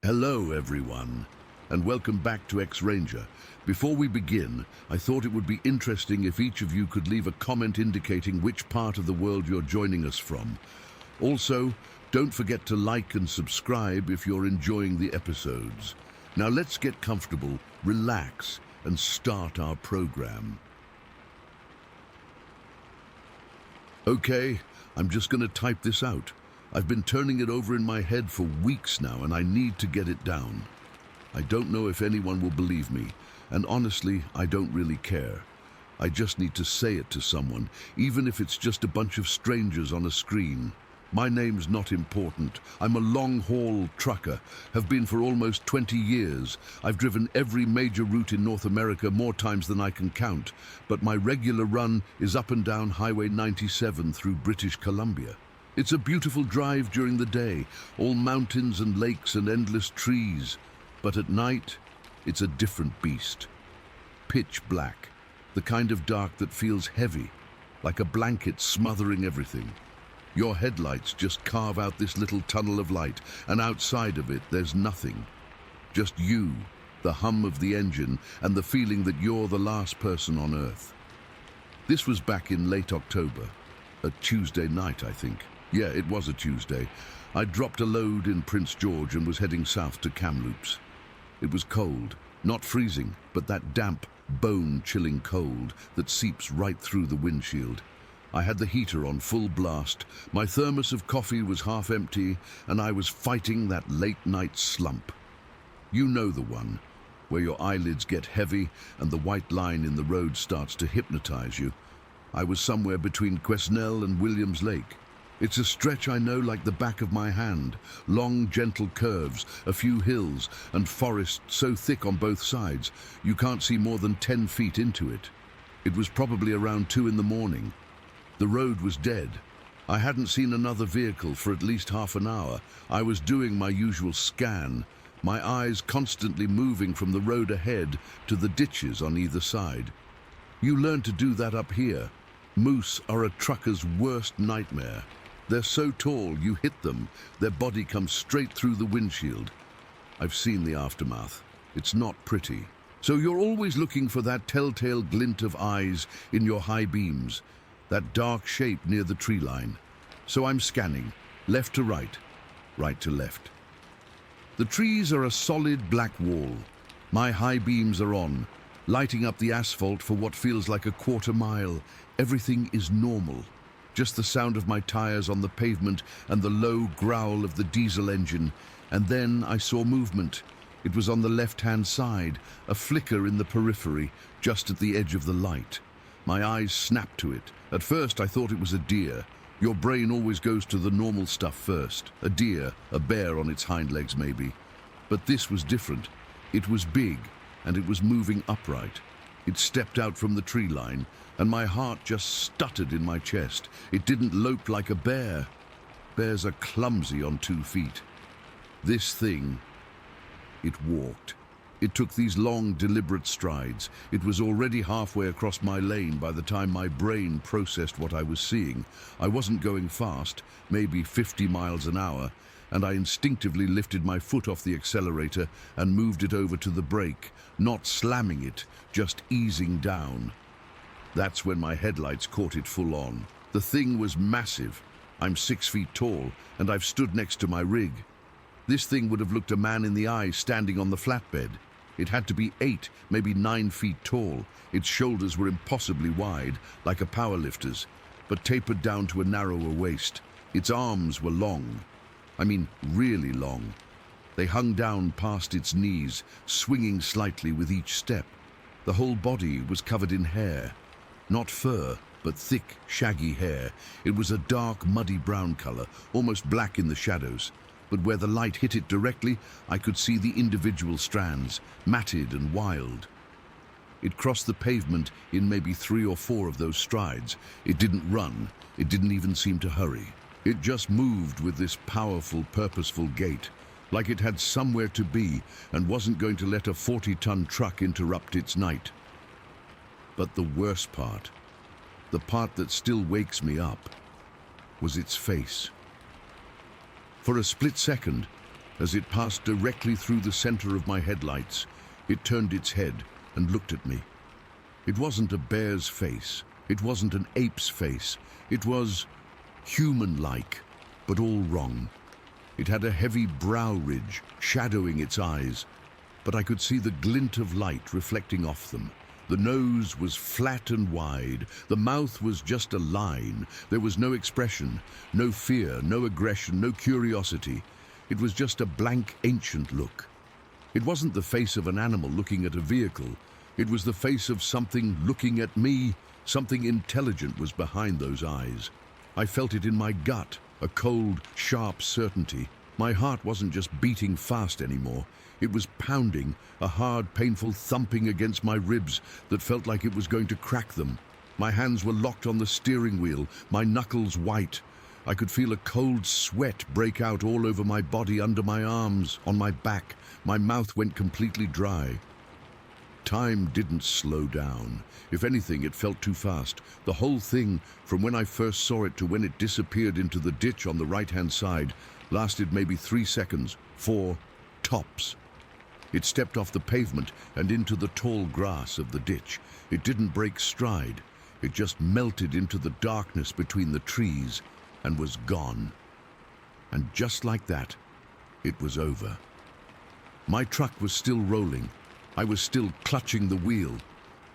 Hello, everyone, and welcome back to X-Ranger. Before we begin, I thought it would be interesting if each of you could leave a comment indicating which part of the world you're joining us from. Also, don't forget to like and subscribe if you're enjoying the episodes. Now let's get comfortable, relax, and start our program. Okay, I'm just going to type this out. I've been turning it over in my head for weeks now, and I need to get it down. I don't know if anyone will believe me, and honestly, I don't really care. I just need to say it to someone, even if it's just a bunch of strangers on a screen. My name's not important. I'm a long-haul trucker, have been for almost 20 years. I've driven every major route in North America more times than I can count, but my regular run is up and down Highway 97 through British Columbia. It's a beautiful drive during the day, all mountains and lakes and endless trees. But at night, it's a different beast. Pitch black, the kind of dark that feels heavy, like a blanket smothering everything. Your headlights just carve out this little tunnel of light, and outside of it, there's nothing. Just you, the hum of the engine, and the feeling that you're the last person on Earth. This was back in late October, a Tuesday night, I think. Yeah, it was a Tuesday. I dropped a load in Prince George and was heading south to Kamloops. It was cold, not freezing, but that damp, bone-chilling cold that seeps right through the windshield. I had the heater on full blast, my thermos of coffee was half empty, and I was fighting that late-night slump. You know the one, where your eyelids get heavy and the white line in the road starts to hypnotize you. I was somewhere between Quesnel and Williams Lake. It's a stretch I know like the back of my hand. Long, gentle curves, a few hills, and forest so thick on both sides, you can't see more than 10 feet into it. It was probably around 2 in the morning. The road was dead. I hadn't seen another vehicle for at least half an hour. I was doing my usual scan, my eyes constantly moving from the road ahead to the ditches on either side. You learn to do that up here. Moose are a trucker's worst nightmare. They're so tall, you hit them, their body comes straight through the windshield. I've seen the aftermath. It's not pretty. So you're always looking for that telltale glint of eyes in your high beams, that dark shape near the tree line. So I'm scanning, left to right to left. The trees are a solid black wall. My high beams are on, lighting up the asphalt for what feels like a quarter mile. Everything is normal. Just the sound of my tires on the pavement and the low growl of the diesel engine. And then I saw movement. It was on the left-hand side, a flicker in the periphery, just at the edge of the light. My eyes snapped to it. At first I thought it was a deer. Your brain always goes to the normal stuff first. A deer, a bear on its hind legs maybe. But this was different. It was big, and it was moving upright. It stepped out from the tree line, and my heart just stuttered in my chest. It didn't lope like a bear. Bears are clumsy on 2 feet. This thing, it walked. It took these long, deliberate strides. It was already halfway across my lane by the time my brain processed what I was seeing. I wasn't going fast, maybe 50 miles an hour, and I instinctively lifted my foot off the accelerator and moved it over to the brake, not slamming it, just easing down. That's when my headlights caught it full on. The thing was massive. I'm 6 feet tall, and I've stood next to my rig. This thing would have looked a man in the eye standing on the flatbed. It had to be 8, maybe 9 feet tall. Its shoulders were impossibly wide, like a powerlifter's, but tapered down to a narrower waist. Its arms were long. I mean, really long. They hung down past its knees, swinging slightly with each step. The whole body was covered in hair. Not fur, but thick, shaggy hair. It was a dark, muddy brown color, almost black in the shadows. But where the light hit it directly, I could see the individual strands, matted and wild. It crossed the pavement in maybe 3 or 4 of those strides. It didn't run. It didn't even seem to hurry. It just moved with this powerful, purposeful gait, like it had somewhere to be and wasn't going to let a 40-ton truck interrupt its night. But the worst part, the part that still wakes me up, was its face. For a split second, As it passed directly through the center of my headlights, it turned its head and looked at me. It wasn't a bear's face. It wasn't an ape's face. It was human-like, but all wrong. It had a heavy brow ridge shadowing its eyes, but I could see the glint of light reflecting off them. The nose was flat and wide. The mouth was just a line. There was no expression, no fear, no aggression, no curiosity. It was just a blank, ancient look. It wasn't the face of an animal looking at a vehicle. It was the face of something looking at me. Something intelligent was behind those eyes. I felt it in my gut, a cold, sharp certainty. My heart wasn't just beating fast anymore. It was pounding, a hard, painful thumping against my ribs that felt like it was going to crack them. My hands were locked on the steering wheel, my knuckles white. I could feel a cold sweat break out all over my body, under my arms, on my back. My mouth went completely dry. Time didn't slow down. If anything, it felt too fast. The whole thing, from when I first saw it to when it disappeared into the ditch on the right-hand side, lasted maybe 3 seconds, 4 tops. It stepped off the pavement and into the tall grass of the ditch. It didn't break stride. It just melted into the darkness between the trees and was gone. And just like that, it was over. My truck was still rolling. I was still clutching the wheel.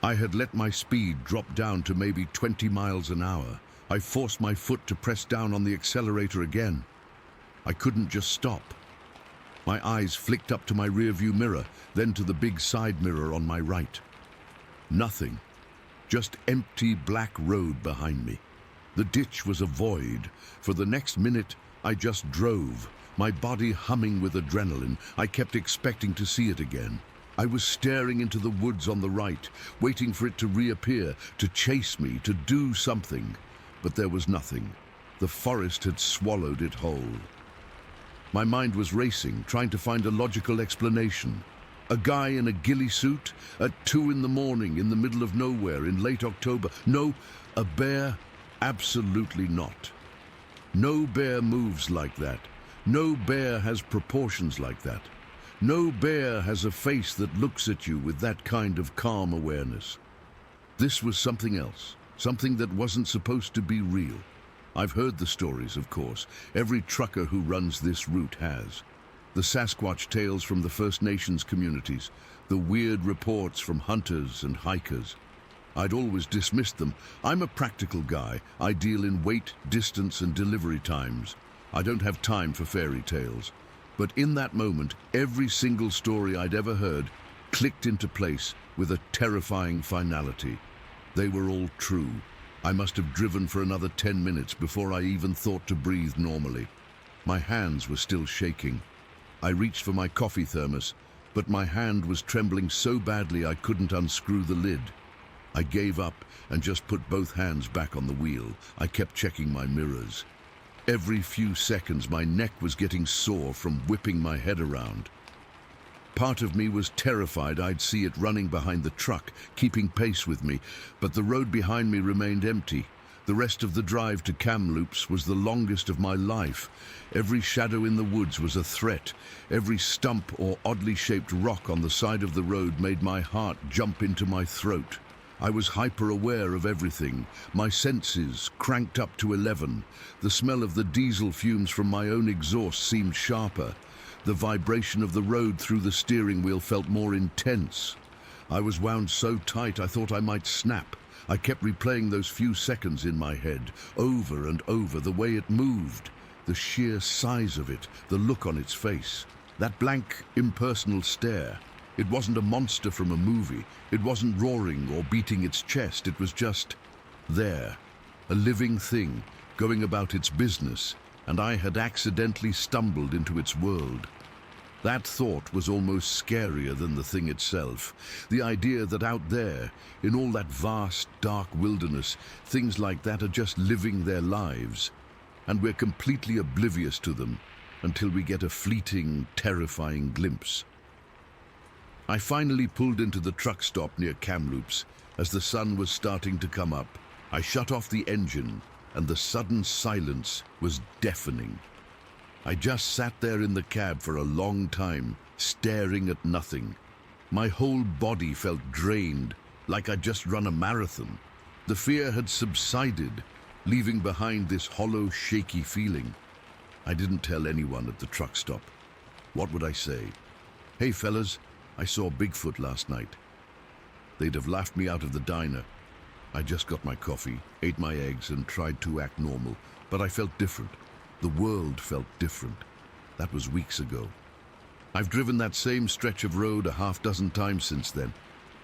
I had let my speed drop down to maybe 20 miles an hour. I forced my foot to press down on the accelerator again. I couldn't just stop. My eyes flicked up to my rearview mirror, then to the big side mirror on my right. Nothing. Just empty black road behind me. The ditch was a void. For the next minute, I just drove, my body humming with adrenaline. I kept expecting to see it again. I was staring into the woods on the right, waiting for it to reappear, to chase me, to do something. But there was nothing. The forest had swallowed it whole. My mind was racing, trying to find a logical explanation. A guy in a ghillie suit at 2 in the morning in the middle of nowhere in late October. No, a bear? Absolutely not. No bear moves like that. No bear has proportions like that. No bear has a face that looks at you with that kind of calm awareness. This was something else, something that wasn't supposed to be real. I've heard the stories, of course. Every trucker who runs this route has. The Sasquatch tales from the First Nations communities, the weird reports from hunters and hikers. I'd always dismissed them. I'm a practical guy. I deal in weight, distance, and delivery times. I don't have time for fairy tales. But in that moment, every single story I'd ever heard clicked into place with a terrifying finality. They were all true. I must have driven for another 10 minutes before I even thought to breathe normally. My hands were still shaking. I reached for my coffee thermos, but my hand was trembling so badly I couldn't unscrew the lid. I gave up and just put both hands back on the wheel. I kept checking my mirrors. Every few seconds, my neck was getting sore from whipping my head around. Part of me was terrified I'd see it running behind the truck, keeping pace with me, but the road behind me remained empty. The rest of the drive to Kamloops was the longest of my life. Every shadow in the woods was a threat. Every stump or oddly shaped rock on the side of the road made my heart jump into my throat. I was hyper-aware of everything, my senses cranked up to 11. The smell of the diesel fumes from my own exhaust seemed sharper. The vibration of the road through the steering wheel felt more intense. I was wound so tight I thought I might snap. I kept replaying those few seconds in my head, over and over, the way it moved, the sheer size of it, the look on its face, that blank, impersonal stare. It wasn't a monster from a movie. It wasn't roaring or beating its chest. It was just there, a living thing, going about its business, and I had accidentally stumbled into its world. That thought was almost scarier than the thing itself. The idea that out there, in all that vast, dark wilderness, things like that are just living their lives, and we're completely oblivious to them until we get a fleeting, terrifying glimpse. I finally pulled into the truck stop near Kamloops as the sun was starting to come up. I shut off the engine, and the sudden silence was deafening. I just sat there in the cab for a long time, staring at nothing. My whole body felt drained, like I'd just run a marathon. The fear had subsided, leaving behind this hollow, shaky feeling. I didn't tell anyone at the truck stop. What would I say? "Hey fellas, I saw Bigfoot last night." They'd have laughed me out of the diner. I just got my coffee, ate my eggs, and tried to act normal, but I felt different. The world felt different. That was weeks ago. I've driven that same stretch of road a half-dozen times since then.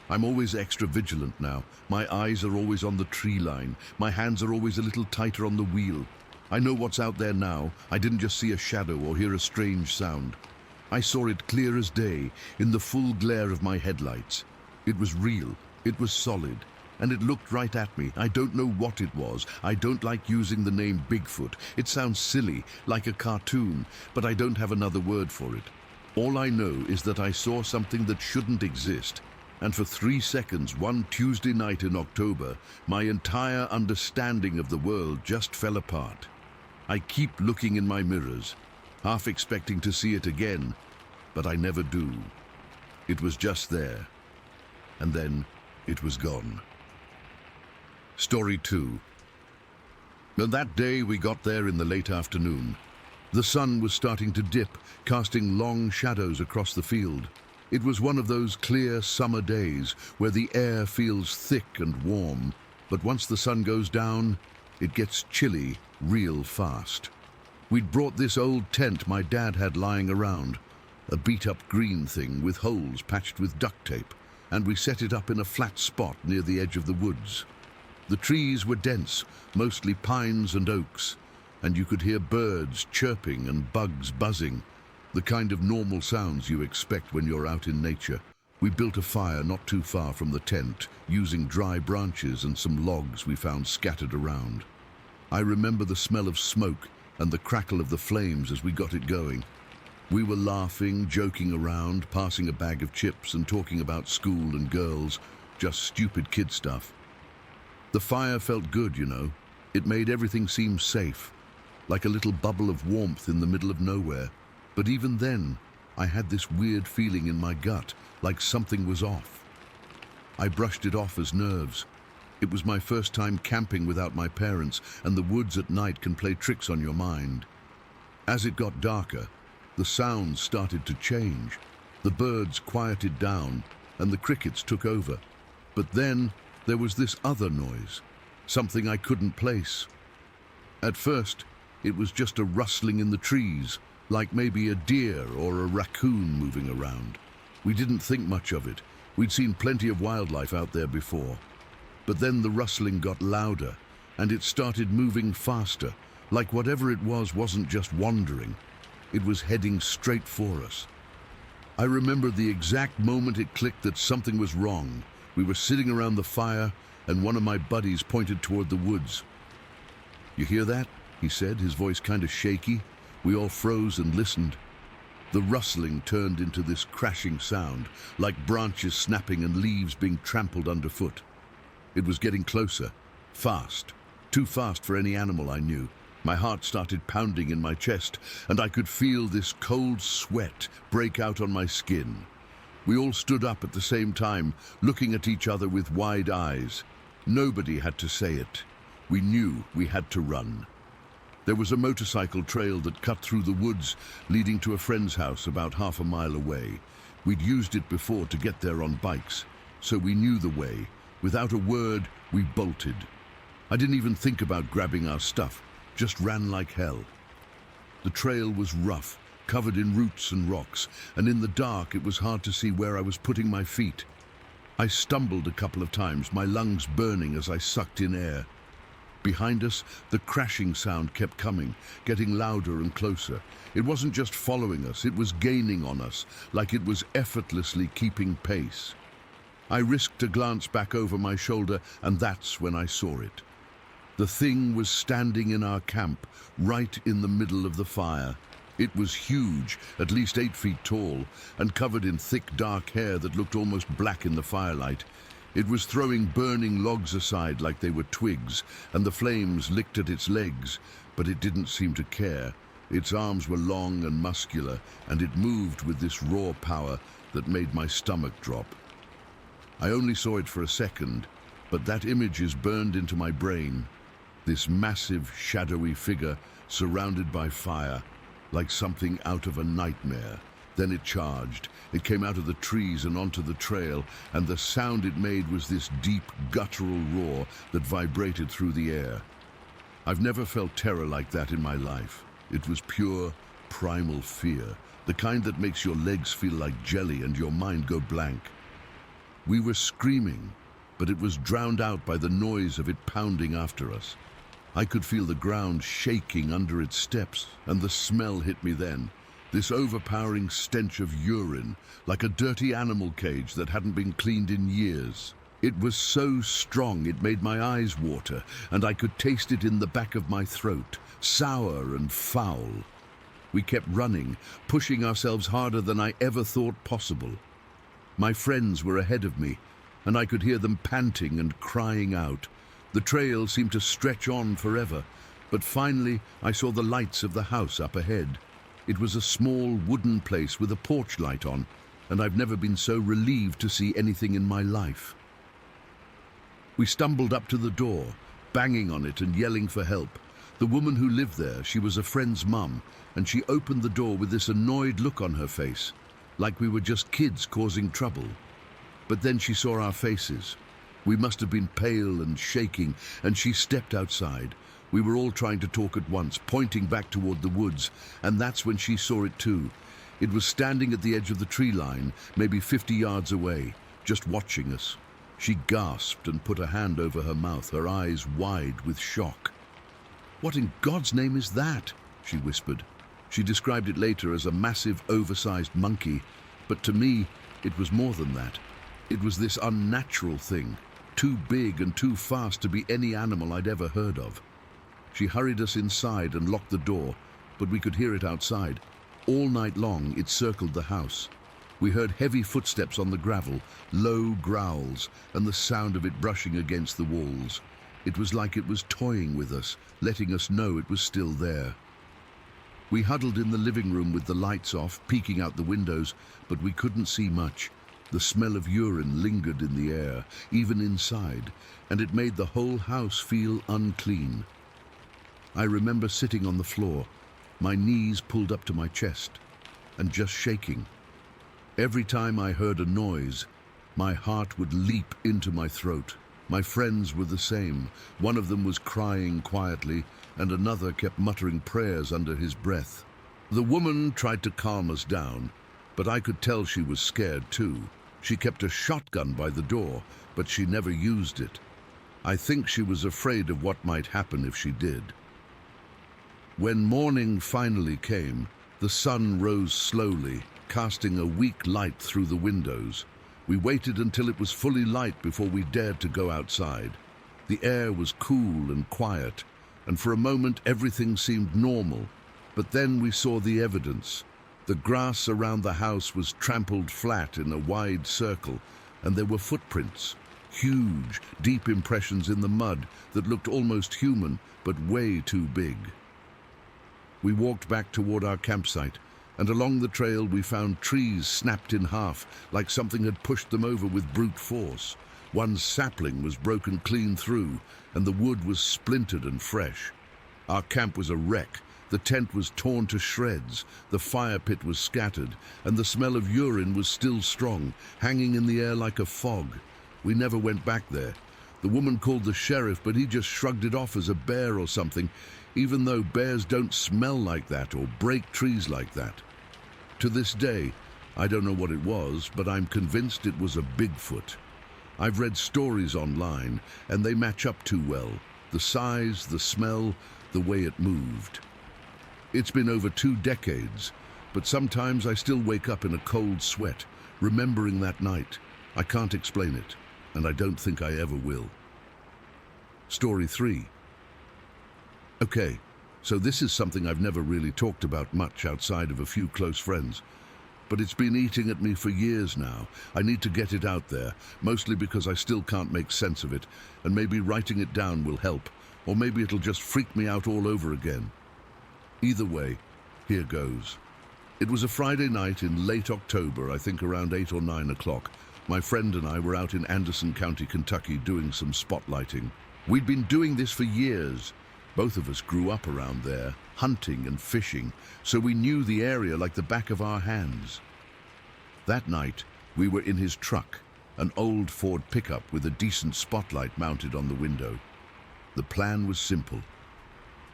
I'm always extra vigilant now. My eyes are always on the tree line. My hands are always a little tighter on the wheel. I know what's out there now. I didn't just see a shadow or hear a strange sound. I saw it clear as day, in the full glare of my headlights. It was real. It was solid. And it looked right at me. I don't know what it was. I don't like using the name Bigfoot. It sounds silly, like a cartoon, but I don't have another word for it. All I know is that I saw something that shouldn't exist. And for 3 seconds, one Tuesday night in October, my entire understanding of the world just fell apart. I keep looking in my mirrors, half expecting to see it again, but I never do. It was just there, and then it was gone. Story 2. And that day we got there in the late afternoon. The sun was starting to dip, casting long shadows across the field. It was one of those clear summer days where the air feels thick and warm, but once the sun goes down, it gets chilly real fast. We'd brought this old tent my dad had lying around, a beat-up green thing with holes patched with duct tape, and we set it up in a flat spot near the edge of the woods. The trees were dense, mostly pines and oaks, and you could hear birds chirping and bugs buzzing, the kind of normal sounds you expect when you're out in nature. We built a fire not too far from the tent, using dry branches and some logs we found scattered around. I remember the smell of smoke and the crackle of the flames as we got it going. We were laughing, joking around, passing a bag of chips and talking about school and girls, just stupid kid stuff. The fire felt good, you know. It made everything seem safe, like a little bubble of warmth in the middle of nowhere. But even then, I had this weird feeling in my gut, like something was off. I brushed it off as nerves. It was my first time camping without my parents, and the woods at night can play tricks on your mind. As it got darker, the sounds started to change. The birds quieted down, and the crickets took over. But then there was this other noise, something I couldn't place. At first, it was just a rustling in the trees, like maybe a deer or a raccoon moving around. We didn't think much of it. We'd seen plenty of wildlife out there before. But then the rustling got louder, and it started moving faster, like whatever it was wasn't just wandering. It was heading straight for us. I remember the exact moment it clicked that something was wrong. We were sitting around the fire, and one of my buddies pointed toward the woods. "You hear that?" he said, his voice kind of shaky. We all froze and listened. The rustling turned into this crashing sound, like branches snapping and leaves being trampled underfoot. It was getting closer, fast, too fast for any animal I knew. My heart started pounding in my chest, and I could feel this cold sweat break out on my skin. We all stood up at the same time, looking at each other with wide eyes. Nobody had to say it. We knew we had to run. There was a motorcycle trail that cut through the woods, leading to a friend's house about half a mile away. We'd used it before to get there on bikes, so we knew the way. Without a word, we bolted. I didn't even think about grabbing our stuff, just ran like hell. The trail was rough, covered in roots and rocks, and in the dark it was hard to see where I was putting my feet. I stumbled a couple of times, my lungs burning as I sucked in air. Behind us, the crashing sound kept coming, getting louder and closer. It wasn't just following us, it was gaining on us, like it was effortlessly keeping pace. I risked a glance back over my shoulder, and that's when I saw it. The thing was standing in our camp, right in the middle of the fire. It was huge, at least 8 feet tall, and covered in thick, dark hair that looked almost black in the firelight. It was throwing burning logs aside like they were twigs, and the flames licked at its legs, but it didn't seem to care. Its arms were long and muscular, and it moved with this raw power that made my stomach drop. I only saw it for a second, but that image is burned into my brain. This massive, shadowy figure surrounded by fire, like something out of a nightmare. Then it charged. It came out of the trees and onto the trail, and the sound it made was this deep, guttural roar that vibrated through the air. I've never felt terror like that in my life. It was pure, primal fear, the kind that makes your legs feel like jelly and your mind go blank. We were screaming, but it was drowned out by the noise of it pounding after us. I could feel the ground shaking under its steps, and the smell hit me then. This overpowering stench of urine, like a dirty animal cage that hadn't been cleaned in years. It was so strong it made my eyes water, and I could taste it in the back of my throat, sour and foul. We kept running, pushing ourselves harder than I ever thought possible. My friends were ahead of me, and I could hear them panting and crying out. The trail seemed to stretch on forever, but finally I saw the lights of the house up ahead. It was a small wooden place with a porch light on, and I've never been so relieved to see anything in my life. We stumbled up to the door, banging on it and yelling for help. The woman who lived there, she was a friend's mum, and she opened the door with this annoyed look on her face, like we were just kids causing trouble. But then she saw our faces. We must have been pale and shaking, and she stepped outside. We were all trying to talk at once, pointing back toward the woods, and that's when she saw it too. It was standing at the edge of the tree line, maybe 50 yards away, just watching us. She gasped and put a hand over her mouth, her eyes wide with shock. "What in God's name is that?" she whispered. She described it later as a massive, oversized monkey, but to me, it was more than that. It was this unnatural thing, too big and too fast to be any animal I'd ever heard of. She hurried us inside and locked the door, but we could hear it outside. All night long, it circled the house. We heard heavy footsteps on the gravel, low growls, and the sound of it brushing against the walls. It was like it was toying with us, letting us know it was still there. We huddled in the living room with the lights off, peeking out the windows, but we couldn't see much. The smell of urine lingered in the air, even inside, and it made the whole house feel unclean. I remember sitting on the floor, my knees pulled up to my chest, and just shaking. Every time I heard a noise, my heart would leap into my throat. My friends were the same. One of them was crying quietly, and another kept muttering prayers under his breath. The woman tried to calm us down, but I could tell she was scared too. She kept a shotgun by the door, but she never used it. I think she was afraid of what might happen if she did. When morning finally came, the sun rose slowly, casting a weak light through the windows. We waited until it was fully light before we dared to go outside. The air was cool and quiet, and for a moment everything seemed normal. But then we saw the evidence. The grass around the house was trampled flat in a wide circle, and there were footprints. Huge, deep impressions in the mud that looked almost human, but way too big. We walked back toward our campsite, and along the trail we found trees snapped in half, like something had pushed them over with brute force. One sapling was broken clean through, and the wood was splintered and fresh. Our camp was a wreck. The tent was torn to shreds, the fire pit was scattered, and the smell of urine was still strong, hanging in the air like a fog. We never went back there. The woman called the sheriff, but he just shrugged it off as a bear or something, even though bears don't smell like that or break trees like that. To this day, I don't know what it was, but I'm convinced it was a Bigfoot. I've read stories online, and they match up too well. The size, the smell, the way it moved. It's been over 2 decades, but sometimes I still wake up in a cold sweat, remembering that night. I can't explain it, and I don't think I ever will. Story 3. Okay, so this is something I've never really talked about much outside of a few close friends, but it's been eating at me for years now. I need to get it out there, mostly because I still can't make sense of it, and maybe writing it down will help, or maybe it'll just freak me out all over again. Either way, Here goes. It was a Friday night in late October, I think around 8 or 9 o'clock. My friend and I were out in Anderson County, Kentucky, doing some spotlighting. We'd been doing this for years. Both of us grew up around there, hunting and fishing, so we knew the area like the back of our hands. That night, we were in his truck, an old Ford pickup with a decent spotlight mounted on the window. The plan was simple.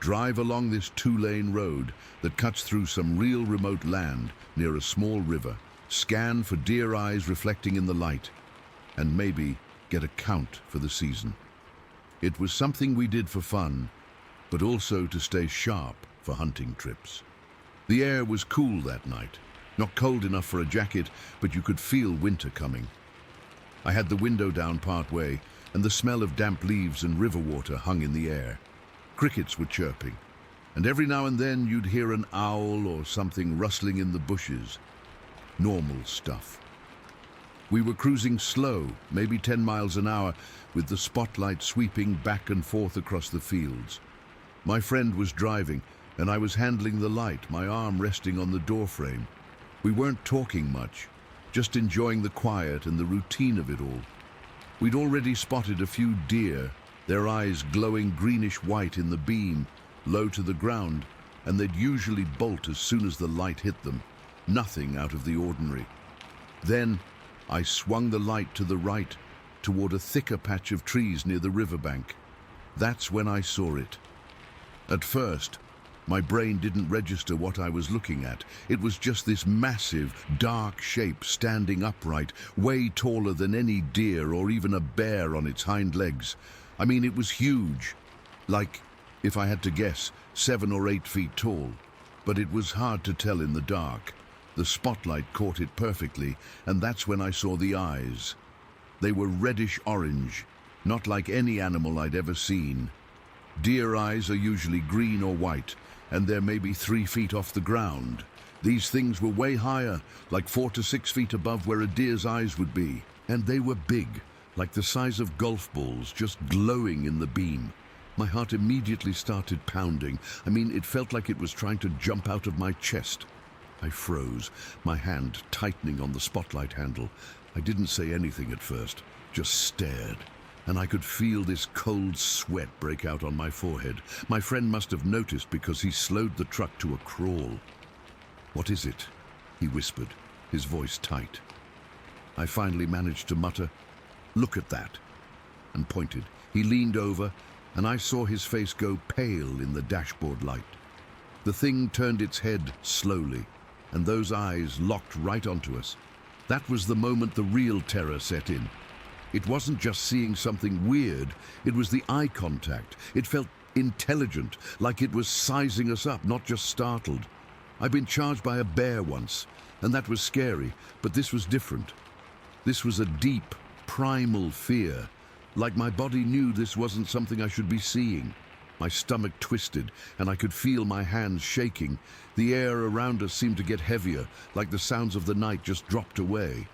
Drive along this 2-lane road that cuts through some real remote land near a small river, scan for deer eyes reflecting in the light, and maybe get a count for the season. It was something we did for fun, but also to stay sharp for hunting trips. The air was cool that night, not cold enough for a jacket, but you could feel winter coming. I had the window down part way, and the smell of damp leaves and river water hung in the air. Crickets were chirping, and every now and then you'd hear an owl or something rustling in the bushes. Normal stuff. We were cruising slow, maybe 10 miles an hour, with the spotlight sweeping back and forth across the fields. My friend was driving, and I was handling the light, my arm resting on the doorframe. We weren't talking much, just enjoying the quiet and the routine of it all. We'd already spotted a few deer, their eyes glowing greenish-white in the beam, low to the ground, and they'd usually bolt as soon as the light hit them. Nothing out of the ordinary. Then I swung the light to the right, toward a thicker patch of trees near the riverbank. That's when I saw it. At first, my brain didn't register what I was looking at. It was just this massive, dark shape standing upright, way taller than any deer or even a bear on its hind legs. I mean, it was huge, like, if I had to guess, 7 or 8 feet tall. But it was hard to tell in the dark. The spotlight caught it perfectly, and that's when I saw the eyes. They were reddish-orange, not like any animal I'd ever seen. Deer eyes are usually green or white, and they're maybe 3 feet off the ground. These things were way higher, like 4 to 6 feet above where a deer's eyes would be. And they were big, like the size of golf balls, just glowing in the beam. My heart immediately started pounding. I mean, it felt like it was trying to jump out of my chest. I froze, my hand tightening on the spotlight handle. I didn't say anything at first, just stared. And I could feel this cold sweat break out on my forehead. My friend must have noticed because he slowed the truck to a crawl. "What is it?" he whispered, his voice tight. I finally managed to mutter, "Look at that," and pointed. He leaned over, and I saw his face go pale in the dashboard light. The thing turned its head slowly, and those eyes locked right onto us. That was the moment the real terror set in. It wasn't just seeing something weird, it was the eye contact. It felt intelligent, like it was sizing us up, not just startled. I'd been charged by a bear once, and that was scary, but this was different. This was a deep, primal fear, like my body knew this wasn't something I should be seeing. My stomach twisted, and I could feel my hands shaking. The air around us seemed to get heavier, like the sounds of the night just dropped away.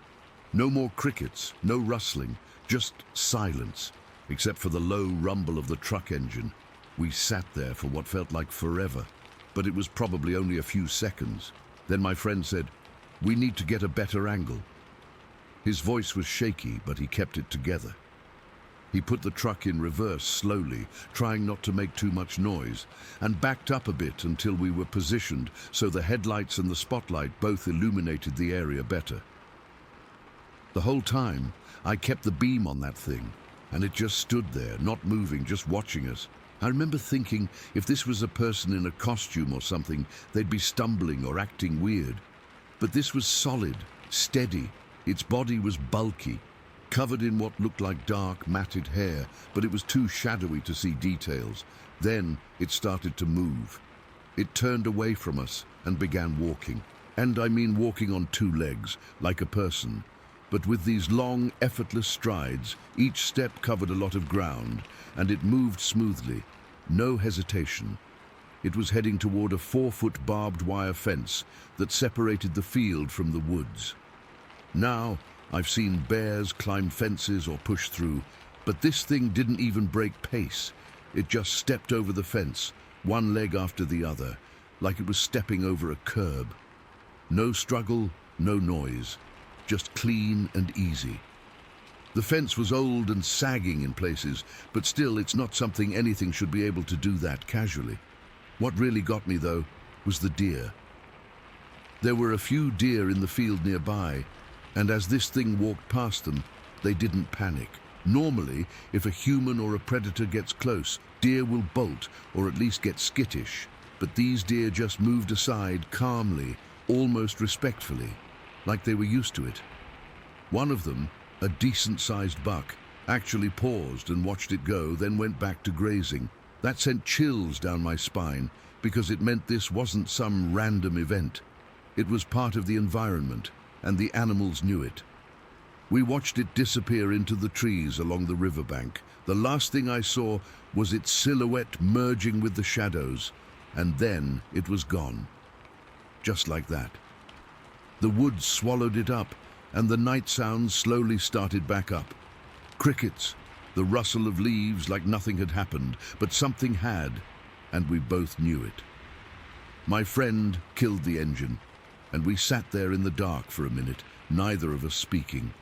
No more crickets, no rustling, just silence, except for the low rumble of the truck engine. We sat there for what felt like forever, but it was probably only a few seconds. Then my friend said, "We need to get a better angle." His voice was shaky, but he kept it together. He put the truck in reverse slowly, trying not to make too much noise, and backed up a bit until we were positioned so the headlights and the spotlight both illuminated the area better. The whole time, I kept the beam on that thing, and it just stood there, not moving, just watching us. I remember thinking if this was a person in a costume or something, they'd be stumbling or acting weird. But this was solid, steady. Its body was bulky, covered in what looked like dark, matted hair, but it was too shadowy to see details. Then it started to move. It turned away from us and began walking. And I mean walking on 2 legs, like a person. But with these long, effortless strides, each step covered a lot of ground, and it moved smoothly, no hesitation. It was heading toward a 4-foot barbed wire fence that separated the field from the woods. Now, I've seen bears climb fences or push through, but this thing didn't even break pace. It just stepped over the fence, one leg after the other, like it was stepping over a curb. No struggle, no noise, just clean and easy. The fence was old and sagging in places, but still it's not something anything should be able to do that casually. What really got me, though, was the deer. There were a few deer in the field nearby, and as this thing walked past them, they didn't panic. Normally, if a human or a predator gets close, deer will bolt or at least get skittish. But these deer just moved aside calmly, almost respectfully, like they were used to it. One of them, a decent-sized buck, actually paused and watched it go, then went back to grazing. That sent chills down my spine because it meant this wasn't some random event. It was part of the environment, and the animals knew it. We watched it disappear into the trees along the riverbank. The last thing I saw was its silhouette merging with the shadows, and then it was gone. Just like that. The woods swallowed it up, and the night sounds slowly started back up. Crickets, the rustle of leaves like nothing had happened, but something had, and we both knew it. My friend killed the engine, and we sat there in the dark for a minute, neither of us speaking.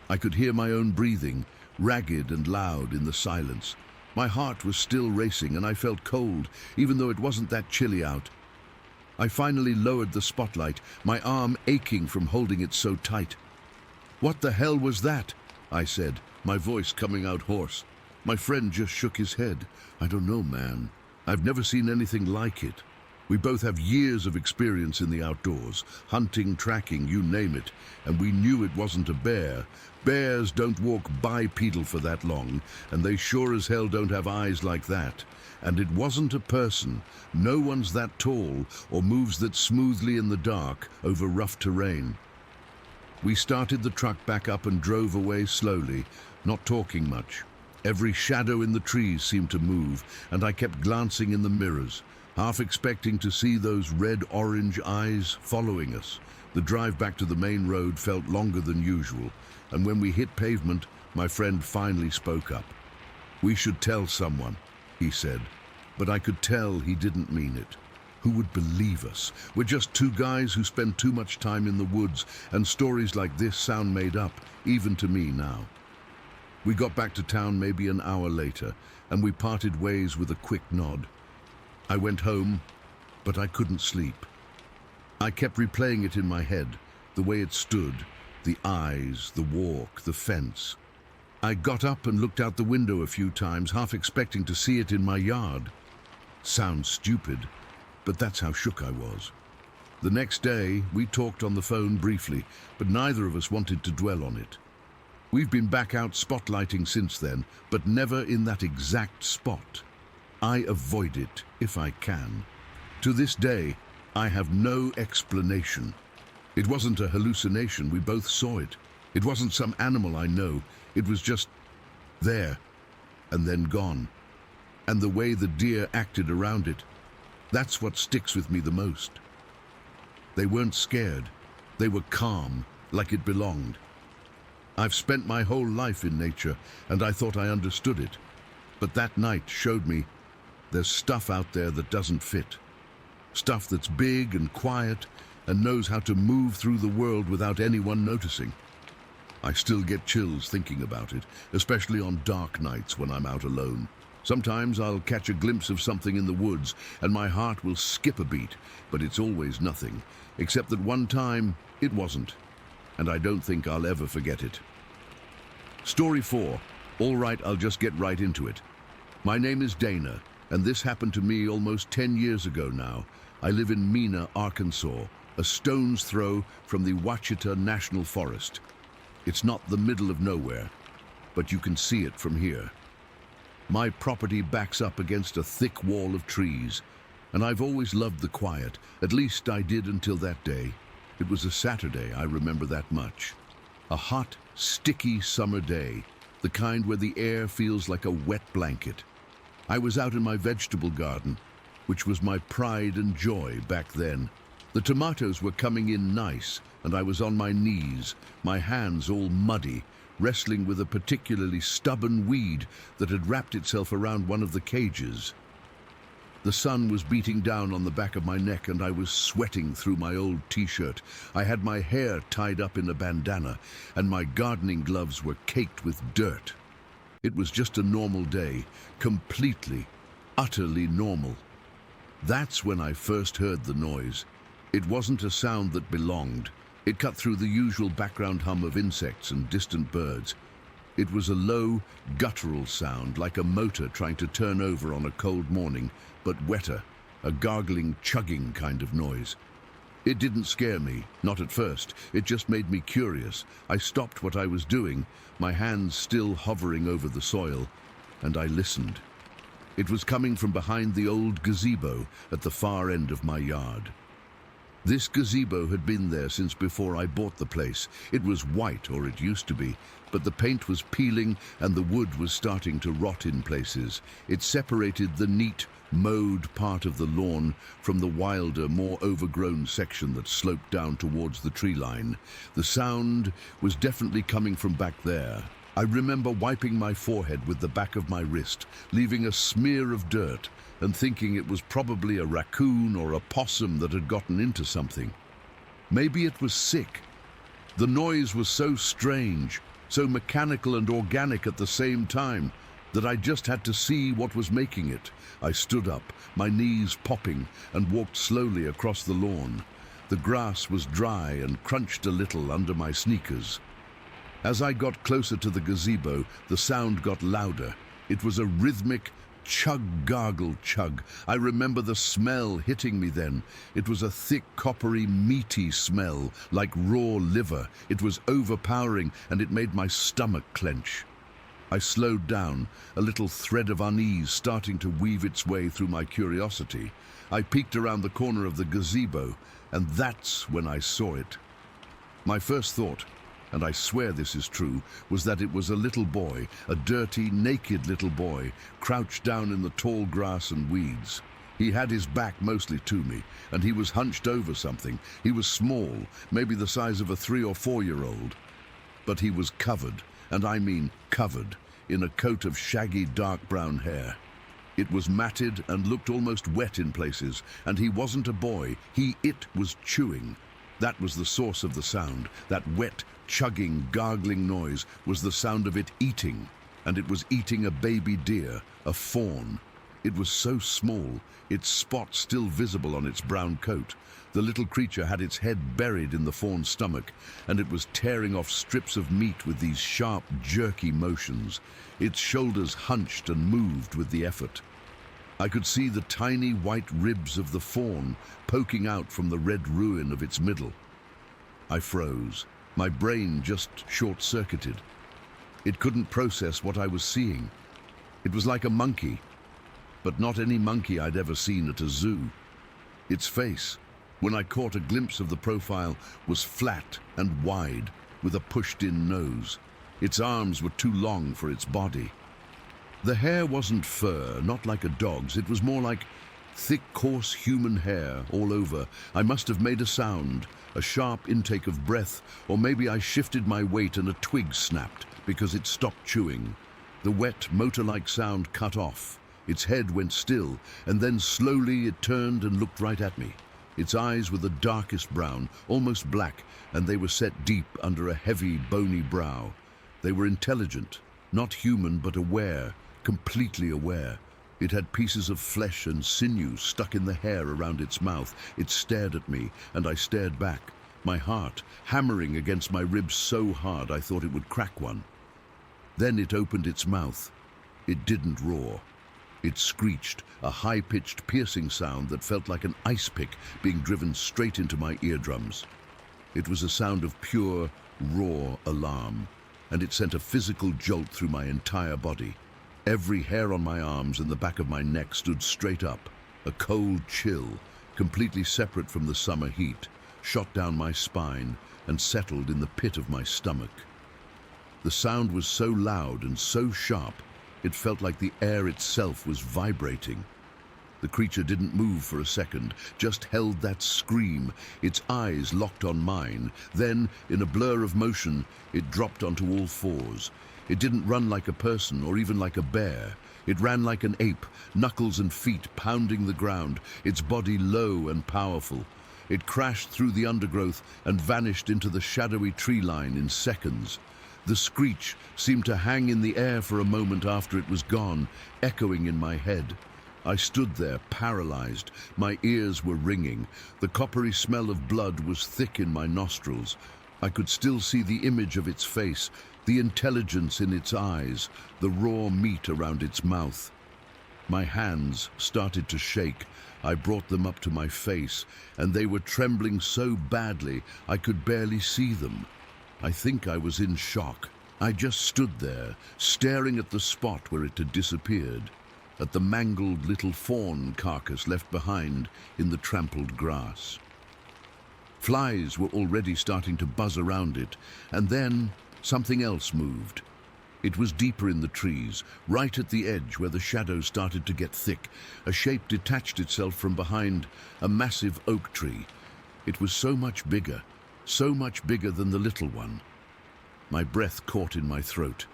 I could hear my own breathing, ragged and loud in the silence. My heart was still racing, and I felt cold, even though it wasn't that chilly out. I finally lowered the spotlight, my arm aching from holding it so tight. "What the hell was that?" I said, my voice coming out hoarse. My friend just shook his head. "I don't know, man. I've never seen anything like it." We both have years of experience in the outdoors, hunting, tracking, you name it, and we knew it wasn't a bear. Bears don't walk bipedal for that long, and they sure as hell don't have eyes like that. And it wasn't a person. No one's that tall or moves that smoothly in the dark over rough terrain. We started the truck back up and drove away slowly, not talking much. Every shadow in the trees seemed to move, and I kept glancing in the mirrors, half expecting to see those red-orange eyes following us. The drive back to the main road felt longer than usual, and when we hit pavement, my friend finally spoke up. "We should tell someone," he said, but I could tell he didn't mean it. Who would believe us? We're just two guys who spend too much time in the woods, and stories like this sound made up, even to me now. We got back to town maybe an hour later, and we parted ways with a quick nod. I went home, but I couldn't sleep. I kept replaying it in my head, the way it stood, the eyes, the walk, the fence. I got up and looked out the window a few times, half expecting to see it in my yard. Sounds stupid, but that's how shook I was. The next day, we talked on the phone briefly, but neither of us wanted to dwell on it. We've been back out spotlighting since then, but never in that exact spot. I avoid it if I can. To this day, I have no explanation. It wasn't a hallucination, we both saw it. It wasn't some animal I know, it was just there, and then gone. And the way the deer acted around it, that's what sticks with me the most. They weren't scared, they were calm, like it belonged. I've spent my whole life in nature, and I thought I understood it. But that night showed me there's stuff out there that doesn't fit. Stuff that's big and quiet and knows how to move through the world without anyone noticing. I still get chills thinking about it, especially on dark nights when I'm out alone. Sometimes I'll catch a glimpse of something in the woods and my heart will skip a beat, but it's always nothing, except that one time it wasn't, and I don't think I'll ever forget it. Story 4. All right, I'll just get right into it. My name is Dana, and this happened to me almost 10 years ago now. I live in Mena, Arkansas, a stone's throw from the Ouachita National Forest. It's not the middle of nowhere, but you can see it from here. My property backs up against a thick wall of trees, and I've always loved the quiet. At least I did until that day. It was a Saturday, I remember that much. A hot, sticky summer day, the kind where the air feels like a wet blanket. I was out in my vegetable garden, which was my pride and joy back then. The tomatoes were coming in nice, and I was on my knees, my hands all muddy, wrestling with a particularly stubborn weed that had wrapped itself around one of the cages. The sun was beating down on the back of my neck and I was sweating through my old t-shirt. I had my hair tied up in a bandana and my gardening gloves were caked with dirt. It was just a normal day, completely, utterly normal. That's when I first heard the noise. It wasn't a sound that belonged. It cut through the usual background hum of insects and distant birds. It was a low, guttural sound, like a motor trying to turn over on a cold morning, but wetter, a gargling, chugging kind of noise. It didn't scare me, not at first. It just made me curious. I stopped what I was doing, my hands still hovering over the soil, and I listened. It was coming from behind the old gazebo at the far end of my yard. This gazebo had been there since before I bought the place. It was white, or it used to be, but the paint was peeling and the wood was starting to rot in places. It separated the neat, mowed part of the lawn from the wilder, more overgrown section that sloped down towards the tree line. The sound was definitely coming from back there. I remember wiping my forehead with the back of my wrist, leaving a smear of dirt, and thinking it was probably a raccoon or a possum that had gotten into something. Maybe it was sick. The noise was so strange, so mechanical and organic at the same time, that I just had to see what was making it. I stood up, my knees popping, and walked slowly across the lawn. The grass was dry and crunched a little under my sneakers. As I got closer to the gazebo, the sound got louder. It was a rhythmic chug-gargle-chug. I remember the smell hitting me then. It was a thick, coppery, meaty smell, like raw liver. It was overpowering, and it made my stomach clench. I slowed down, a little thread of unease starting to weave its way through my curiosity. I peeked around the corner of the gazebo, and that's when I saw it. My first thought, and I swear this is true, was that it was a little boy, a dirty, naked little boy, crouched down in the tall grass and weeds. He had his back mostly to me, and he was hunched over something. He was small, maybe the size of a 3- or 4-year-old. But he was covered, and I mean covered, in a coat of shaggy dark brown hair. It was matted and looked almost wet in places, and he wasn't a boy, it was chewing. That was the source of the sound. That wet, chugging, gargling noise was the sound of it eating, and it was eating a baby deer, a fawn. It was so small, its spots still visible on its brown coat. The little creature had its head buried in the fawn's stomach, and it was tearing off strips of meat with these sharp, jerky motions. Its shoulders hunched and moved with the effort. I could see the tiny white ribs of the fawn poking out from the red ruin of its middle. I froze. My brain just short-circuited. It couldn't process what I was seeing. It was like a monkey, but not any monkey I'd ever seen at a zoo. Its face, when I caught a glimpse of the profile, was flat and wide, with a pushed-in nose. Its arms were too long for its body. The hair wasn't fur, not like a dog's. It was more like thick, coarse human hair all over. I must have made a sound, a sharp intake of breath, or maybe I shifted my weight and a twig snapped because it stopped chewing. The wet, motor-like sound cut off. Its head went still, and then slowly it turned and looked right at me. Its eyes were the darkest brown, almost black, and they were set deep under a heavy, bony brow. They were intelligent, not human, but aware, completely aware. It had pieces of flesh and sinew stuck in the hair around its mouth. It stared at me, and I stared back, my heart hammering against my ribs so hard I thought it would crack one. Then it opened its mouth. It didn't roar. It screeched, a high-pitched, piercing sound that felt like an ice pick being driven straight into my eardrums. It was a sound of pure, raw alarm, and it sent a physical jolt through my entire body. Every hair on my arms and the back of my neck stood straight up. A cold chill, completely separate from the summer heat, shot down my spine and settled in the pit of my stomach. The sound was so loud and so sharp, it felt like the air itself was vibrating. The creature didn't move for a second, just held that scream, its eyes locked on mine. Then, in a blur of motion, it dropped onto all fours. It didn't run like a person or even like a bear. It ran like an ape, knuckles and feet pounding the ground, its body low and powerful. It crashed through the undergrowth and vanished into the shadowy tree line in seconds. The screech seemed to hang in the air for a moment after it was gone, echoing in my head. I stood there, paralyzed. My ears were ringing. The coppery smell of blood was thick in my nostrils. I could still see the image of its face, the intelligence in its eyes, the raw meat around its mouth. My hands started to shake. I brought them up to my face, and they were trembling so badly I could barely see them. I think I was in shock. I just stood there, staring at the spot where it had disappeared, at the mangled little fawn carcass left behind in the trampled grass. Flies were already starting to buzz around it, and then something else moved. It was deeper in the trees, right at the edge where the shadows started to get thick. A shape detached itself from behind a massive oak tree. It was so much bigger than the little one. My breath caught in my throat.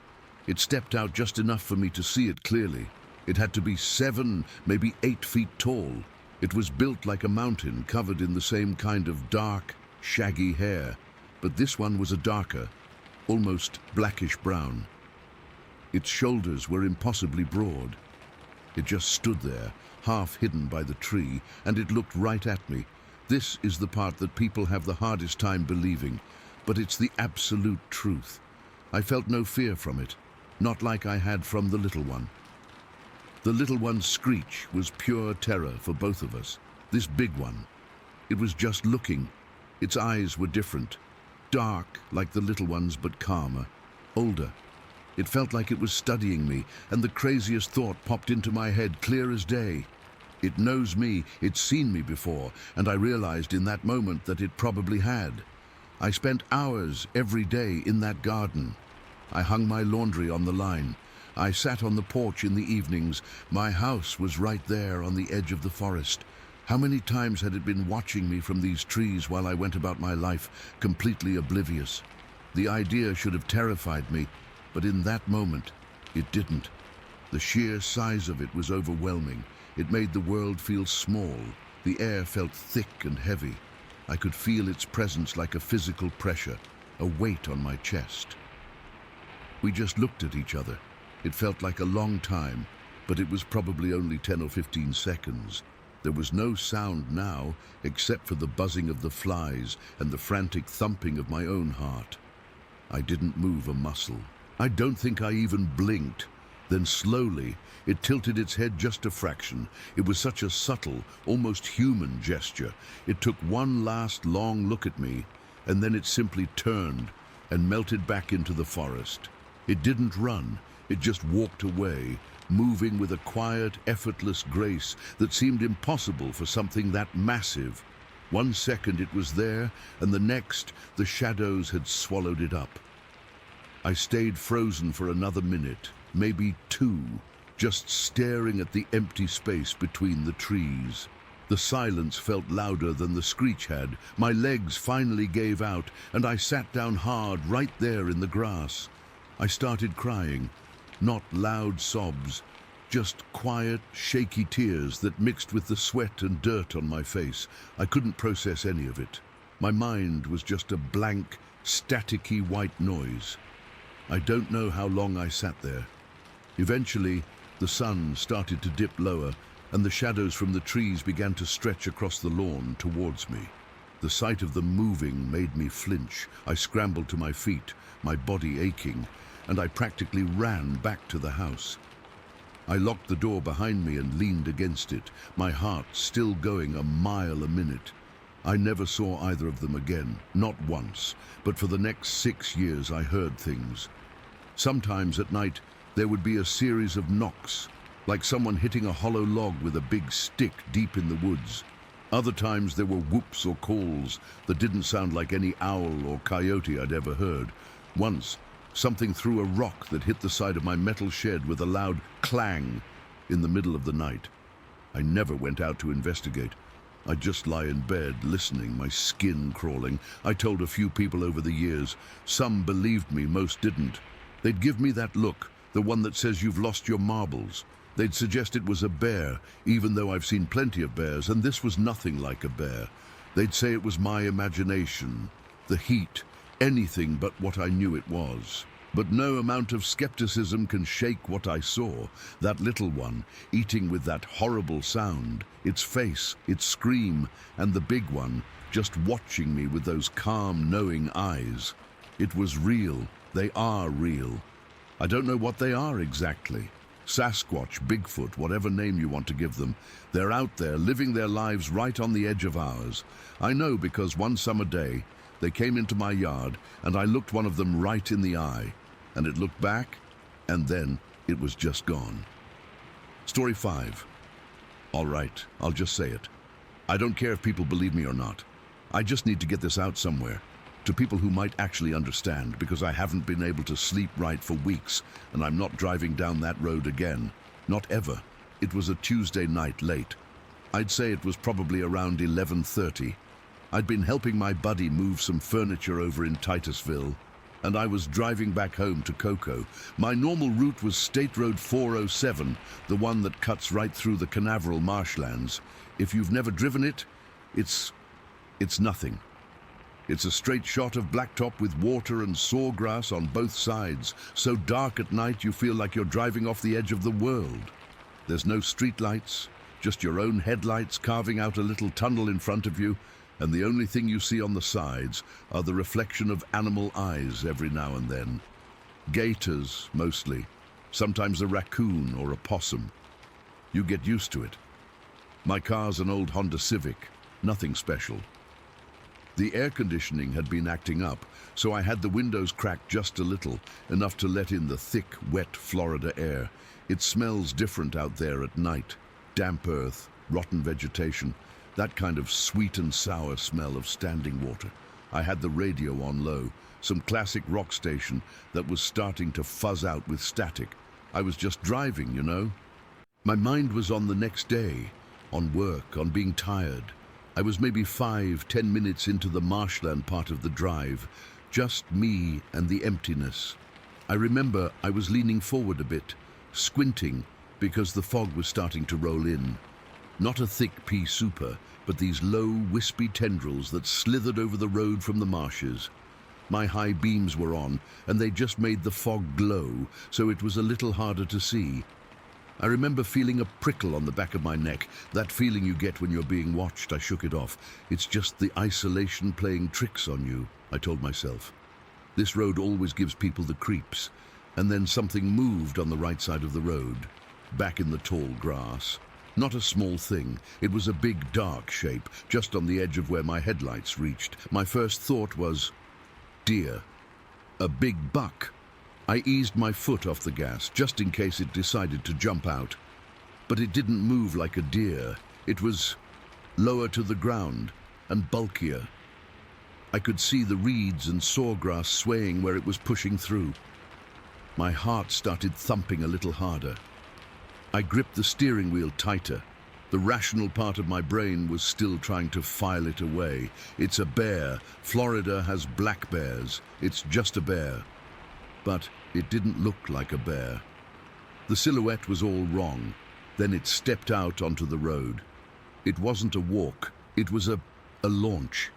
It stepped out just enough for me to see it clearly. It had to be 7, maybe 8 feet tall. It was built like a mountain, covered in the same kind of dark, shaggy hair, but this one was a darker, almost blackish brown. Its shoulders were impossibly broad. It just stood there, half hidden by the tree, and it looked right at me. This is the part that people have the hardest time believing, but it's the absolute truth. I felt no fear from it, not like I had from the little one. The little one's screech was pure terror for both of us. This big one, it was just looking. Its eyes were different, dark like the little one's but calmer, older. It felt like it was studying me, and the craziest thought popped into my head clear as day. It knows me, it's seen me before, and I realized in that moment that it probably had. I spent hours every day in that garden. I hung my laundry on the line. I sat on the porch in the evenings. My house was right there on the edge of the forest. How many times had it been watching me from these trees while I went about my life, completely oblivious? The idea should have terrified me, but in that moment, it didn't. The sheer size of it was overwhelming. It made the world feel small. The air felt thick and heavy. I could feel its presence like a physical pressure, a weight on my chest. We just looked at each other. It felt like a long time, but it was probably only 10 or 15 seconds. There was no sound now, except for the buzzing of the flies and the frantic thumping of my own heart. I didn't move a muscle. I don't think I even blinked. Then slowly, it tilted its head just a fraction. It was such a subtle, almost human gesture. It took one last long look at me, and then it simply turned and melted back into the forest. It didn't run, it just walked away, moving with a quiet, effortless grace that seemed impossible for something that massive. One second it was there, and the next, the shadows had swallowed it up. I stayed frozen for another minute, maybe 2, just staring at the empty space between the trees. The silence felt louder than the screech had. My legs finally gave out, and I sat down hard right there in the grass. I started crying, not loud sobs, just quiet, shaky tears that mixed with the sweat and dirt on my face. I couldn't process any of it. My mind was just a blank, staticky white noise. I don't know how long I sat there. Eventually, the sun started to dip lower, and the shadows from the trees began to stretch across the lawn towards me. The sight of them moving made me flinch. I scrambled to my feet, my body aching, and I practically ran back to the house. I locked the door behind me and leaned against it, my heart still going a mile a minute. I never saw either of them again, not once, but for the next 6 years I heard things. Sometimes at night, there would be a series of knocks, like someone hitting a hollow log with a big stick deep in the woods. Other times there were whoops or calls that didn't sound like any owl or coyote I'd ever heard. Once, something threw a rock that hit the side of my metal shed with a loud clang in the middle of the night. I never went out to investigate. I'd just lie in bed, listening, my skin crawling. I told a few people over the years. Some believed me, most didn't. They'd give me that look, the one that says you've lost your marbles. They'd suggest it was a bear, even though I've seen plenty of bears, and this was nothing like a bear. They'd say it was my imagination, the heat, anything but what I knew it was. But no amount of skepticism can shake what I saw. That little one, eating with that horrible sound, its face, its scream, and the big one, just watching me with those calm, knowing eyes. It was real. They are real. I don't know what they are exactly. Sasquatch, Bigfoot, whatever name you want to give them. They're out there, living their lives right on the edge of ours. I know because one summer day, they came into my yard, and I looked one of them right in the eye. And it looked back, and then it was just gone. Story 5. All right, I'll just say it. I don't care if people believe me or not. I just need to get this out somewhere, to people who might actually understand, because I haven't been able to sleep right for weeks, and I'm not driving down that road again. Not ever. It was a Tuesday night late. I'd say it was probably around 11:30. I'd been helping my buddy move some furniture over in Titusville, and I was driving back home to Cocoa. My normal route was State Road 407, the one that cuts right through the Canaveral marshlands. If you've never driven it, it's nothing. It's a straight shot of blacktop with water and sawgrass on both sides, so dark at night you feel like you're driving off the edge of the world. There's no streetlights, just your own headlights carving out a little tunnel in front of you, and the only thing you see on the sides are the reflection of animal eyes every now and then. Gators, mostly. Sometimes a raccoon or a possum. You get used to it. My car's an old Honda Civic, nothing special. The air conditioning had been acting up, so I had the windows cracked just a little, enough to let in the thick, wet Florida air. It smells different out there at night. Damp earth, rotten vegetation, that kind of sweet and sour smell of standing water. I had the radio on low, some classic rock station that was starting to fuzz out with static. I was just driving, you know. My mind was on the next day, on work, on being tired. I was maybe 5-10 minutes into the marshland part of the drive, just me and the emptiness. I remember I was leaning forward a bit, squinting, because the fog was starting to roll in. Not a thick pea super, but these low, wispy tendrils that slithered over the road from the marshes. My high beams were on, and they just made the fog glow, so it was a little harder to see. I remember feeling a prickle on the back of my neck, that feeling you get when you're being watched. I shook it off. It's just the isolation playing tricks on you, I told myself. This road always gives people the creeps. And then something moved on the right side of the road, back in the tall grass. Not a small thing. It was a big, dark shape, just on the edge of where my headlights reached. My first thought was, deer. A big buck. I eased my foot off the gas, just in case it decided to jump out. But it didn't move like a deer. It was lower to the ground and bulkier. I could see the reeds and sawgrass swaying where it was pushing through. My heart started thumping a little harder. I gripped the steering wheel tighter. The rational part of my brain was still trying to file it away. It's a bear. Florida has black bears. It's just a bear. But it didn't look like a bear. The silhouette was all wrong. Then it stepped out onto the road. It wasn't a walk. It was a launch.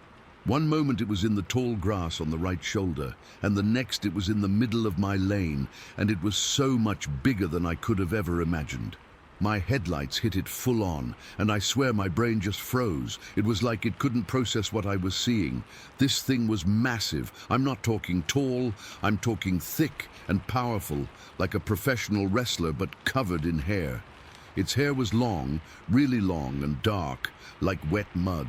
One moment it was in the tall grass on the right shoulder, and the next it was in the middle of my lane, and it was so much bigger than I could have ever imagined. My headlights hit it full on, and I swear my brain just froze. It was like it couldn't process what I was seeing. This thing was massive. I'm not talking tall, I'm talking thick and powerful, like a professional wrestler but covered in hair. Its hair was long, really long and dark, like wet mud.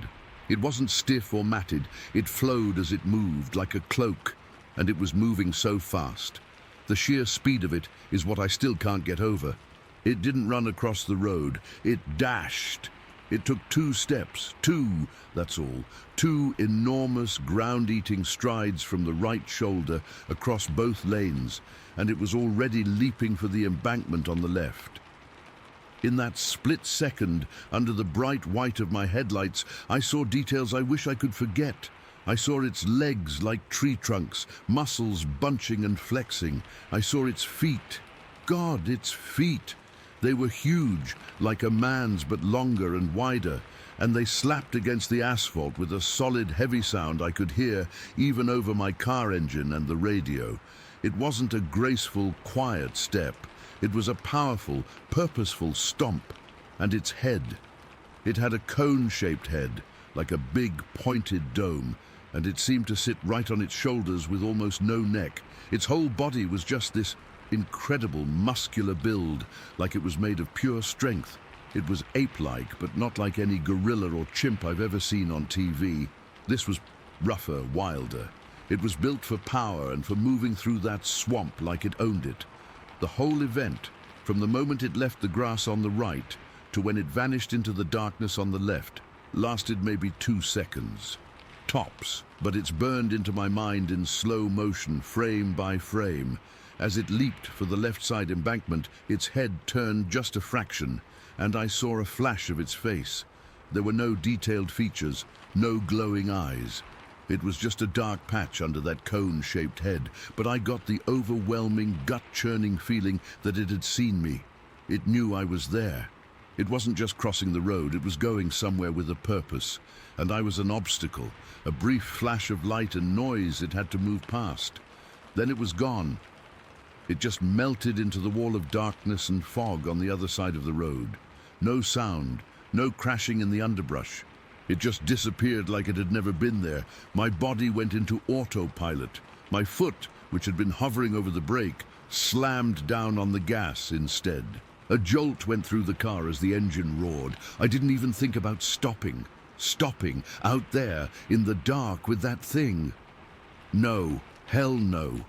It wasn't stiff or matted. It flowed as it moved, like a cloak, and it was moving so fast. The sheer speed of it is what I still can't get over. It didn't run across the road. It dashed. It took 2 steps, 2, that's all. 2 enormous ground-eating strides from the right shoulder across both lanes, and it was already leaping for the embankment on the left. In that split second, under the bright white of my headlights, I saw details I wish I could forget. I saw its legs like tree trunks, muscles bunching and flexing. I saw its feet. God, its feet! They were huge, like a man's but longer and wider, and they slapped against the asphalt with a solid, heavy sound I could hear even over my car engine and the radio. It wasn't a graceful, quiet step. It was a powerful, purposeful stomp. And its head. It had a cone-shaped head, like a big, pointed dome, and it seemed to sit right on its shoulders with almost no neck. Its whole body was just this incredible, muscular build, like it was made of pure strength. It was ape-like, but not like any gorilla or chimp I've ever seen on TV. This was rougher, wilder. It was built for power and for moving through that swamp like it owned it. The whole event, from the moment it left the grass on the right to when it vanished into the darkness on the left, lasted maybe 2 seconds. Tops, but it's burned into my mind in slow motion, frame by frame. As it leaped for the left side embankment, its head turned just a fraction, and I saw a flash of its face. There were no detailed features, no glowing eyes. It was just a dark patch under that cone-shaped head, but I got the overwhelming, gut-churning feeling that it had seen me. It knew I was there. It wasn't just crossing the road, it was going somewhere with a purpose, and I was an obstacle, a brief flash of light and noise it had to move past. Then it was gone. It just melted into the wall of darkness and fog on the other side of the road. No sound, no crashing in the underbrush. It just disappeared like it had never been there. My body went into autopilot. My foot, which had been hovering over the brake, slammed down on the gas instead. A jolt went through the car as the engine roared. I didn't even think about stopping. Stopping, out there, in the dark with that thing. No, hell no.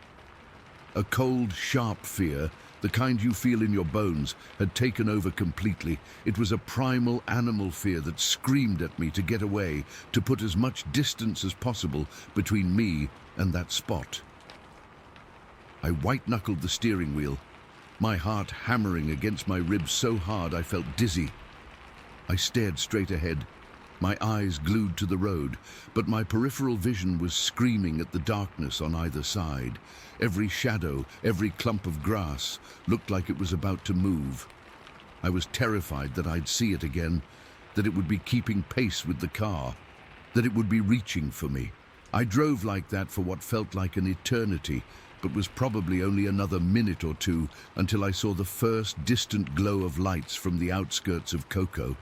A cold, sharp fear, the kind you feel in your bones, had taken over completely. It was a primal animal fear that screamed at me to get away, to put as much distance as possible between me and that spot. I white-knuckled the steering wheel, my heart hammering against my ribs so hard I felt dizzy. I stared straight ahead, my eyes glued to the road, but my peripheral vision was screaming at the darkness on either side. Every shadow, every clump of grass looked like it was about to move. I was terrified that I'd see it again, that it would be keeping pace with the car, that it would be reaching for me. I drove like that for what felt like an eternity, but was probably only another minute or two until I saw the first distant glow of lights from the outskirts of Coco.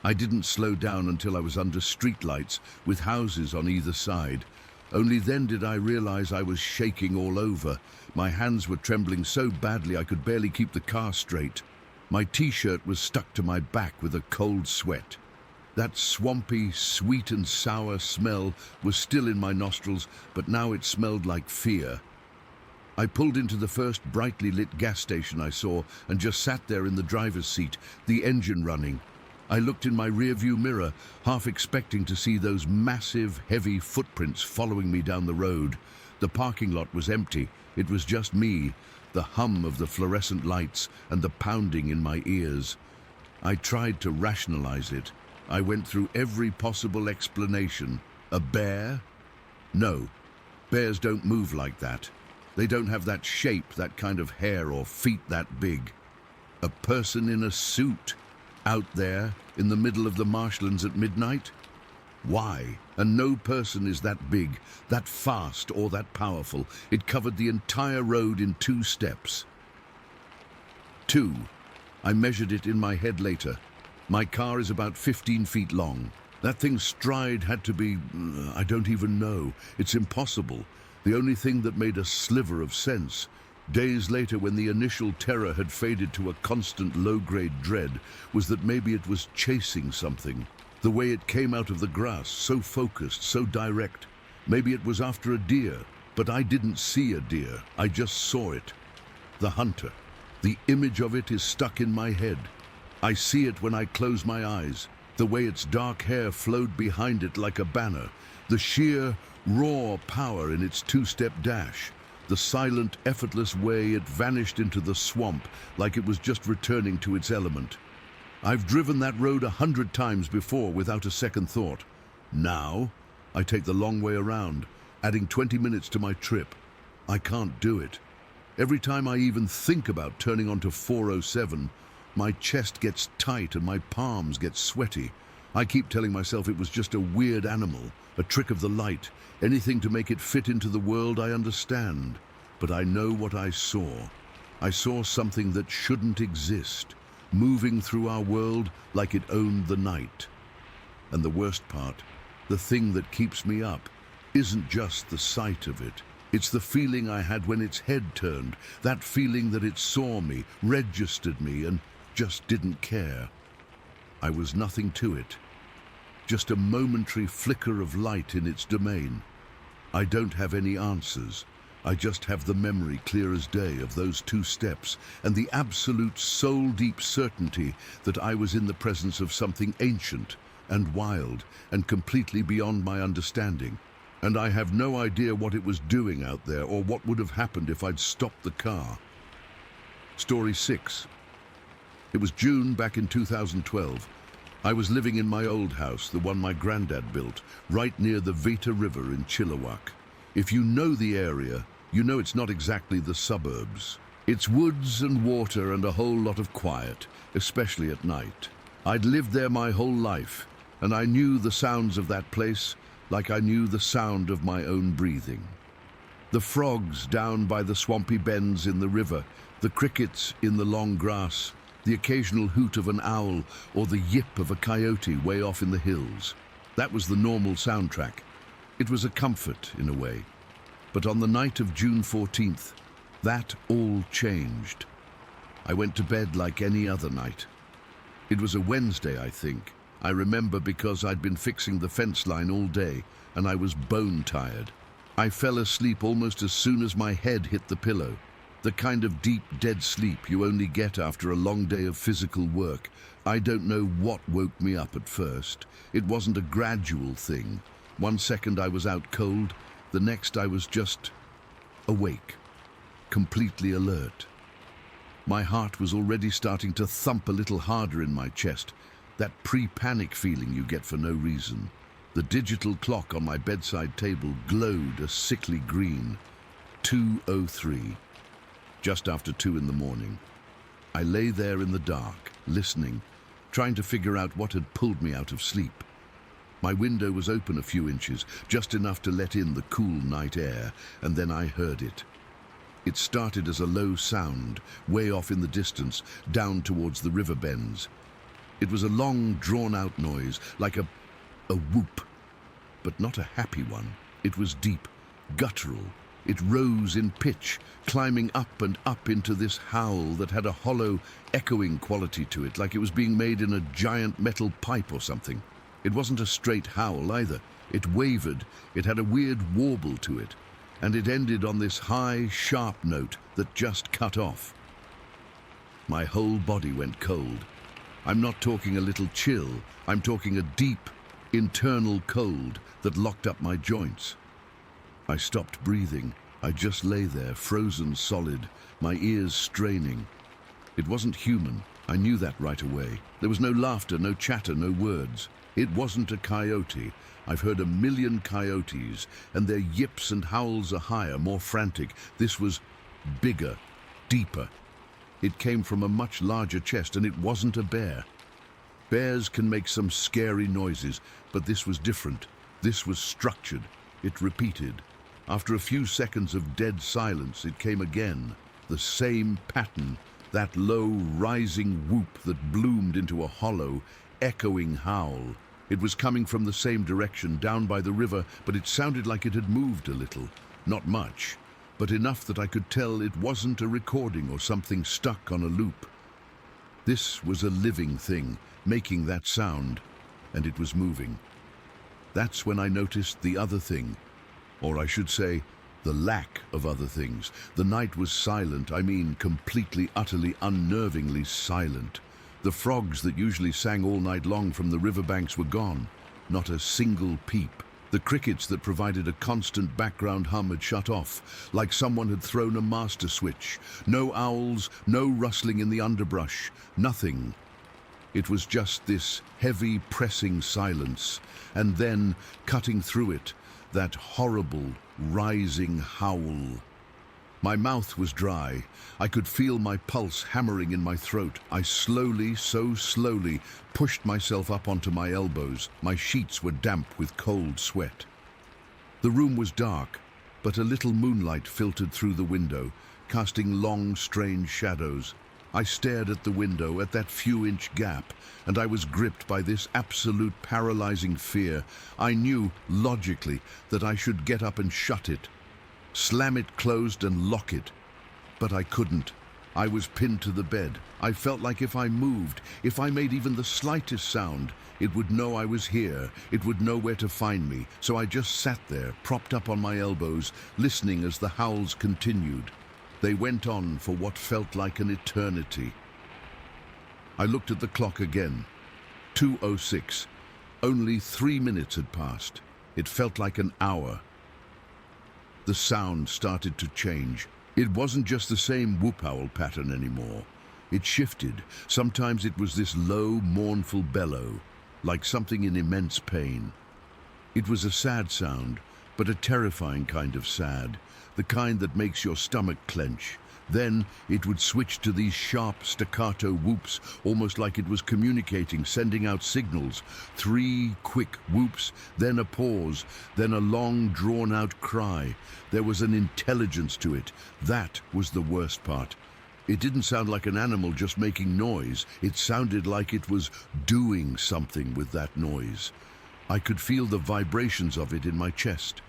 I didn't slow down until I was under streetlights with houses on either side. Only then did I realize I was shaking all over. My hands were trembling so badly I could barely keep the car straight. My t-shirt was stuck to my back with a cold sweat. That swampy, sweet and sour smell was still in my nostrils, but now it smelled like fear. I pulled into the first brightly lit gas station I saw and just sat there in the driver's seat, the engine running. I looked in my rearview mirror, half expecting to see those massive, heavy footprints following me down the road. The parking lot was empty. It was just me, the hum of the fluorescent lights and the pounding in my ears. I tried to rationalize it. I went through every possible explanation. A bear? No, bears don't move like that. They don't have that shape, that kind of hair or feet that big. A person in a suit, out there in the middle of the marshlands at midnight? Why? And no person is that big, that fast or that powerful. It covered the entire road in 2 steps. 2. I measured it in my head later. My car is about 15 feet long. That thing's stride had to be, I don't even know. It's impossible. The only thing that made a sliver of sense, days later when the initial terror had faded to a constant low-grade dread, was that maybe it was chasing something. The way it came out of the grass, so focused, so direct. Maybe it was after a deer, but I didn't see a deer. I just saw it. The hunter. The image of it is stuck in my head. I see it when I close my eyes. The way its dark hair flowed behind it like a banner. The sheer, raw power in its 2-step dash. The silent, effortless way it vanished into the swamp like it was just returning to its element. I've driven that road 100 times before without a second thought. Now, I take the long way around, adding 20 minutes to my trip. I can't do it. Every time I even think about turning onto 407, My chest gets tight and my palms get sweaty. I keep telling myself it was just a weird animal, a trick of the light, anything to make it fit into the world I understand. But I know what I saw. I saw something that shouldn't exist, moving through our world like it owned the night. And the worst part, the thing that keeps me up, isn't just the sight of it. It's the feeling I had when its head turned, that feeling that it saw me, registered me, and just didn't care. I was nothing to it, just a momentary flicker of light in its domain. I don't have any answers. I just have the memory clear as day of those 2 steps and the absolute soul-deep certainty that I was in the presence of something ancient and wild and completely beyond my understanding. And I have no idea what it was doing out there or what would have happened if I'd stopped the car. Story 6. It was June back in 2012. I was living in my old house, the one my granddad built, right near the Vita River in Chilliwack. If you know the area, you know it's not exactly the suburbs. It's woods and water and a whole lot of quiet, especially at night. I'd lived there my whole life, and I knew the sounds of that place like I knew the sound of my own breathing. The frogs down by the swampy bends in the river, the crickets in the long grass, the occasional hoot of an owl or the yip of a coyote way off in the hills. That was the normal soundtrack. It was a comfort in a way. But on the night of June 14th, that all changed. I went to bed like any other night. It was a Wednesday, I think. I remember because I'd been fixing the fence line all day and I was bone tired. I fell asleep almost as soon as my head hit the pillow. The kind of deep, dead sleep you only get after a long day of physical work. I don't know what woke me up at first. It wasn't a gradual thing. One second I was out cold, the next I was just awake, completely alert. My heart was already starting to thump a little harder in my chest, that pre-panic feeling you get for no reason. The digital clock on my bedside table glowed a sickly green. 2:03. Just after 2 in the morning. I lay there in the dark, listening, trying to figure out what had pulled me out of sleep. My window was open a few inches, just enough to let in the cool night air, and then I heard it. It started as a low sound, way off in the distance, down towards the river bends. It was a long, drawn-out noise, like a whoop, but not a happy one. It was deep, guttural. It rose in pitch, climbing up and up into this howl that had a hollow, echoing quality to it, like it was being made in a giant metal pipe or something. It wasn't a straight howl either. It wavered, it had a weird warble to it, and it ended on this high, sharp note that just cut off. My whole body went cold. I'm not talking a little chill, I'm talking a deep, internal cold that locked up my joints. I stopped breathing. I just lay there, frozen solid, my ears straining. It wasn't human. I knew that right away. There was no laughter, no chatter, no words. It wasn't a coyote. I've heard a million coyotes, and their yips and howls are higher, more frantic. This was bigger, deeper. It came from a much larger chest, and it wasn't a bear. Bears can make some scary noises, but this was different. This was structured. It repeated. After a few seconds of dead silence, it came again. The same pattern, that low, rising whoop that bloomed into a hollow, echoing howl. It was coming from the same direction, down by the river, but it sounded like it had moved a little. Not much, but enough that I could tell it wasn't a recording or something stuck on a loop. This was a living thing, making that sound, and it was moving. That's when I noticed the other thing, or I should say, the lack of other things. The night was silent, I mean completely, utterly, unnervingly silent. The frogs that usually sang all night long from the riverbanks were gone, not a single peep. The crickets that provided a constant background hum had shut off, like someone had thrown a master switch. No owls, no rustling in the underbrush, nothing. It was just this heavy, pressing silence, and then, cutting through it, that horrible, rising howl. My mouth was dry. I could feel my pulse hammering in my throat. I slowly, so slowly, pushed myself up onto my elbows. My sheets were damp with cold sweat. The room was dark, but a little moonlight filtered through the window, casting long, strange shadows. I stared at the window, at that few-inch gap, and I was gripped by this absolute paralyzing fear. I knew, logically, that I should get up and shut it, slam it closed and lock it. But I couldn't. I was pinned to the bed. I felt like if I moved, if I made even the slightest sound, it would know I was here, it would know where to find me. So I just sat there, propped up on my elbows, listening as the howls continued. They went on for what felt like an eternity. I looked at the clock again. 2:06. Only 3 minutes had passed. It felt like an hour. The sound started to change. It wasn't just the same whoop owl pattern anymore. It shifted. Sometimes it was this low, mournful bellow, like something in immense pain. It was a sad sound, but a terrifying kind of sad, the kind that makes your stomach clench. Then it would switch to these sharp staccato whoops, almost like it was communicating, sending out signals. 3 quick whoops, then a pause, then a long, drawn-out cry. There was an intelligence to it. That was the worst part. It didn't sound like an animal just making noise. It sounded like it was doing something with that noise. I could feel the vibrations of it in my chest.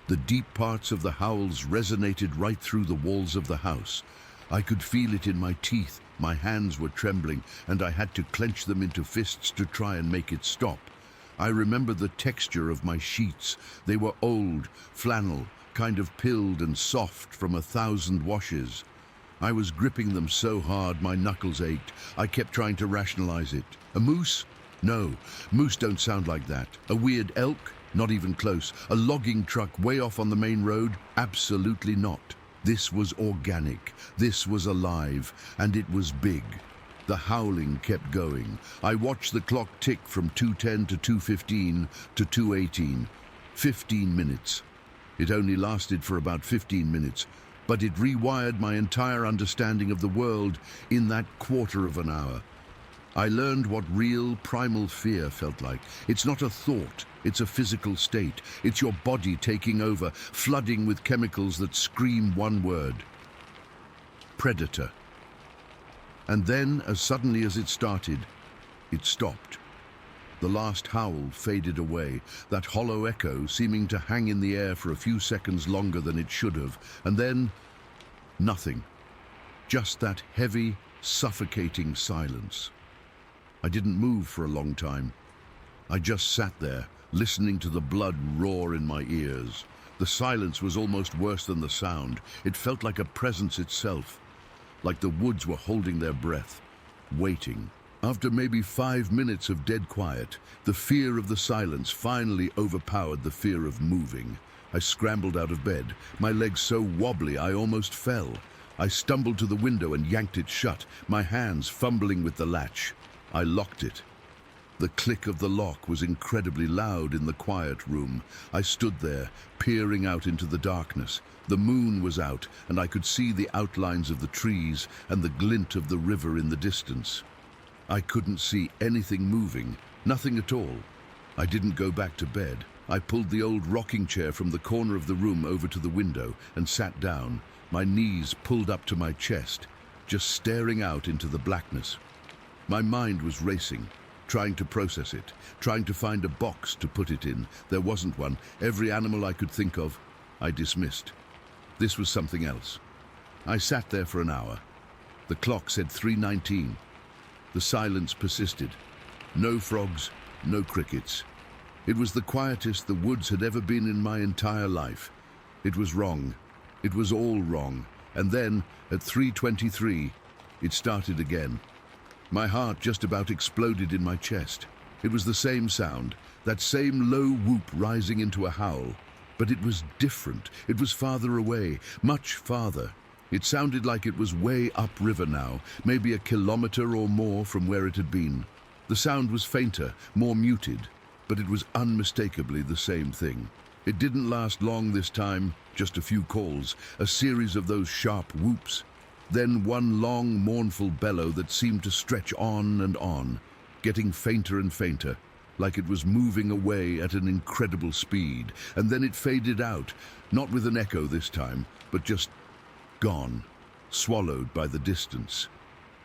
The deep parts of the howls resonated right through the walls of the house. I could feel it in my teeth. My hands were trembling, and I had to clench them into fists to try and make it stop. I remember the texture of my sheets. They were old, flannel, kind of pilled and soft from 1,000 washes. I was gripping them so hard my knuckles ached. I kept trying to rationalize it. A moose? No, moose don't sound like that. A weird elk? Not even close. A logging truck way off on the main road? Absolutely not. This was organic. This was alive. And it was big. The howling kept going. I watched the clock tick from 2:10 to 2:15 to 2:18. 15 minutes. It only lasted for about 15 minutes, but it rewired my entire understanding of the world in that quarter of an hour. I learned what real primal fear felt like. It's not a thought, it's a physical state. It's your body taking over, flooding with chemicals that scream one word: predator. And then, as suddenly as it started, it stopped. The last howl faded away, that hollow echo seeming to hang in the air for a few seconds longer than it should have, and then nothing. Just that heavy, suffocating silence. I didn't move for a long time. I just sat there, listening to the blood roar in my ears. The silence was almost worse than the sound. It felt like a presence itself, like the woods were holding their breath, waiting. After maybe 5 minutes of dead quiet, the fear of the silence finally overpowered the fear of moving. I scrambled out of bed, my legs so wobbly I almost fell. I stumbled to the window and yanked it shut, my hands fumbling with the latch. I locked it. The click of the lock was incredibly loud in the quiet room. I stood there, peering out into the darkness. The moon was out, and I could see the outlines of the trees and the glint of the river in the distance. I couldn't see anything moving, nothing at all. I didn't go back to bed. I pulled the old rocking chair from the corner of the room over to the window and sat down, my knees pulled up to my chest, just staring out into the blackness. My mind was racing, trying to process it, trying to find a box to put it in. There wasn't one. Every animal I could think of, I dismissed. This was something else. I sat there for an hour. The clock said 3:19. The silence persisted. No frogs, no crickets. It was the quietest the woods had ever been in my entire life. It was wrong. It was all wrong. And then, at 3:23, it started again. My heart just about exploded in my chest. It was the same sound, that same low whoop rising into a howl. But it was different. It was farther away, much farther. It sounded like it was way upriver now, maybe a kilometer or more from where it had been. The sound was fainter, more muted, but it was unmistakably the same thing. It didn't last long this time, just a few calls, a series of those sharp whoops. Then one long, mournful bellow that seemed to stretch on, getting fainter and fainter, like it was moving away at an incredible speed. And then it faded out, not with an echo this time, but just gone, swallowed by the distance.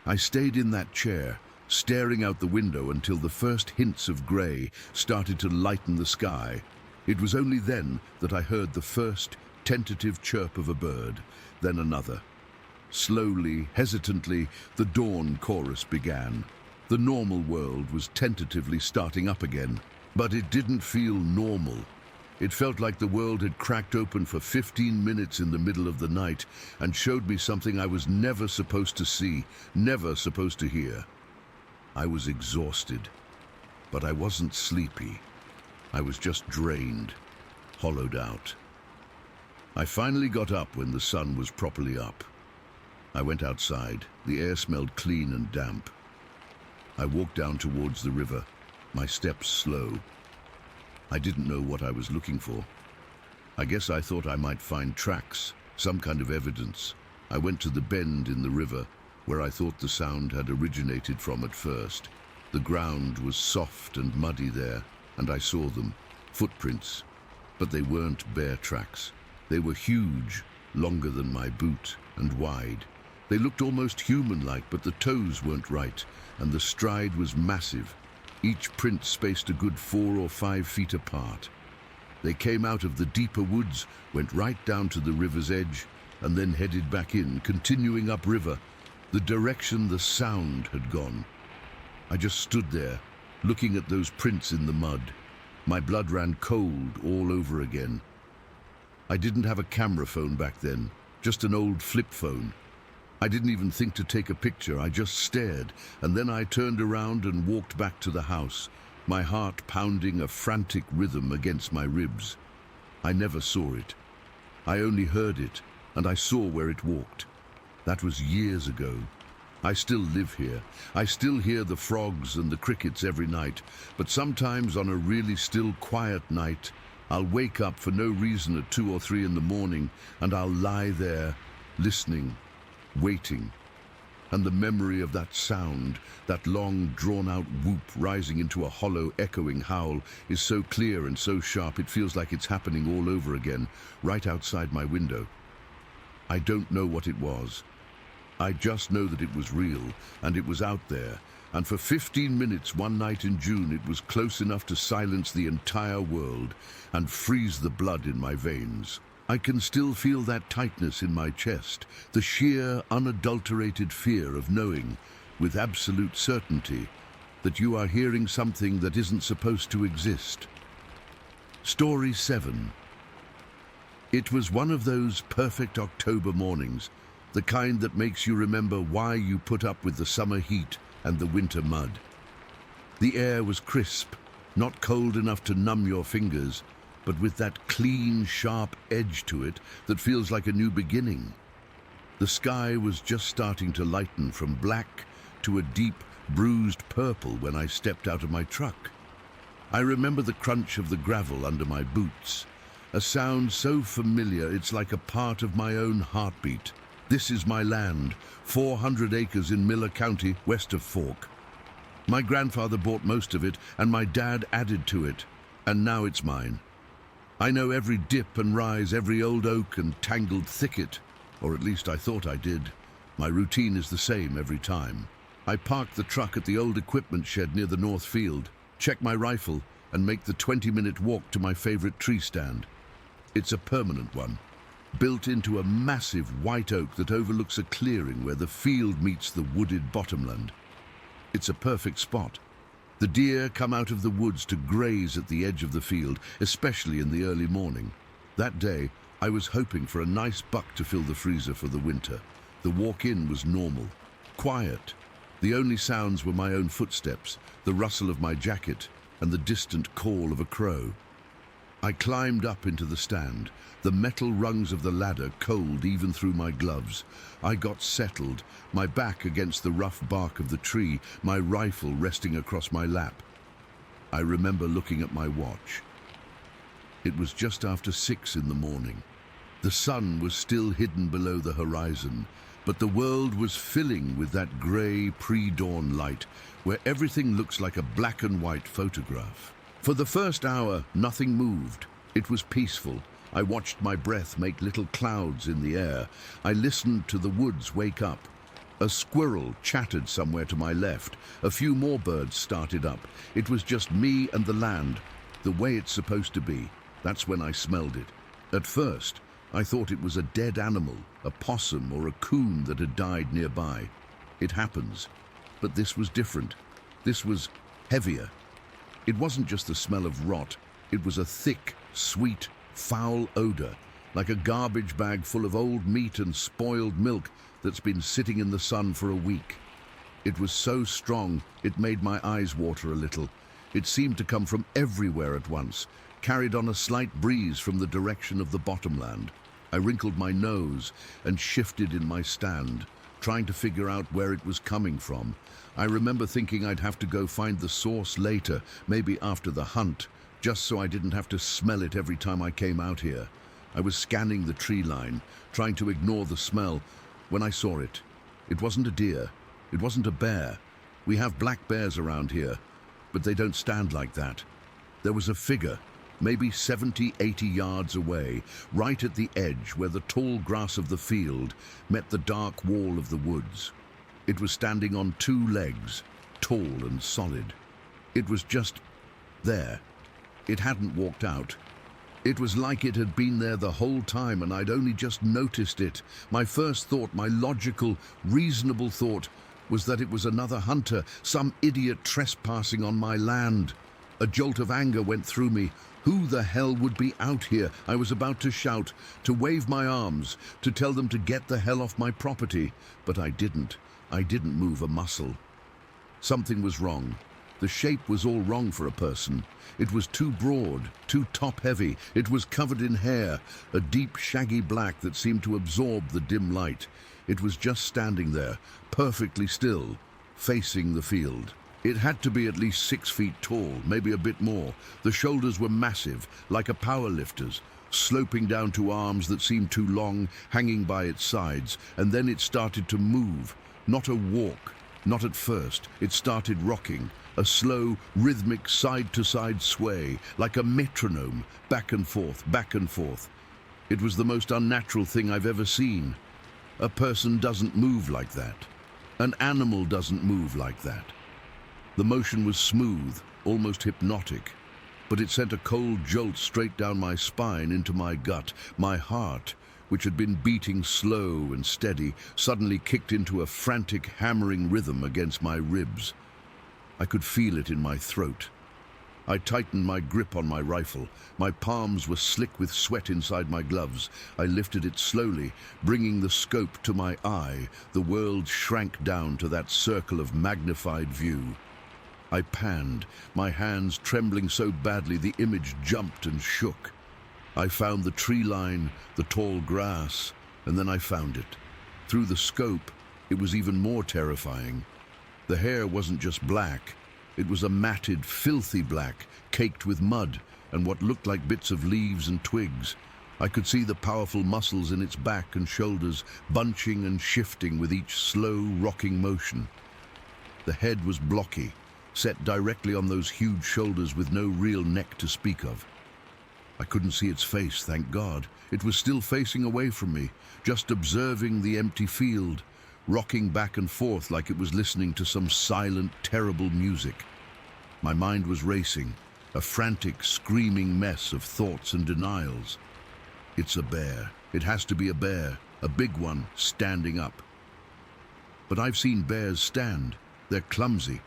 I stayed in that chair, staring out the window until the first hints of grey started to lighten the sky. It was only then that I heard the first tentative chirp of a bird, then another. Slowly, hesitantly, the dawn chorus began. The normal world was tentatively starting up again, but it didn't feel normal. It felt like the world had cracked open for 15 minutes in the middle of the night and showed me something I was never supposed to see, never supposed to hear. I was exhausted, but I wasn't sleepy. I was just drained, hollowed out. I finally got up when the sun was properly up. I went outside. The air smelled clean and damp. I walked down towards the river, my steps slow. I didn't know what I was looking for. I guess I thought I might find tracks, some kind of evidence. I went to the bend in the river, where I thought the sound had originated from at first. The ground was soft and muddy there, and I saw them, footprints. But they weren't bear tracks. They were huge, longer than my boot, and wide. They looked almost human-like, but the toes weren't right, and the stride was massive. Each print spaced a good 4 or 5 feet apart. They came out of the deeper woods, went right down to the river's edge, and then headed back in, continuing upriver, the direction the sound had gone. I just stood there, looking at those prints in the mud. My blood ran cold all over again. I didn't have a camera phone back then, just an old flip phone. I didn't even think to take a picture, I just stared, and then I turned around and walked back to the house, my heart pounding a frantic rhythm against my ribs. I never saw it. I only heard it, and I saw where it walked. That was years ago. I still live here. I still hear the frogs and the crickets every night, but sometimes on a really still, quiet night, I'll wake up for no reason at 2 or 3 in the morning, and I'll lie there, listening, waiting, and the memory of that sound, that long drawn-out whoop rising into a hollow echoing howl, is so clear and so sharp it feels like it's happening all over again, right outside my window. I don't know what it was. I just know that it was real, and it was out there, and for 15 minutes one night in June it was close enough to silence the entire world and freeze the blood in my veins. I can still feel that tightness in my chest, the sheer, unadulterated fear of knowing, with absolute certainty, that you are hearing something that isn't supposed to exist. Story 7. It was one of those perfect October mornings, the kind that makes you remember why you put up with the summer heat and the winter mud. The air was crisp, not cold enough to numb your fingers, but with that clean, sharp edge to it that feels like a new beginning. The sky was just starting to lighten from black to a deep, bruised purple when I stepped out of my truck. I remember the crunch of the gravel under my boots, a sound so familiar it's like a part of my own heartbeat. This is my land, 400 acres in Miller County, west of Fork. My grandfather bought most of it, and my dad added to it, and now it's mine. I know every dip and rise, every old oak and tangled thicket, or at least I thought I did. My routine is the same every time. I park the truck at the old equipment shed near the north field, check my rifle, and make the 20-minute walk to my favorite tree stand. It's a permanent one, built into a massive white oak that overlooks a clearing where the field meets the wooded bottomland. It's a perfect spot. The deer come out of the woods to graze at the edge of the field, especially in the early morning. That day, I was hoping for a nice buck to fill the freezer for the winter. The walk-in was normal, quiet. The only sounds were my own footsteps, the rustle of my jacket, and the distant call of a crow. I climbed up into the stand, the metal rungs of the ladder cold even through my gloves. I got settled, my back against the rough bark of the tree, my rifle resting across my lap. I remember looking at my watch. It was just after 6 in the morning. The sun was still hidden below the horizon, but the world was filling with that grey pre-dawn light where everything looks like a black and white photograph. For the first hour, nothing moved. It was peaceful. I watched my breath make little clouds in the air. I listened to the woods wake up. A squirrel chattered somewhere to my left. A few more birds started up. It was just me and the land, the way it's supposed to be. That's when I smelled it. At first, I thought it was a dead animal, a possum or a coon that had died nearby. It happens. But this was different. This was heavier. It wasn't just the smell of rot. It was a thick, sweet, foul odor, like a garbage bag full of old meat and spoiled milk that's been sitting in the sun for a week. It was so strong, it made my eyes water a little. It seemed to come from everywhere at once, carried on a slight breeze from the direction of the bottomland. I wrinkled my nose and shifted in my stand, trying to figure out where it was coming from. I remember thinking I'd have to go find the source later, maybe after the hunt, just so I didn't have to smell it every time I came out here. I was scanning the tree line, trying to ignore the smell, when I saw it. It wasn't a deer. It wasn't a bear. We have black bears around here, but they don't stand like that. There was a figure, maybe 70, 80 yards away, right at the edge where the tall grass of the field met the dark wall of the woods. It was standing on 2 legs, tall and solid. It was just there. It hadn't walked out. It was like it had been there the whole time and I'd only just noticed it. My first thought, my logical, reasonable thought, was that it was another hunter, some idiot trespassing on my land. A jolt of anger went through me. Who the hell would be out here? I was about to shout, to wave my arms, to tell them to get the hell off my property. But I didn't. I didn't move a muscle. Something was wrong. The shape was all wrong for a person. It was too broad, too top-heavy. It was covered in hair, a deep shaggy black that seemed to absorb the dim light. It was just standing there, perfectly still, facing the field. It had to be at least 6 feet tall, maybe a bit more. The shoulders were massive, like a powerlifter's, sloping down to arms that seemed too long, hanging by its sides. And then it started to move. Not a walk, not at first. It started rocking, a slow, rhythmic side-to-side sway, like a metronome, back and forth, back and forth. It was the most unnatural thing I've ever seen. A person doesn't move like that. An animal doesn't move like that. The motion was smooth, almost hypnotic, but it sent a cold jolt straight down my spine into my gut. My heart, which had been beating slow and steady, suddenly kicked into a frantic, hammering rhythm against my ribs. I could feel it in my throat. I tightened my grip on my rifle. My palms were slick with sweat inside my gloves. I lifted it slowly, bringing the scope to my eye. The world shrank down to that circle of magnified view. I panned, my hands trembling so badly the image jumped and shook. I found the tree line, the tall grass, and then I found it. Through the scope, it was even more terrifying. The hair wasn't just black. It was a matted, filthy black, caked with mud and what looked like bits of leaves and twigs. I could see the powerful muscles in its back and shoulders bunching and shifting with each slow, rocking motion. The head was blocky, set directly on those huge shoulders with no real neck to speak of. I couldn't see its face, thank God. It was still facing away from me, just observing the empty field, rocking back and forth like it was listening to some silent, terrible music. My mind was racing, a frantic, screaming mess of thoughts and denials. It's a bear. It has to be a bear, a big one, standing up. But I've seen bears stand. They're clumsy.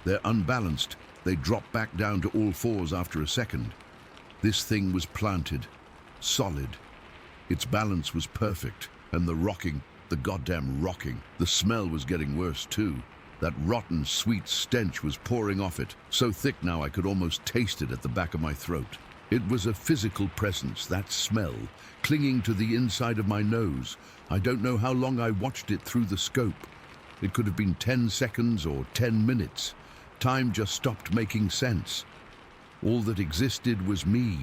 They're unbalanced. They drop back down to all fours after a second. This thing was planted, solid. Its balance was perfect, and the rocking, the goddamn rocking, the smell was getting worse too. That rotten, sweet stench was pouring off it, so thick now I could almost taste it at the back of my throat. It was a physical presence, that smell, clinging to the inside of my nose. I don't know how long I watched it through the scope. It could have been 10 seconds or 10 minutes. Time just stopped making sense. All that existed was me,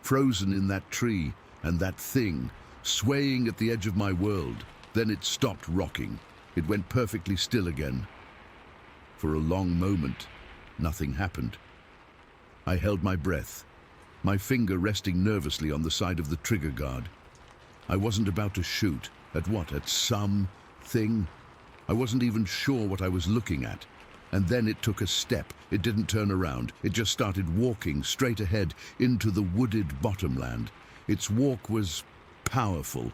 frozen in that tree, and that thing, swaying at the edge of my world. Then it stopped rocking. It went perfectly still again. For a long moment, nothing happened. I held my breath, my finger resting nervously on the side of the trigger guard. I wasn't about to shoot. At what? At something? I wasn't even sure what I was looking at. And then it took a step. It didn't turn around. It just started walking straight ahead into the wooded bottomland. Its walk was powerful,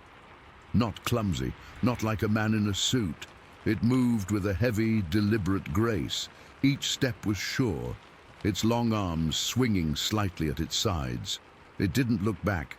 not clumsy, not like a man in a suit. It moved with a heavy, deliberate grace. Each step was sure, its long arms swinging slightly at its sides. It didn't look back.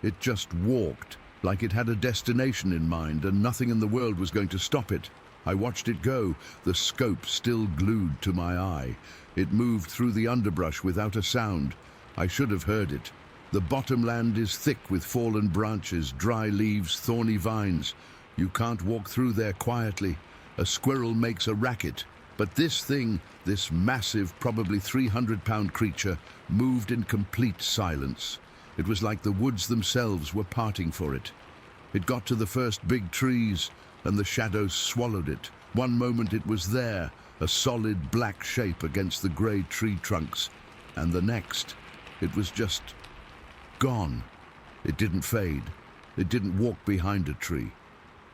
It just walked, like it had a destination in mind, and nothing in the world was going to stop it. I watched it go, the scope still glued to my eye. It moved through the underbrush without a sound. I should have heard it. The bottomland is thick with fallen branches, dry leaves, thorny vines. You can't walk through there quietly. A squirrel makes a racket. But this thing, this massive, probably 300-pound creature, moved in complete silence. It was like the woods themselves were parting for it. It got to the first big trees, and the shadows swallowed it. One moment it was there, a solid black shape against the grey tree trunks, and the next, it was just gone. It didn't fade. It didn't walk behind a tree.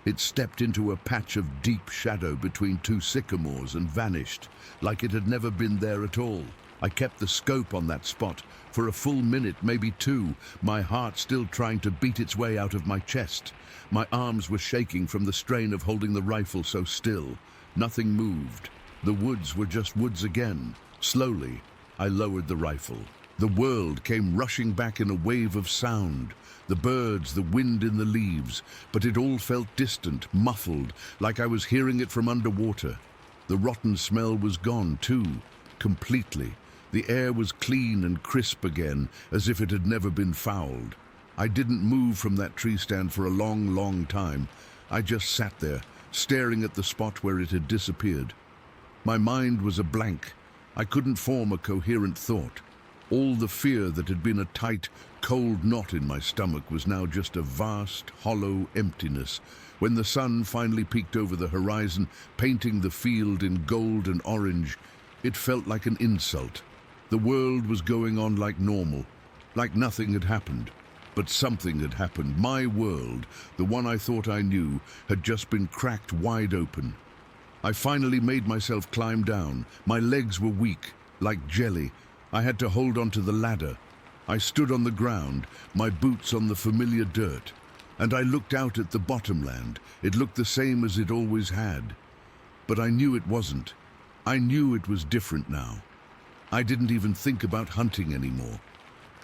It stepped into a patch of deep shadow between two sycamores and vanished, like it had never been there at all. I kept the scope on that spot for a full minute, maybe two, my heart still trying to beat its way out of my chest. My arms were shaking from the strain of holding the rifle so still. Nothing moved. The woods were just woods again. Slowly, I lowered the rifle. The world came rushing back in a wave of sound. The birds, the wind in the leaves, but it all felt distant, muffled, like I was hearing it from underwater. The rotten smell was gone too, completely. The air was clean and crisp again, as if it had never been fouled. I didn't move from that tree stand for a long, long time. I just sat there, staring at the spot where it had disappeared. My mind was a blank. I couldn't form a coherent thought. All the fear that had been a tight, cold knot in my stomach was now just a vast, hollow emptiness. When the sun finally peeked over the horizon, painting the field in gold and orange, it felt like an insult. The world was going on like normal, like nothing had happened. But something had happened. My world, the one I thought I knew, had just been cracked wide open. I finally made myself climb down. My legs were weak, like jelly. I had to hold onto the ladder. I stood on the ground, my boots on the familiar dirt, and I looked out at the bottomland. It looked the same as it always had. But I knew it wasn't. I knew it was different now. I didn't even think about hunting anymore.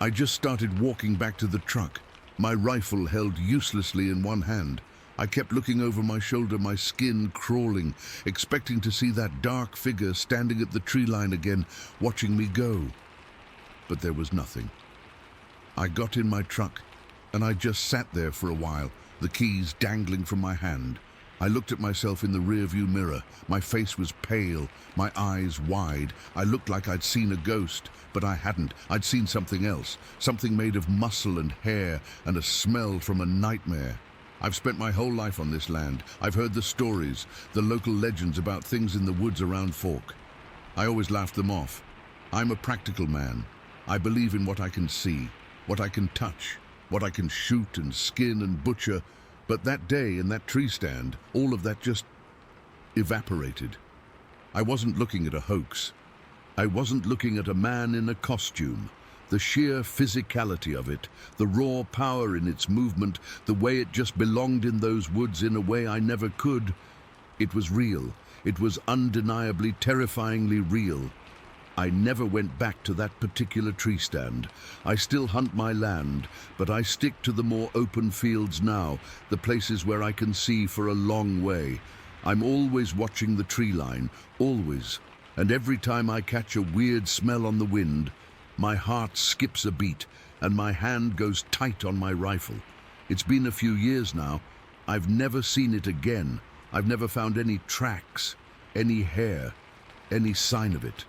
I just started walking back to the truck, my rifle held uselessly in one hand. I kept looking over my shoulder, my skin crawling, expecting to see that dark figure standing at the tree line again, watching me go. But there was nothing. I got in my truck, and I just sat there for a while, the keys dangling from my hand. I looked at myself in the rearview mirror. My face was pale, my eyes wide. I looked like I'd seen a ghost, but I hadn't. I'd seen something else, something made of muscle and hair, and a smell from a nightmare. I've spent my whole life on this land. I've heard the stories, the local legends about things in the woods around Fork. I always laughed them off. I'm a practical man. I believe in what I can see, what I can touch, what I can shoot and skin and butcher. But that day in that tree stand, all of that just evaporated. I wasn't looking at a hoax. I wasn't looking at a man in a costume. The sheer physicality of it, the raw power in its movement, the way it just belonged in those woods in a way I never could. It was real. It was undeniably, terrifyingly real. I never went back to that particular tree stand. I still hunt my land, but I stick to the more open fields now, the places where I can see for a long way. I'm always watching the tree line, always. And every time I catch a weird smell on the wind, my heart skips a beat and my hand goes tight on my rifle. It's been a few years now. I've never seen it again. I've never found any tracks, any hair, any sign of it.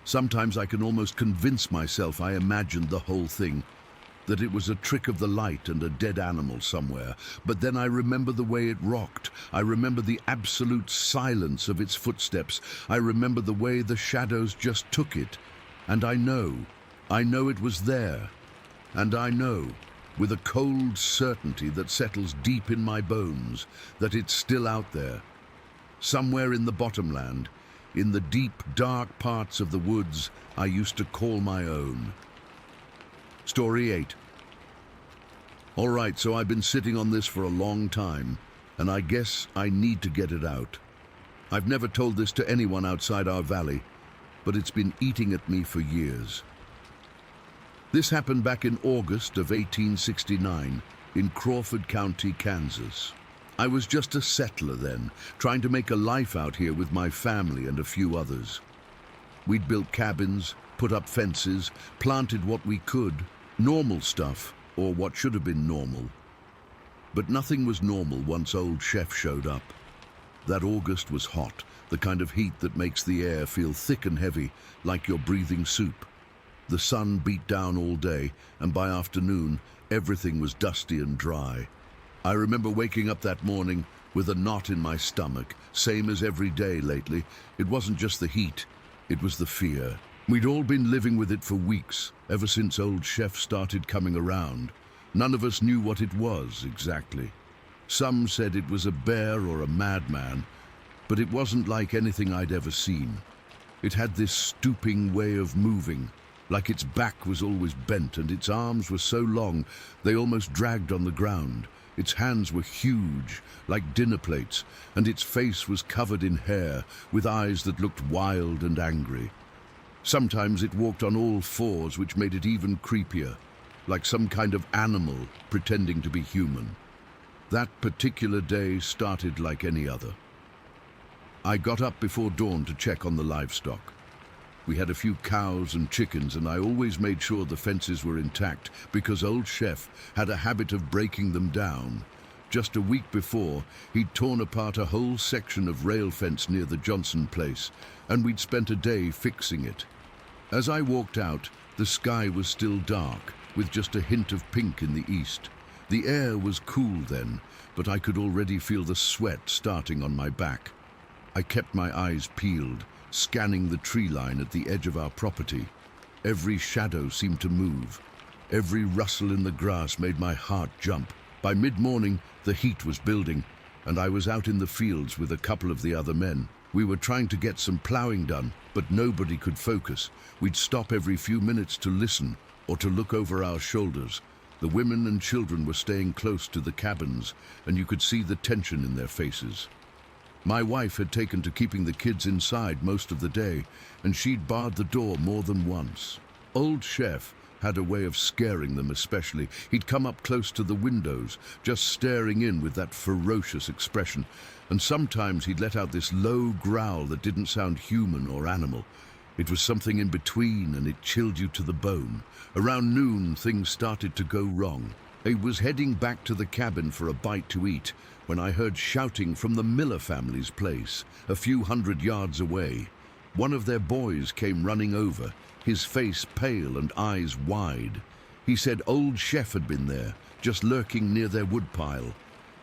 Sometimes I can almost convince myself I imagined the whole thing. that it was a trick of the light and a dead animal somewhere. But then I remember the way it rocked. I remember the absolute silence of its footsteps. I remember the way the shadows just took it. And I know it was there. And I know, with a cold certainty that settles deep in my bones, that it's still out there. Somewhere in the bottomland, in the deep, dark parts of the woods I used to call my own. Story 8. All right, so I've been sitting on this for a long time, and I guess I need to get it out. I've never told this to anyone outside our valley, but it's been eating at me for years. This happened back in August of 1869 in Crawford County, Kansas. I was just a settler then, trying to make a life out here with my family and a few others. We'd built cabins, put up fences, planted what we could, normal stuff, or what should have been normal. But nothing was normal once old Chef showed up. That August was hot, the kind of heat that makes the air feel thick and heavy, like you're breathing soup. The sun beat down all day, and by afternoon, everything was dusty and dry. I remember waking up that morning with a knot in my stomach, same as every day lately. It wasn't just the heat, it was the fear. We'd all been living with it for weeks, ever since old Chef started coming around. None of us knew what it was exactly. Some said it was a bear or a madman, but it wasn't like anything I'd ever seen. It had this stooping way of moving, like its back was always bent and its arms were so long they almost dragged on the ground. Its hands were huge, like dinner plates, and its face was covered in hair, with eyes that looked wild and angry. Sometimes it walked on all fours, which made it even creepier, like some kind of animal pretending to be human. That particular day started like any other. I got up before dawn to check on the livestock. We had a few cows and chickens, and I always made sure the fences were intact because old Chef had a habit of breaking them down. Just a week before, he'd torn apart a whole section of rail fence near the Johnson place, and we'd spent a day fixing it. As I walked out, the sky was still dark, with just a hint of pink in the east. The air was cool then, but I could already feel the sweat starting on my back. I kept my eyes peeled, scanning the tree line at the edge of our property. Every shadow seemed to move. Every rustle in the grass made my heart jump. By mid-morning, the heat was building, and I was out in the fields with a couple of the other men. We were trying to get some plowing done, but nobody could focus. We'd stop every few minutes to listen or to look over our shoulders. The women and children were staying close to the cabins, and you could see the tension in their faces. My wife had taken to keeping the kids inside most of the day, and she'd barred the door more than once. Old Chef had a way of scaring them especially. He'd come up close to the windows, just staring in with that ferocious expression, and sometimes he'd let out this low growl that didn't sound human or animal. It was something in between, and it chilled you to the bone. Around noon, things started to go wrong. I was heading back to the cabin for a bite to eat when I heard shouting from the Miller family's place, a few hundred yards away. One of their boys came running over, his face pale and eyes wide. He said old Chef had been there, just lurking near their woodpile.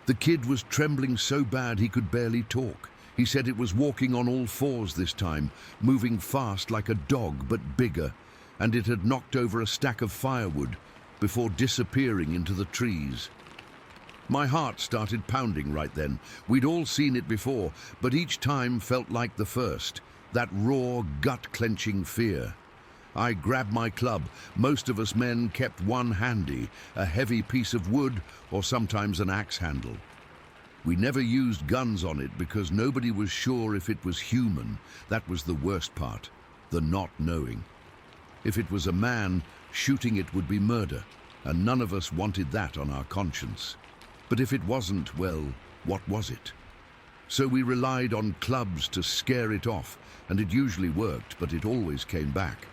The kid was trembling so bad he could barely talk. He said it was walking on all fours this time, moving fast like a dog but bigger, and it had knocked over a stack of firewood before disappearing into the trees. My heart started pounding right then. We'd all seen it before, but each time felt like the first, that raw, gut-clenching fear. I grabbed my club. Most of us men kept one handy, a heavy piece of wood or sometimes an axe handle. We never used guns on it because nobody was sure if it was human. That was the worst part, the not knowing. If it was a man, shooting it would be murder, and none of us wanted that on our conscience. But if it wasn't, well, what was it? So we relied on clubs to scare it off, and it usually worked, but it always came back.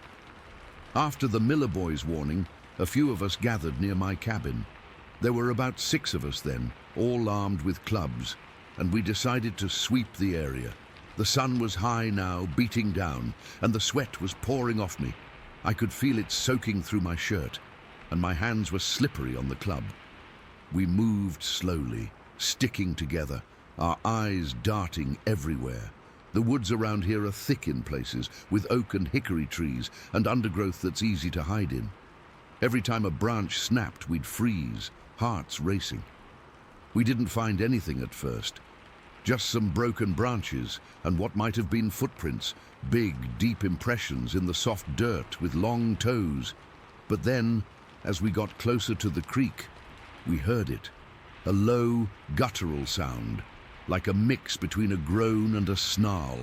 After the Miller boys' warning, a few of us gathered near my cabin. There were about 6 of us then, all armed with clubs, and we decided to sweep the area. The sun was high now, beating down, and the sweat was pouring off me. I could feel it soaking through my shirt. and my hands were slippery on the club. We moved slowly, sticking together, our eyes darting everywhere. The woods around here are thick in places, with oak and hickory trees and undergrowth that's easy to hide in. Every time a branch snapped, we'd freeze, hearts racing. We didn't find anything at first, just some broken branches and what might have been footprints, big, deep impressions in the soft dirt with long toes. But then, as we got closer to the creek, we heard it, a low, guttural sound, like a mix between a groan and a snarl.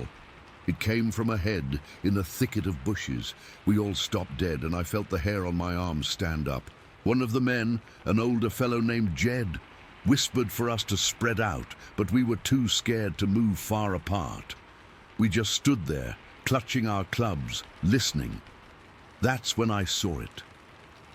It came from ahead, in a thicket of bushes. We all stopped dead, and I felt the hair on my arms stand up. One of the men, an older fellow named Jed, whispered for us to spread out, but we were too scared to move far apart. We just stood there, clutching our clubs, listening. That's when I saw it.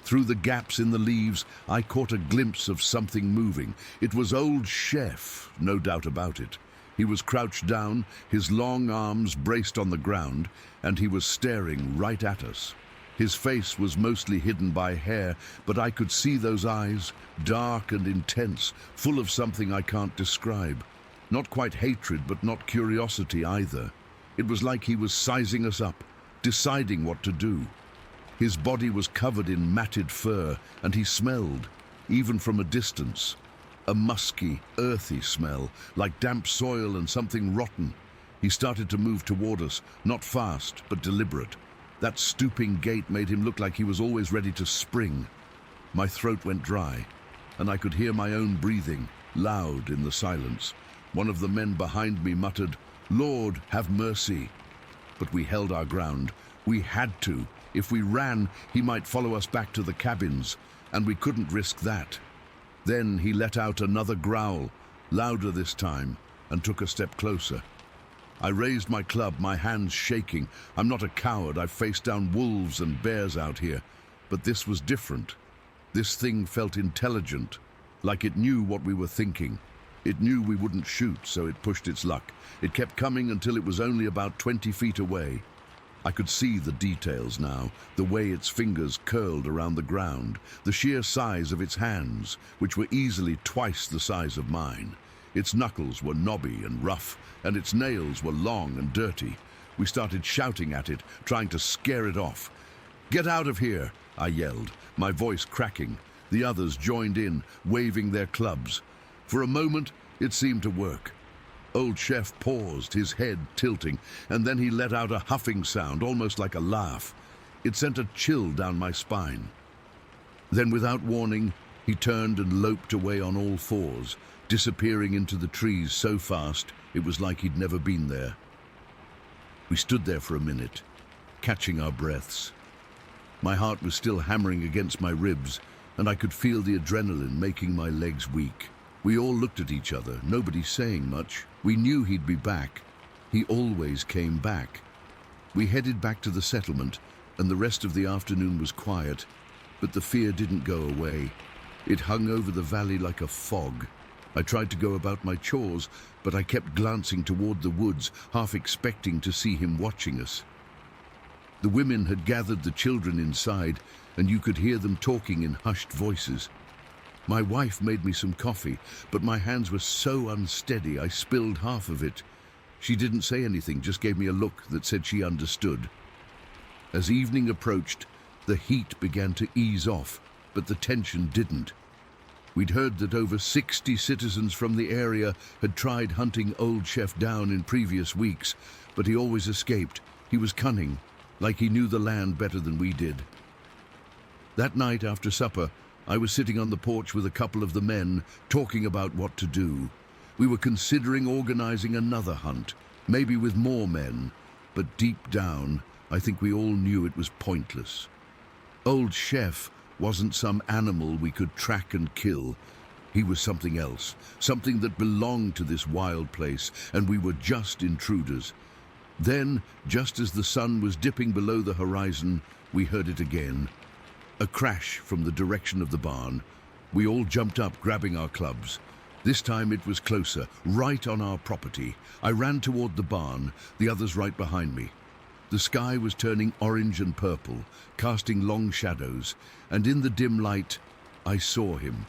Through the gaps in the leaves, I caught a glimpse of something moving. It was old Chef, no doubt about it. He was crouched down, his long arms braced on the ground, and he was staring right at us. His face was mostly hidden by hair, but I could see those eyes, dark and intense, full of something I can't describe. Not quite hatred, but not curiosity either. It was like he was sizing us up, deciding what to do. His body was covered in matted fur, and he smelled, even from a distance. A musky, earthy smell, like damp soil and something rotten. He started to move toward us, not fast, but deliberate. That stooping gait made him look like he was always ready to spring. My throat went dry, and I could hear my own breathing, loud in the silence. One of the men behind me muttered, "Lord, have mercy." But we held our ground. We had to. If we ran, he might follow us back to the cabins, and we couldn't risk that. Then he let out another growl, louder this time, and took a step closer. I raised my club, my hands shaking. I'm not a coward. I've faced down wolves and bears out here. But this was different. This thing felt intelligent, like it knew what we were thinking. It knew we wouldn't shoot, so it pushed its luck. It kept coming until it was only about 20 feet away. I could see the details now, the way its fingers curled around the ground, the sheer size of its hands, which were easily twice the size of mine. Its knuckles were knobby and rough, and its nails were long and dirty. We started shouting at it, trying to scare it off. "Get out of here!" I yelled, my voice cracking. The others joined in, waving their clubs. For a moment, it seemed to work. Old Chef paused, his head tilting, and then he let out a huffing sound, almost like a laugh. It sent a chill down my spine. Then, without warning, he turned and loped away on all fours, disappearing into the trees so fast it was like he'd never been there. We stood there for a minute, catching our breaths. My heart was still hammering against my ribs, and I could feel the adrenaline making my legs weak. We all looked at each other, nobody saying much. We knew he'd be back. He always came back. We headed back to the settlement, and the rest of the afternoon was quiet, but the fear didn't go away. It hung over the valley like a fog. I tried to go about my chores, but I kept glancing toward the woods, half expecting to see him watching us. The women had gathered the children inside, and you could hear them talking in hushed voices. My wife made me some coffee, but my hands were so unsteady I spilled half of it. She didn't say anything, just gave me a look that said she understood. As evening approached, the heat began to ease off, but the tension didn't. We'd heard that over 60 citizens from the area had tried hunting Old Chef down in previous weeks, but he always escaped. He was cunning, like he knew the land better than we did. That night after supper, I was sitting on the porch with a couple of the men, talking about what to do. We were considering organizing another hunt, maybe with more men, but deep down, I think we all knew it was pointless. Old Chef wasn't some animal we could track and kill. He was something else, something that belonged to this wild place, and we were just intruders. Then, just as the sun was dipping below the horizon, we heard it again. A crash from the direction of the barn. We all jumped up, grabbing our clubs. This time it was closer, right on our property. I ran toward the barn, the others right behind me. The sky was turning orange and purple, casting long shadows, and in the dim light, I saw him.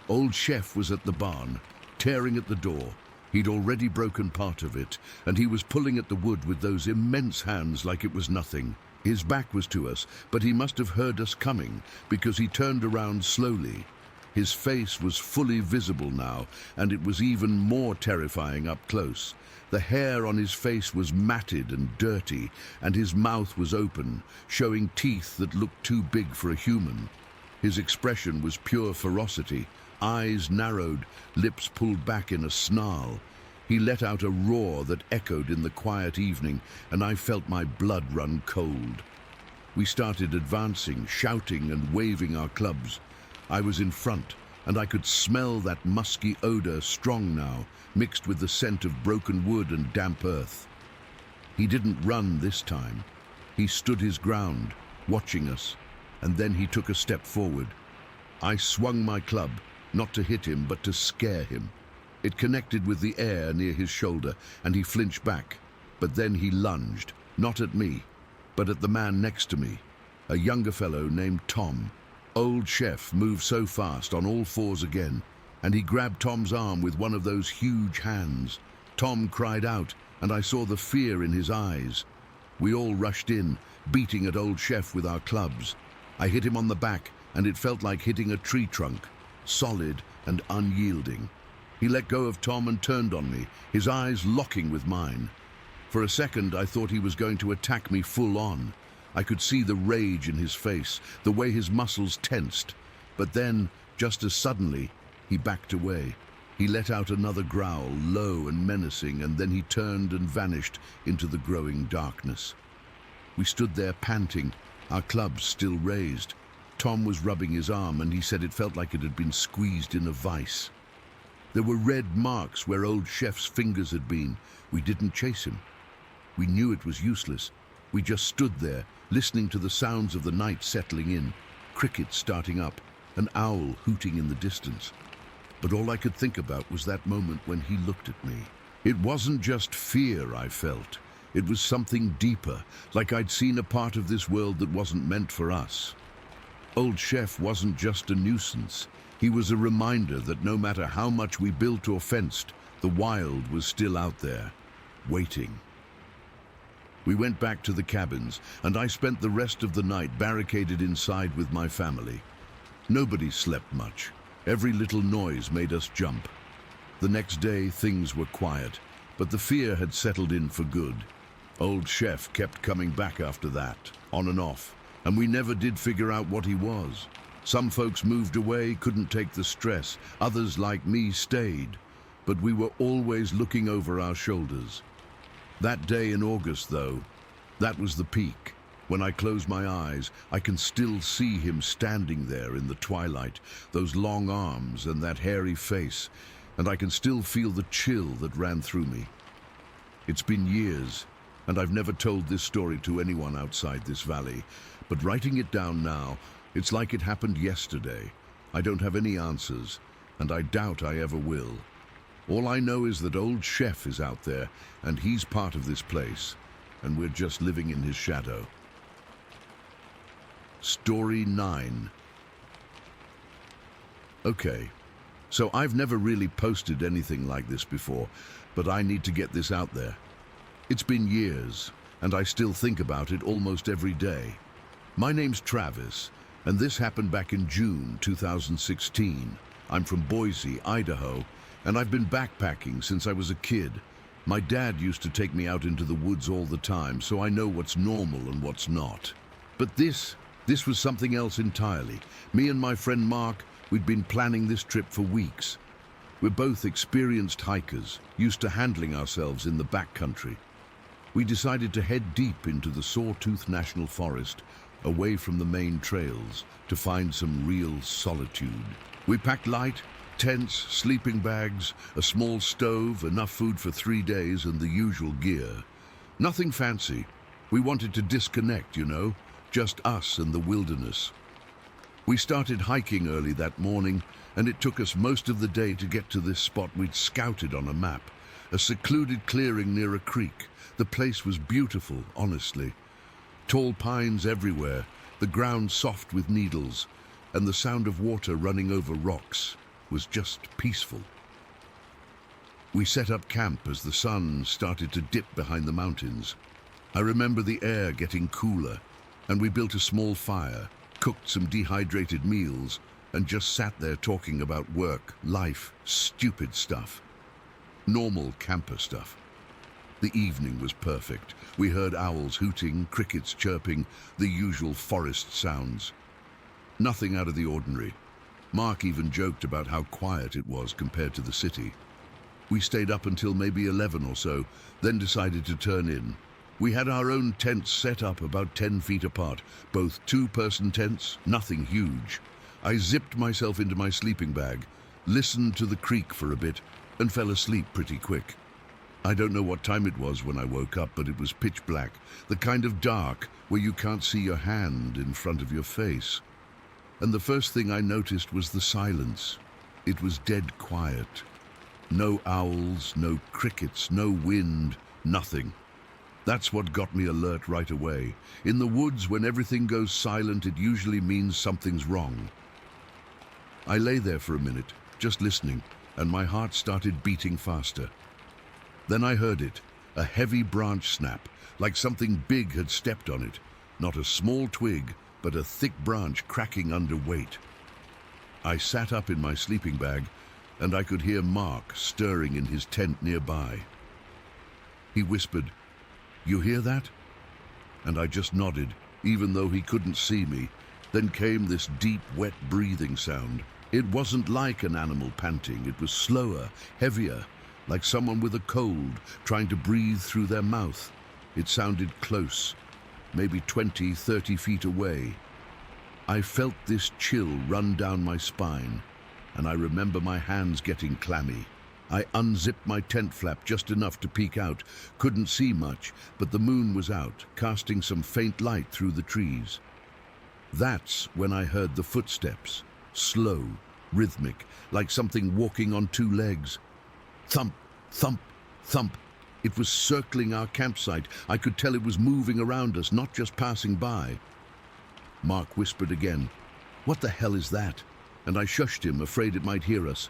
Old Chef was at the barn, tearing at the door. He'd already broken part of it, and he was pulling at the wood with those immense hands like it was nothing. His back was to us, but he must have heard us coming, because he turned around slowly. His face was fully visible now, and it was even more terrifying up close. The hair on his face was matted and dirty, and his mouth was open, showing teeth that looked too big for a human. His expression was pure ferocity, eyes narrowed, lips pulled back in a snarl. He let out a roar that echoed in the quiet evening, and I felt my blood run cold. We started advancing, shouting and waving our clubs. I was in front, and I could smell that musky odor strong now, mixed with the scent of broken wood and damp earth. He didn't run this time. He stood his ground, watching us, and then he took a step forward. I swung my club, not to hit him, but to scare him. It connected with the air near his shoulder, and he flinched back. But then he lunged, not at me, but at the man next to me, a younger fellow named Tom. Old Chef moved so fast on all fours again, and he grabbed Tom's arm with one of those huge hands. Tom cried out, and I saw the fear in his eyes. We all rushed in, beating at Old Chef with our clubs. I hit him on the back, and it felt like hitting a tree trunk, solid and unyielding. He let go of Tom and turned on me, his eyes locking with mine. For a second, I thought he was going to attack me full on. I could see the rage in his face, the way his muscles tensed. But then, just as suddenly, he backed away. He let out another growl, low and menacing, and then he turned and vanished into the growing darkness. We stood there panting, our clubs still raised. Tom was rubbing his arm, and he said it felt like it had been squeezed in a vice. There were red marks where Old Chef's fingers had been. We didn't chase him. We knew it was useless. We just stood there, listening to the sounds of the night settling in, crickets starting up, an owl hooting in the distance. But all I could think about was that moment when he looked at me. It wasn't just fear I felt. It was something deeper, like I'd seen a part of this world that wasn't meant for us. Old Chef wasn't just a nuisance. He was a reminder that no matter how much we built or fenced, the wild was still out there, waiting. We went back to the cabins, and I spent the rest of the night barricaded inside with my family. Nobody slept much. Every little noise made us jump. The next day, things were quiet, but the fear had settled in for good. Old Chef kept coming back after that, on and off, and we never did figure out what he was. Some folks moved away, couldn't take the stress. Others, like me, stayed. But we were always looking over our shoulders. That day in August, though, that was the peak. When I close my eyes, I can still see him standing there in the twilight, those long arms and that hairy face, and I can still feel the chill that ran through me. It's been years, and I've never told this story to anyone outside this valley, but writing it down now, it's like it happened yesterday. I don't have any answers, and I doubt I ever will. All I know is that Old Chef is out there, and he's part of this place, and we're just living in his shadow. Story 9. Okay, so I've never really posted anything like this before, but I need to get this out there. It's been years, and I still think about it almost every day. My name's Travis, and this happened back in June 2016. I'm from Boise, Idaho, and I've been backpacking since I was a kid. My dad used to take me out into the woods all the time, so I know what's normal and what's not. But this was something else entirely. Me and my friend Mark, we'd been planning this trip for weeks. We're both experienced hikers, used to handling ourselves in the backcountry. We decided to head deep into the Sawtooth National Forest, away from the main trails, to find some real solitude. We packed light, tents, sleeping bags, a small stove, enough food for 3 days, and the usual gear. Nothing fancy. We wanted to disconnect, you know, just us and the wilderness. We started hiking early that morning, and it took us most of the day to get to this spot we'd scouted on a map. a secluded clearing near a creek. The place was beautiful, honestly. Tall pines everywhere, the ground soft with needles, and the sound of water running over rocks was just peaceful. We set up camp as the sun started to dip behind the mountains. I remember the air getting cooler, and we built a small fire, cooked some dehydrated meals, and just sat there talking about work, life, stupid stuff. Normal camper stuff. The evening was perfect. We heard owls hooting, crickets chirping, the usual forest sounds. Nothing out of the ordinary. Mark even joked about how quiet it was compared to the city. We stayed up until maybe 11 or so, then decided to turn in. We had our own tents set up about 10 feet apart, both two-person tents, nothing huge. I zipped myself into my sleeping bag, listened to the creek for a bit, and fell asleep pretty quick. I don't know what time it was when I woke up, but it was pitch black, the kind of dark where you can't see your hand in front of your face. And the first thing I noticed was the silence. It was dead quiet. No owls, no crickets, no wind, nothing. That's what got me alert right away. In the woods, when everything goes silent, it usually means something's wrong. I lay there for a minute, just listening, and my heart started beating faster. Then I heard it, a heavy branch snap, like something big had stepped on it. Not a small twig, but a thick branch cracking under weight. I sat up in my sleeping bag, and I could hear Mark stirring in his tent nearby. He whispered, "You hear that?" And I just nodded, even though he couldn't see me. Then came this deep, wet breathing sound. It wasn't like an animal panting. It was slower, heavier, like someone with a cold trying to breathe through their mouth. It sounded close, maybe 20, 30 feet away. I felt this chill run down my spine, and I remember my hands getting clammy. I unzipped my tent flap just enough to peek out. Couldn't see much, but the moon was out, casting some faint light through the trees. That's when I heard the footsteps, slow, rhythmic, like something walking on two legs. Thump, thump, thump. It was circling our campsite. I could tell it was moving around us, not just passing by. Mark whispered again, "What the hell is that?" And I shushed him, afraid it might hear us.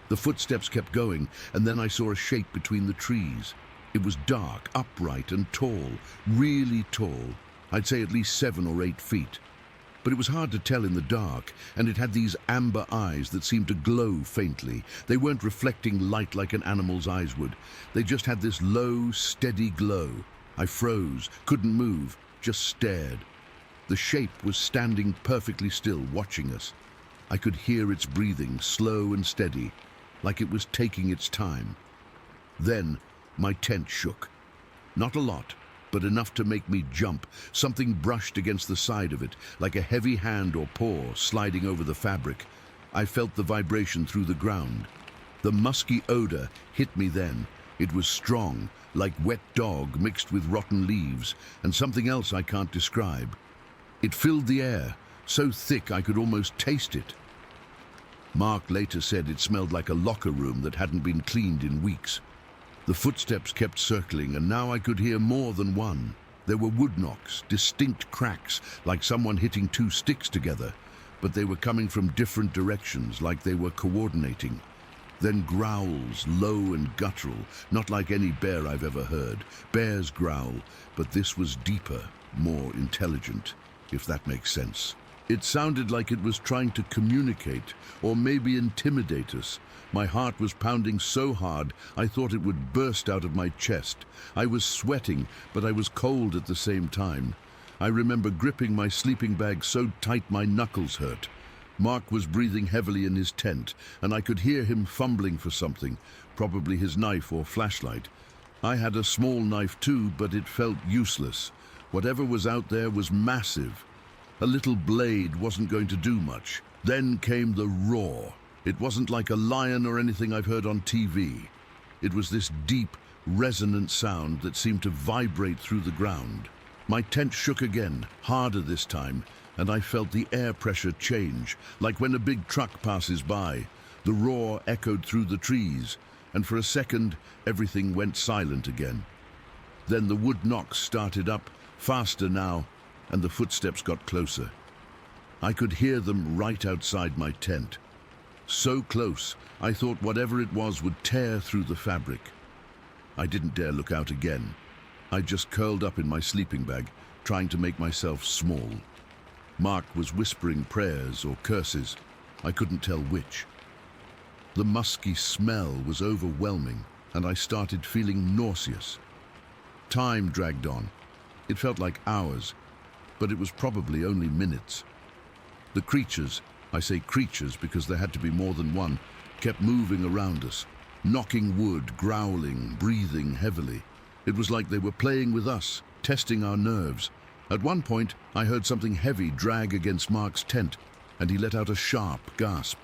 The footsteps kept going, and then I saw a shape between the trees. It was dark, upright, and tall, really tall. I'd say at least 7 or 8 feet. But it was hard to tell in the dark, and it had these amber eyes that seemed to glow faintly. They weren't reflecting light like an animal's eyes would. They just had this low, steady glow. I froze, couldn't move, just stared. The shape was standing perfectly still, watching us. I could hear its breathing, slow and steady, like it was taking its time. Then my tent shook. Not a lot, but enough to make me jump. Something brushed against the side of it, like a heavy hand or paw sliding over the fabric. I felt the vibration through the ground. The musky odor hit me then. It was strong, like wet dog mixed with rotten leaves, and something else I can't describe. It filled the air, so thick I could almost taste it. Mark later said it smelled like a locker room that hadn't been cleaned in weeks. The footsteps kept circling, and now I could hear more than one. There were wood knocks, distinct cracks, like someone hitting 2 sticks together, but they were coming from different directions, like they were coordinating. Then growls, low and guttural, not like any bear I've ever heard. Bears growl, but this was deeper, more intelligent, if that makes sense. It sounded like it was trying to communicate, or maybe intimidate us. My heart was pounding so hard, I thought it would burst out of my chest. I was sweating, but I was cold at the same time. I remember gripping my sleeping bag so tight my knuckles hurt. Mark was breathing heavily in his tent, and I could hear him fumbling for something, probably his knife or flashlight. I had a small knife too, but it felt useless. Whatever was out there was massive. A little blade wasn't going to do much. Then came the roar. It wasn't like a lion or anything I've heard on TV. It was this deep, resonant sound that seemed to vibrate through the ground. My tent shook again, harder this time, and I felt the air pressure change, like when a big truck passes by. The roar echoed through the trees, and for a second, everything went silent again. Then the wood knocks started up, faster now, and the footsteps got closer. I could hear them right outside my tent. So close, I thought whatever it was would tear through the fabric. I didn't dare look out again. I just curled up in my sleeping bag, trying to make myself small. Mark was whispering prayers or curses. I couldn't tell which. The musky smell was overwhelming, and I started feeling nauseous. Time dragged on. It felt like hours, but it was probably only minutes. The creatures, I say creatures because there had to be more than one, kept moving around us, knocking wood, growling, breathing heavily. It was like they were playing with us, testing our nerves. At one point, I heard something heavy drag against Mark's tent, and he let out a sharp gasp.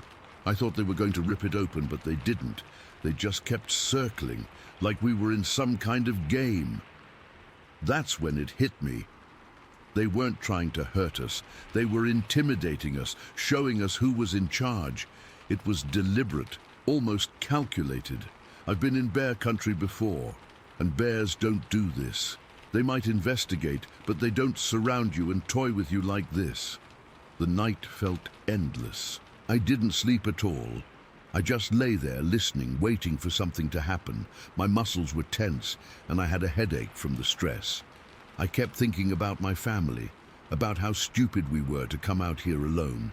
I thought they were going to rip it open, but they didn't. They just kept circling, like we were in some kind of game. That's when it hit me. They weren't trying to hurt us. They were intimidating us, showing us who was in charge. It was deliberate, almost calculated. I've been in bear country before, and bears don't do this. They might investigate, but they don't surround you and toy with you like this. The night felt endless. I didn't sleep at all. I just lay there listening, waiting for something to happen. My muscles were tense, and I had a headache from the stress. I kept thinking about my family, about how stupid we were to come out here alone.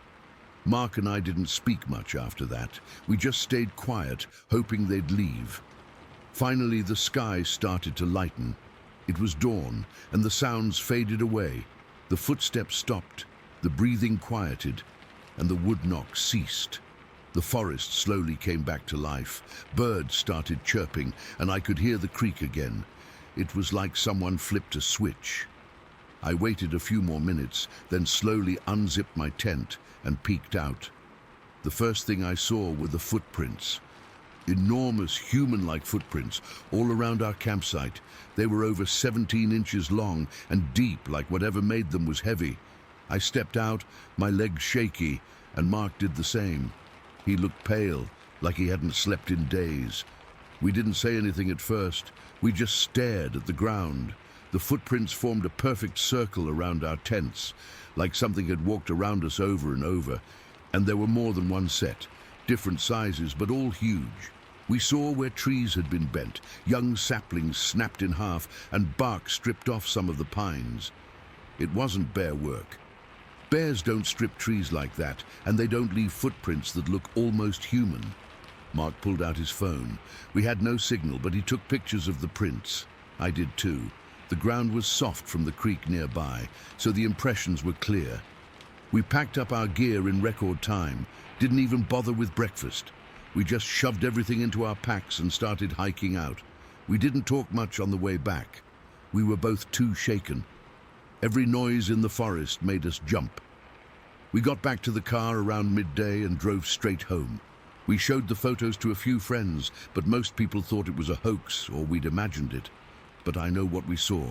Mark and I didn't speak much after that. We just stayed quiet, hoping they'd leave. Finally, the sky started to lighten. It was dawn, and the sounds faded away. The footsteps stopped, the breathing quieted, and the wood knock ceased. The forest slowly came back to life. Birds started chirping, and I could hear the creek again. It was like someone flipped a switch. I waited a few more minutes, then slowly unzipped my tent and peeked out. The first thing I saw were the footprints. Enormous human-like footprints all around our campsite. They were over 17 inches long and deep, like whatever made them was heavy. I stepped out, my legs shaky, and Mark did the same. He looked pale, like he hadn't slept in days. We didn't say anything at first. We just stared at the ground. The footprints formed a perfect circle around our tents, like something had walked around us over and over. And there were more than one set, different sizes, but all huge. We saw where trees had been bent, young saplings snapped in half, and bark stripped off some of the pines. It wasn't bear work. Bears don't strip trees like that, and they don't leave footprints that look almost human. Mark pulled out his phone. We had no signal, but he took pictures of the prints. I did too. The ground was soft from the creek nearby, so the impressions were clear. We packed up our gear in record time, didn't even bother with breakfast. We just shoved everything into our packs and started hiking out. We didn't talk much on the way back. We were both too shaken. Every noise in the forest made us jump. We got back to the car around midday and drove straight home. We showed the photos to a few friends, but most people thought it was a hoax or we'd imagined it. But I know what we saw,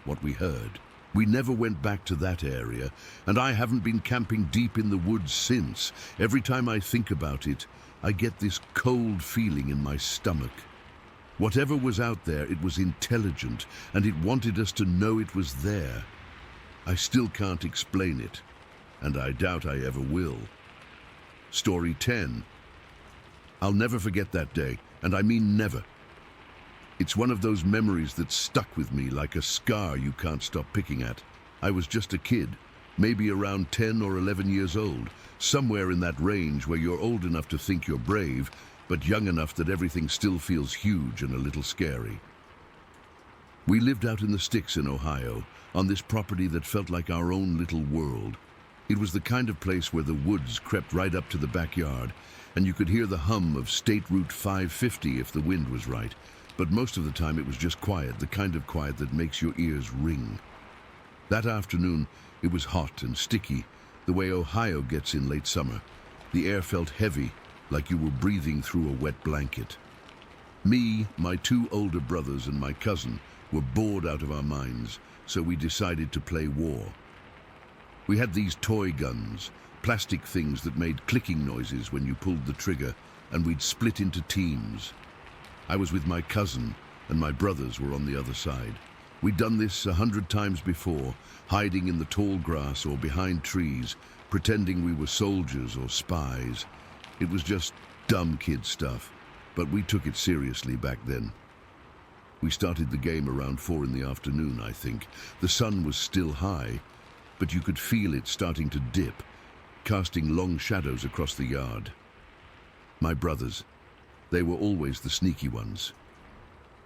what we heard. We never went back to that area, and I haven't been camping deep in the woods since. Every time I think about it, I get this cold feeling in my stomach. Whatever was out there, it was intelligent, and it wanted us to know it was there. I still can't explain it, and I doubt I ever will. Story 10. I'll never forget that day, and I mean never. It's one of those memories that stuck with me like a scar you can't stop picking at. I was just a kid, maybe around 10 or 11 years old, somewhere in that range where you're old enough to think you're brave, but young enough that everything still feels huge and a little scary. We lived out in the sticks in Ohio, on this property that felt like our own little world. It was the kind of place where the woods crept right up to the backyard, and you could hear the hum of State Route 550 if the wind was right. But most of the time it was just quiet, the kind of quiet that makes your ears ring. That afternoon, it was hot and sticky, the way Ohio gets in late summer. The air felt heavy, like you were breathing through a wet blanket. Me, my two older brothers, and my cousin were bored out of our minds, so we decided to play war. We had these toy guns, plastic things that made clicking noises when you pulled the trigger, and we'd split into teams. I was with my cousin, and my brothers were on the other side. We'd done this 100 times before, hiding in the tall grass or behind trees, pretending we were soldiers or spies. It was just dumb kid stuff, but we took it seriously back then. We started the game around 4 in the afternoon, I think. The sun was still high, but you could feel it starting to dip, casting long shadows across the yard. My brothers, they were always the sneaky ones.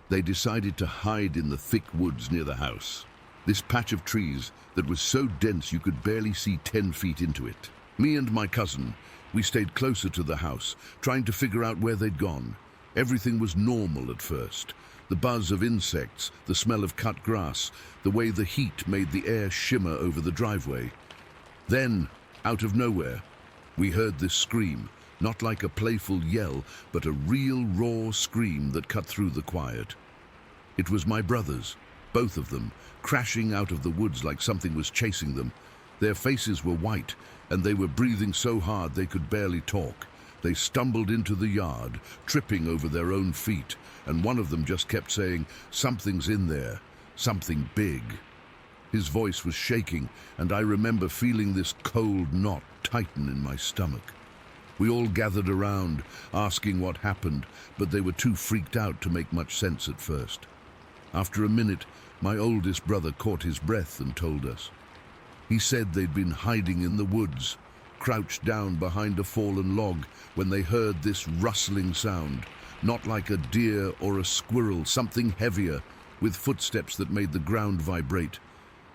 They decided to hide in the thick woods near the house. This patch of trees that was so dense you could barely see 10 feet into it. Me and my cousin, we stayed closer to the house, trying to figure out where they'd gone. Everything was normal at first. The buzz of insects, the smell of cut grass, the way the heat made the air shimmer over the driveway. Then, out of nowhere, we heard this scream, not like a playful yell, but a real raw scream that cut through the quiet. It was my brothers, both of them, crashing out of the woods like something was chasing them. Their faces were white, and they were breathing so hard they could barely talk. They stumbled into the yard, tripping over their own feet, and one of them just kept saying, "Something's in there, something big." His voice was shaking, and I remember feeling this cold knot tighten in my stomach. We all gathered around, asking what happened, but they were too freaked out to make much sense at first. After a minute, my oldest brother caught his breath and told us. He said they'd been hiding in the woods, crouched down behind a fallen log, when they heard this rustling sound, not like a deer or a squirrel, something heavier, with footsteps that made the ground vibrate.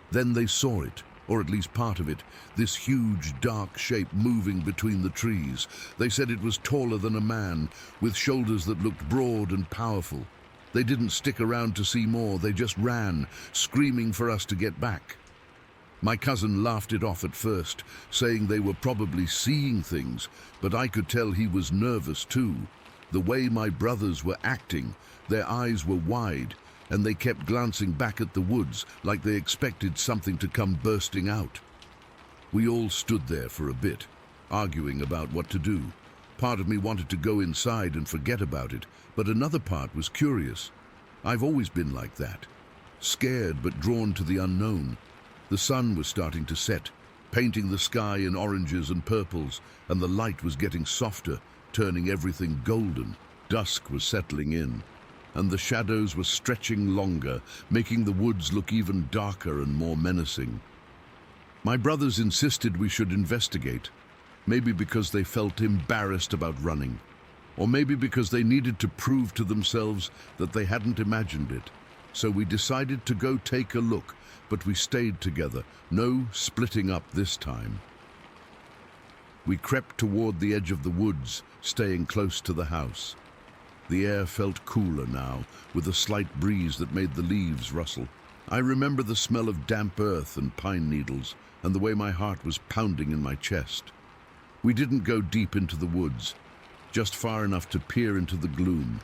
Then they saw it, or at least part of it, this huge dark shape moving between the trees. They said it was taller than a man, with shoulders that looked broad and powerful. They didn't stick around to see more, they just ran, screaming for us to get back. My cousin laughed it off at first, saying they were probably seeing things, but I could tell he was nervous too. The way my brothers were acting, their eyes were wide, and they kept glancing back at the woods like they expected something to come bursting out. We all stood there for a bit, arguing about what to do. Part of me wanted to go inside and forget about it, but another part was curious. I've always been like that, scared but drawn to the unknown. The sun was starting to set, painting the sky in oranges and purples, and the light was getting softer, turning everything golden. Dusk was settling in, and the shadows were stretching longer, making the woods look even darker and more menacing. My brothers insisted we should investigate, maybe because they felt embarrassed about running, or maybe because they needed to prove to themselves that they hadn't imagined it. So we decided to go take a look, but we stayed together, no splitting up this time. We crept toward the edge of the woods, staying close to the house. The air felt cooler now, with a slight breeze that made the leaves rustle. I remember the smell of damp earth and pine needles, and the way my heart was pounding in my chest. We didn't go deep into the woods, just far enough to peer into the gloom.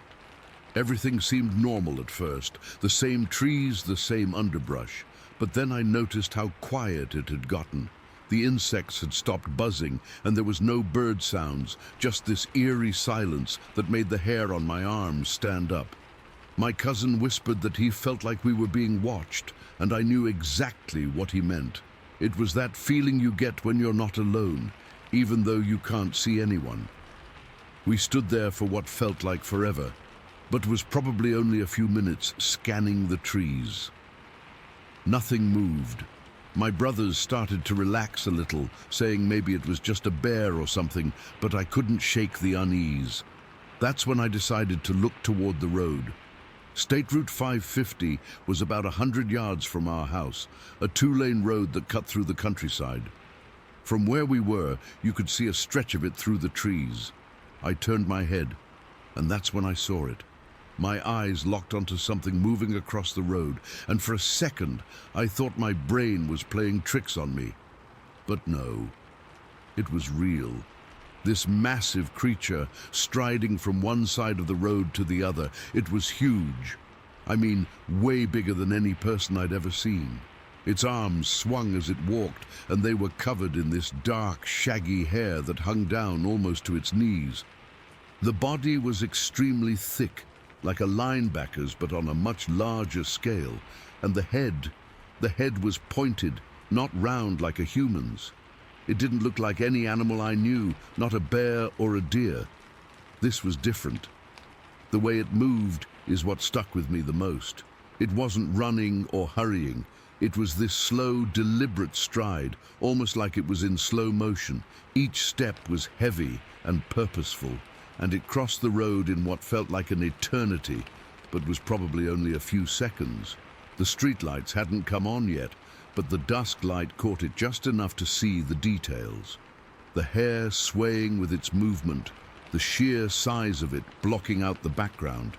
Everything seemed normal at first, the same trees, the same underbrush. But then I noticed how quiet it had gotten. The insects had stopped buzzing, and there was no bird sounds, just this eerie silence that made the hair on my arms stand up. My cousin whispered that he felt like we were being watched, and I knew exactly what he meant. It was that feeling you get when you're not alone, even though you can't see anyone. We stood there for what felt like forever, but was probably only a few minutes, scanning the trees. Nothing moved. My brothers started to relax a little, saying maybe it was just a bear or something, but I couldn't shake the unease. That's when I decided to look toward the road. State Route 550 was about 100 yards from our house, a 2-lane road that cut through the countryside. From where we were, you could see a stretch of it through the trees. I turned my head, and that's when I saw it. My eyes locked onto something moving across the road, and for a second, I thought my brain was playing tricks on me. But no, it was real. This massive creature striding from one side of the road to the other. It was huge. I mean, way bigger than any person I'd ever seen. Its arms swung as it walked, and they were covered in this dark, shaggy hair that hung down almost to its knees. The body was extremely thick, like a linebacker's but on a much larger scale, and the head was pointed, not round like a human's. It didn't look like any animal I knew, not a bear or a deer. This was different. The way it moved is what stuck with me the most. It wasn't running or hurrying. It was this slow, deliberate stride, almost like it was in slow motion. Each step was heavy and purposeful, and it crossed the road in what felt like an eternity, but was probably only a few seconds. The streetlights hadn't come on yet, but the dusk light caught it just enough to see the details. The hair swaying with its movement, the sheer size of it blocking out the background.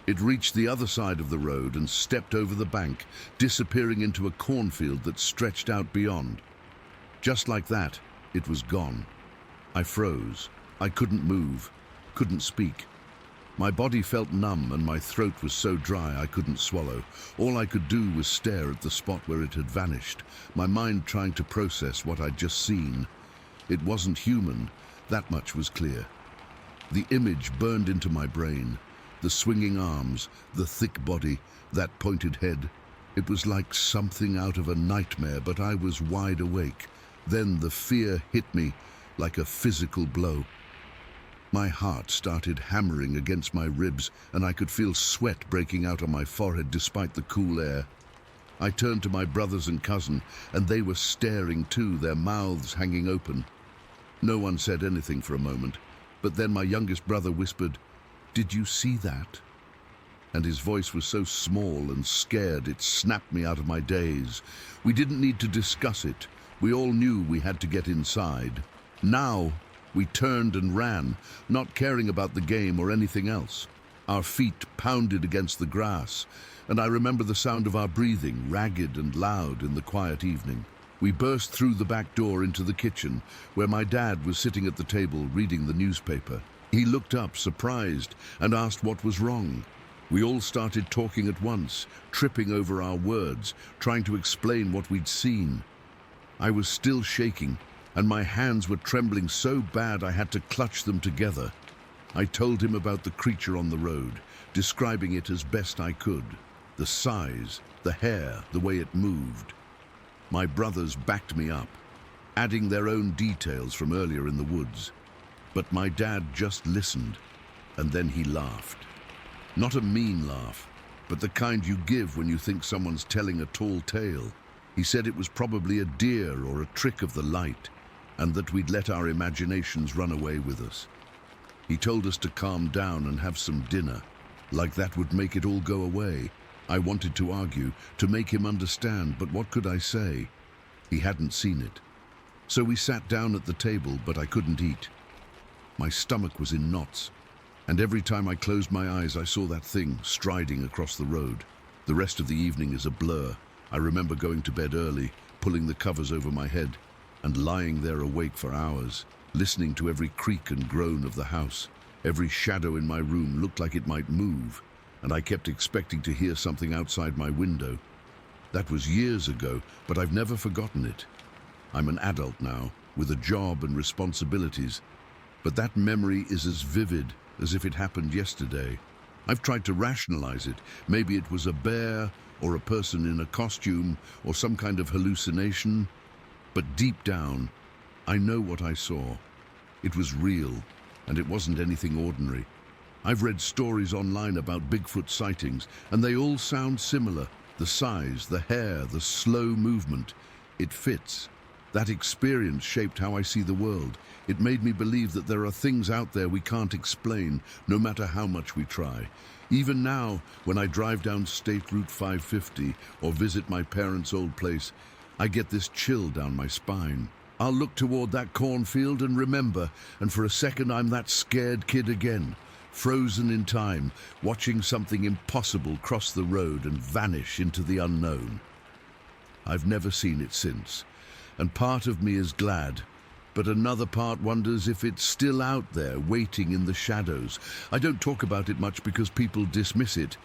It reached the other side of the road and stepped over the bank, disappearing into a cornfield that stretched out beyond. Just like that, it was gone. I froze. I couldn't move, couldn't speak. My body felt numb and my throat was so dry I couldn't swallow. All I could do was stare at the spot where it had vanished, my mind trying to process what I'd just seen. It wasn't human, that much was clear. The image burned into my brain. The swinging arms, the thick body, that pointed head. It was like something out of a nightmare, but I was wide awake. Then the fear hit me like a physical blow. My heart started hammering against my ribs, and I could feel sweat breaking out on my forehead despite the cool air. I turned to my brothers and cousin, and they were staring too, their mouths hanging open. No one said anything for a moment, but then my youngest brother whispered, "Did you see that?" And his voice was so small and scared it snapped me out of my daze. We didn't need to discuss it. We all knew we had to get inside. Now, we turned and ran, not caring about the game or anything else. Our feet pounded against the grass, and I remember the sound of our breathing, ragged and loud in the quiet evening. We burst through the back door into the kitchen, where my dad was sitting at the table reading the newspaper. He looked up, surprised, and asked what was wrong. We all started talking at once, tripping over our words, trying to explain what we'd seen. I was still shaking, and my hands were trembling so bad I had to clutch them together. I told him about the creature on the road, describing it as best I could. The size, the hair, the way it moved. My brothers backed me up, adding their own details from earlier in the woods. But my dad just listened, and then he laughed. Not a mean laugh, but the kind you give when you think someone's telling a tall tale. He said it was probably a deer or a trick of the light, and that we'd let our imaginations run away with us. He told us to calm down and have some dinner, like that would make it all go away. I wanted to argue, to make him understand, but what could I say? He hadn't seen it. So we sat down at the table, but I couldn't eat. My stomach was in knots, and every time I closed my eyes I saw that thing striding across the road. The rest of the evening is a blur. I remember going to bed early, pulling the covers over my head, and lying there awake for hours, listening to every creak and groan of the house. Every shadow in my room looked like it might move, and I kept expecting to hear something outside my window. That was years ago, but I've never forgotten it. I'm an adult now, with a job and responsibilities, but that memory is as vivid as if it happened yesterday. I've tried to rationalize it. Maybe it was a bear, or a person in a costume, or some kind of hallucination. But deep down, I know what I saw. It was real, and it wasn't anything ordinary. I've read stories online about Bigfoot sightings, and they all sound similar. The size, the hair, the slow movement. It fits. That experience shaped how I see the world. It made me believe that there are things out there we can't explain, no matter how much we try. Even now, when I drive down State Route 550 or visit my parents' old place, I get this chill down my spine. I'll look toward that cornfield and remember, and for a second I'm that scared kid again, frozen in time, watching something impossible cross the road and vanish into the unknown. I've never seen it since, and part of me is glad, but another part wonders if it's still out there, waiting in the shadows. I don't talk about it much because people dismiss it,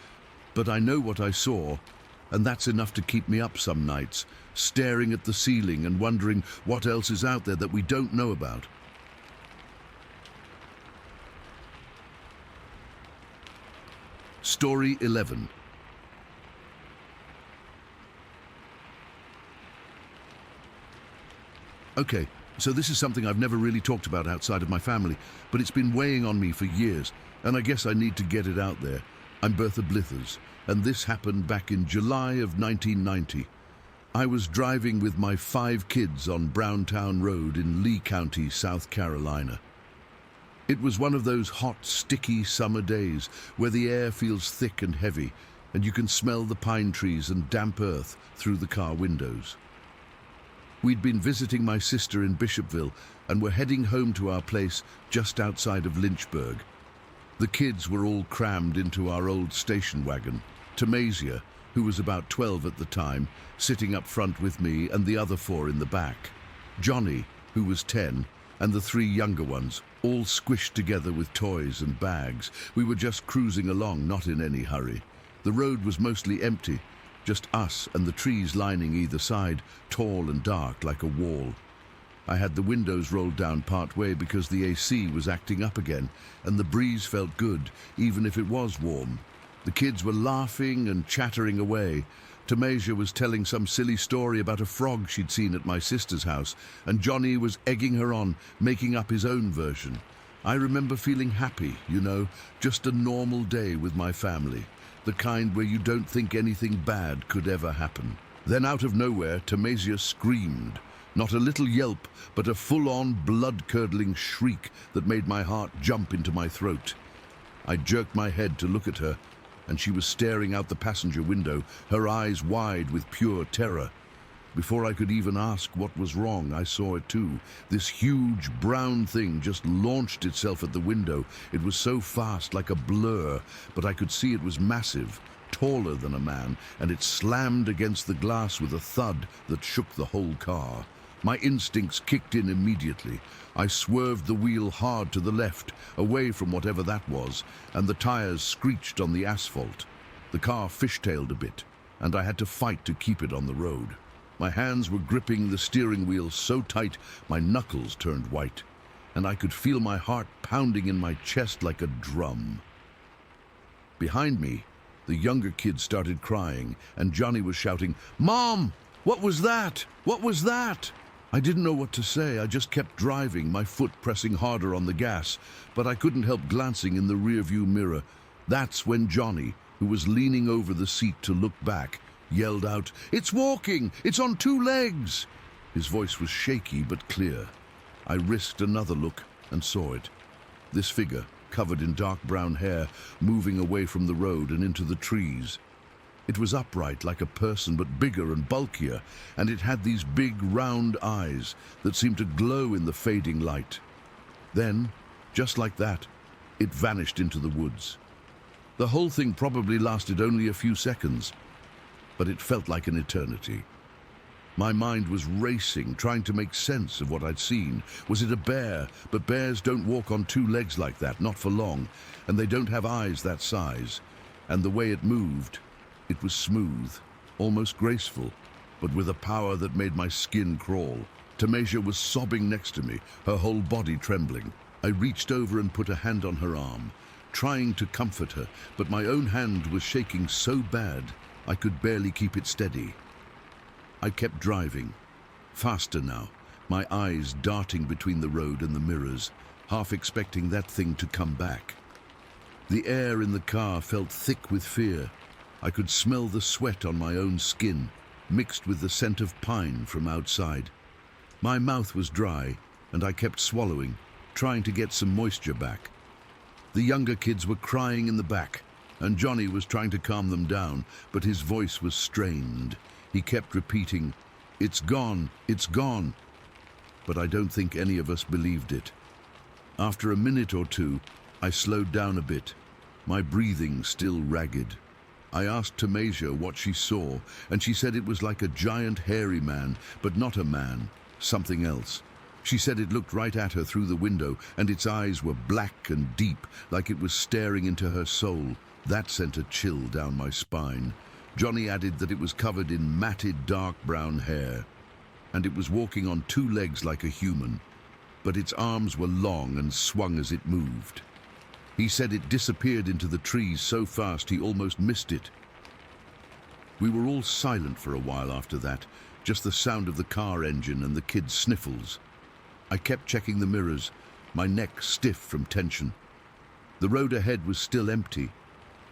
but I know what I saw, and that's enough to keep me up some nights, staring at the ceiling and wondering what else is out there that we don't know about. Story 11. Okay, so this is something I've never really talked about outside of my family, but it's been weighing on me for years, and I guess I need to get it out there. I'm Bertha Blithers, and this happened back in July of 1990. I was driving with my 5 kids on Browntown Road in Lee County, South Carolina. It was one of those hot, sticky summer days where the air feels thick and heavy, and you can smell the pine trees and damp earth through the car windows. We'd been visiting my sister in Bishopville and were heading home to our place just outside of Lynchburg. The kids were all crammed into our old station wagon. Tamasia, who was about 12 at the time, sitting up front with me and the other 4 in the back. Johnny, who was 10, and the 3 younger ones, all squished together with toys and bags. We were just cruising along, not in any hurry. The road was mostly empty, just us and the trees lining either side, tall and dark like a wall. I had the windows rolled down part way because the AC was acting up again, and the breeze felt good, even if it was warm. The kids were laughing and chattering away. Tamasia was telling some silly story about a frog she'd seen at my sister's house, and Johnny was egging her on, making up his own version. I remember feeling happy, just a normal day with my family, the kind where you don't think anything bad could ever happen. Then out of nowhere, Tamasia screamed. Not a little yelp, but a full-on, blood-curdling shriek that made my heart jump into my throat. I jerked my head to look at her, and she was staring out the passenger window, her eyes wide with pure terror. Before I could even ask what was wrong, I saw it too. This huge brown thing just launched itself at the window. It was so fast, like a blur, but I could see it was massive, taller than a man, and it slammed against the glass with a thud that shook the whole car. My instincts kicked in immediately. I swerved the wheel hard to the left, away from whatever that was, and the tires screeched on the asphalt. The car fishtailed a bit, and I had to fight to keep it on the road. My hands were gripping the steering wheel so tight my knuckles turned white, and I could feel my heart pounding in my chest like a drum. Behind me, the younger kids started crying, and Johnny was shouting, "Mom! What was that? What was that?" I didn't know what to say. I just kept driving, my foot pressing harder on the gas, but I couldn't help glancing in the rearview mirror. That's when Johnny, who was leaning over the seat to look back, yelled out, "It's walking! It's on 2 legs!" His voice was shaky but clear. I risked another look and saw it. This figure, covered in dark brown hair, moving away from the road and into the trees. It was upright like a person, but bigger and bulkier, and it had these big round eyes that seemed to glow in the fading light. Then, just like that, it vanished into the woods. The whole thing probably lasted only a few seconds, but it felt like an eternity. My mind was racing, trying to make sense of what I'd seen. Was it a bear? But bears don't walk on 2 legs like that, not for long, and they don't have eyes that size. And the way it moved, it was smooth, almost graceful, but with a power that made my skin crawl. Tamasia was sobbing next to me, her whole body trembling. I reached over and put a hand on her arm, trying to comfort her, but my own hand was shaking so bad I could barely keep it steady. I kept driving, faster now, my eyes darting between the road and the mirrors, half expecting that thing to come back. The air in the car felt thick with fear. I could smell the sweat on my own skin, mixed with the scent of pine from outside. My mouth was dry, and I kept swallowing, trying to get some moisture back. The younger kids were crying in the back, and Johnny was trying to calm them down, but his voice was strained. He kept repeating, "It's gone, it's gone." But I don't think any of us believed it. After a minute or two, I slowed down a bit, my breathing still ragged. I asked Tamasia what she saw, and she said it was like a giant hairy man, but not a man, something else. She said it looked right at her through the window, and its eyes were black and deep, like it was staring into her soul. That sent a chill down my spine. Johnny added that it was covered in matted dark brown hair, and it was walking on 2 legs like a human, but its arms were long and swung as it moved. He said it disappeared into the trees so fast he almost missed it. We were all silent for a while after that, just the sound of the car engine and the kids' sniffles. I kept checking the mirrors, my neck stiff from tension. The road ahead was still empty,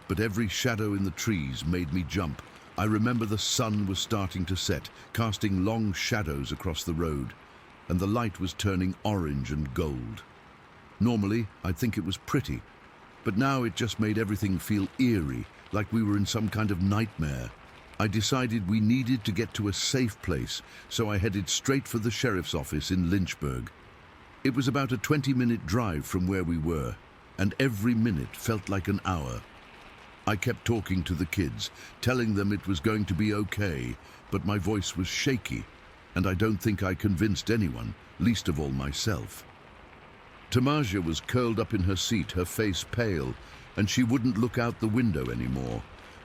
but every shadow in the trees made me jump. I remember the sun was starting to set, casting long shadows across the road, and the light was turning orange and gold. Normally, I'd think it was pretty, but now it just made everything feel eerie, like we were in some kind of nightmare. I decided we needed to get to a safe place, so I headed straight for the sheriff's office in Lynchburg. It was about a 20-minute drive from where we were, and every minute felt like an hour. I kept talking to the kids, telling them it was going to be okay, but my voice was shaky, and I don't think I convinced anyone, least of all myself. Tamasia was curled up in her seat, her face pale, and she wouldn't look out the window anymore.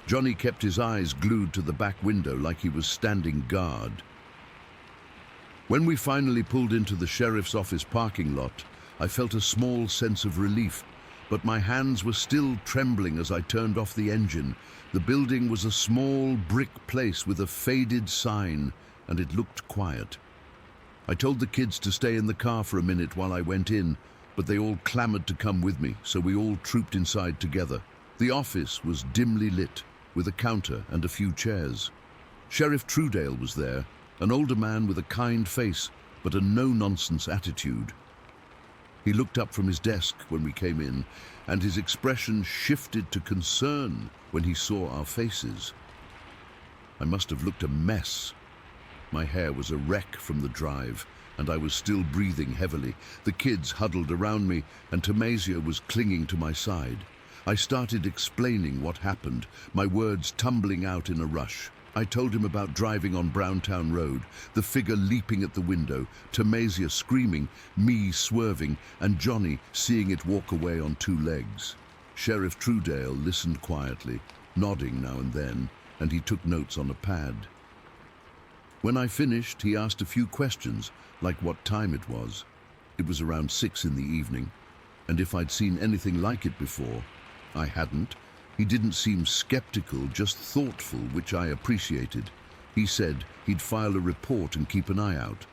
Johnny kept his eyes glued to the back window like he was standing guard. When we finally pulled into the sheriff's office parking lot, I felt a small sense of relief, but my hands were still trembling as I turned off the engine. The building was a small brick place with a faded sign, and it looked quiet. I told the kids to stay in the car for a minute while I went in, but they all clamored to come with me, so we all trooped inside together. The office was dimly lit, with a counter and a few chairs. Sheriff Trudale was there, an older man with a kind face, but a no-nonsense attitude. He looked up from his desk when we came in, and his expression shifted to concern when he saw our faces. I must have looked a mess. My hair was a wreck from the drive, and I was still breathing heavily. The kids huddled around me, and Tamasia was clinging to my side. I started explaining what happened, my words tumbling out in a rush. I told him about driving on Browntown Road, the figure leaping at the window, Tamasia screaming, me swerving, and Johnny seeing it walk away on two legs. Sheriff Trudale listened quietly, nodding now and then, and he took notes on a pad. When I finished, he asked a few questions, like what time it was. It was around 6 in the evening, and if I'd seen anything like it before. I hadn't. He didn't seem skeptical, just thoughtful, which I appreciated. He said he'd file a report and keep an eye out.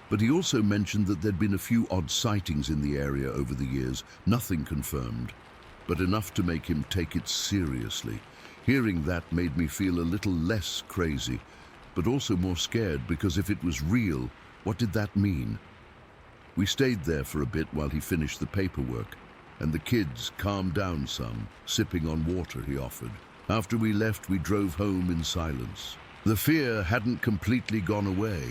But he also mentioned that there'd been a few odd sightings in the area over the years, nothing confirmed, but enough to make him take it seriously. Hearing that made me feel a little less crazy, but also more scared, because if it was real, what did that mean? We stayed there for a bit while he finished the paperwork, and the kids calmed down some, sipping on water he offered. After we left, we drove home in silence. The fear hadn't completely gone away.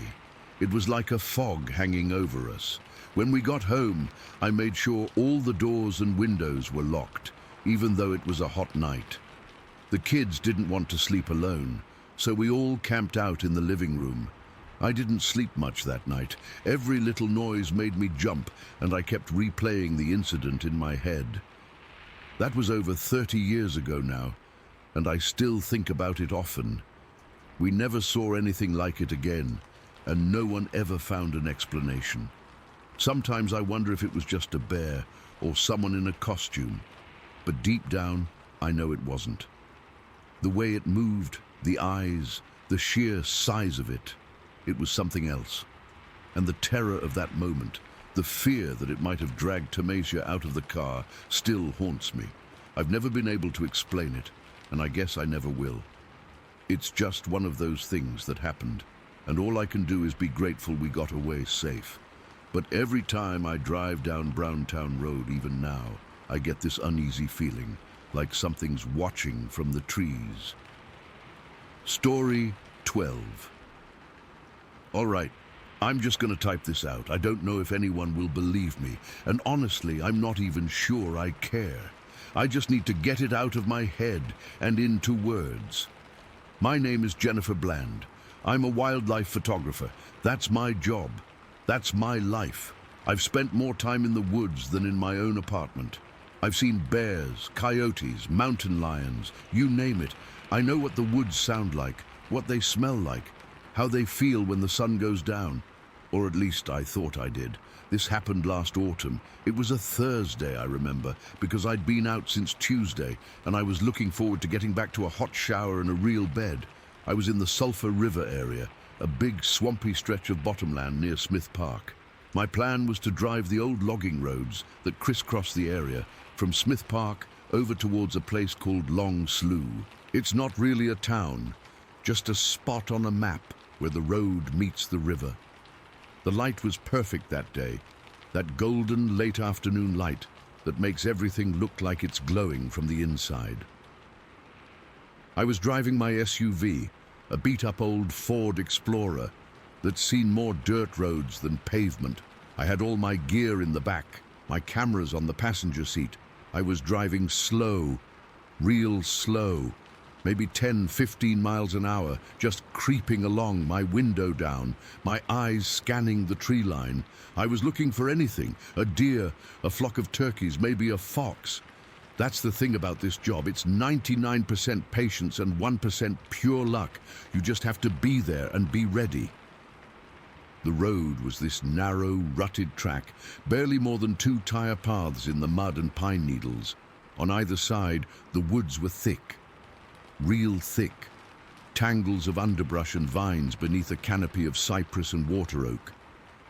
It was like a fog hanging over us. When we got home, I made sure all the doors and windows were locked, even though it was a hot night. The kids didn't want to sleep alone, so we all camped out in the living room. I didn't sleep much that night. Every little noise made me jump, and I kept replaying the incident in my head. That was over 30 years ago now, and I still think about it often. We never saw anything like it again, and no one ever found an explanation. Sometimes I wonder if it was just a bear or someone in a costume, but deep down, I know it wasn't. The way it moved, the eyes, the sheer size of it, it was something else. And the terror of that moment, the fear that it might have dragged Tamasia out of the car, still haunts me. I've never been able to explain it, and I guess I never will. It's just one of those things that happened, and all I can do is be grateful we got away safe. But every time I drive down Browntown Road, even now, I get this uneasy feeling, like something's watching from the trees. Story 12. All right, I'm just going to type this out. I don't know if anyone will believe me, and honestly, I'm not even sure I care. I just need to get it out of my head and into words. My name is Jennifer Bland. I'm a wildlife photographer. That's my job. That's my life. I've spent more time in the woods than in my own apartment. I've seen bears, coyotes, mountain lions, you name it. I know what the woods sound like, what they smell like, how they feel when the sun goes down. Or at least I thought I did. This happened last autumn. It was a Thursday, I remember, because I'd been out since Tuesday, and I was looking forward to getting back to a hot shower and a real bed. I was in the Sulphur River area, a big swampy stretch of bottomland near Smith Park. My plan was to drive the old logging roads that crisscross the area from Smith Park over towards a place called Long Slough. It's not really a town, just a spot on a map where the road meets the river. The light was perfect that day, that golden late afternoon light that makes everything look like it's glowing from the inside. I was driving my SUV, a beat-up old Ford Explorer that's seen more dirt roads than pavement. I had all my gear in the back, my cameras on the passenger seat. I was driving slow, real slow, maybe 10, 15 miles an hour, just creeping along, my window down, my eyes scanning the tree line. I was looking for anything, a deer, a flock of turkeys, maybe a fox. That's the thing about this job. It's 99% patience and 1% pure luck. You just have to be there and be ready. The road was this narrow, rutted track, barely more than 2 tire paths in the mud and pine needles. On either side, the woods were thick, real thick, tangles of underbrush and vines beneath a canopy of cypress and water oak.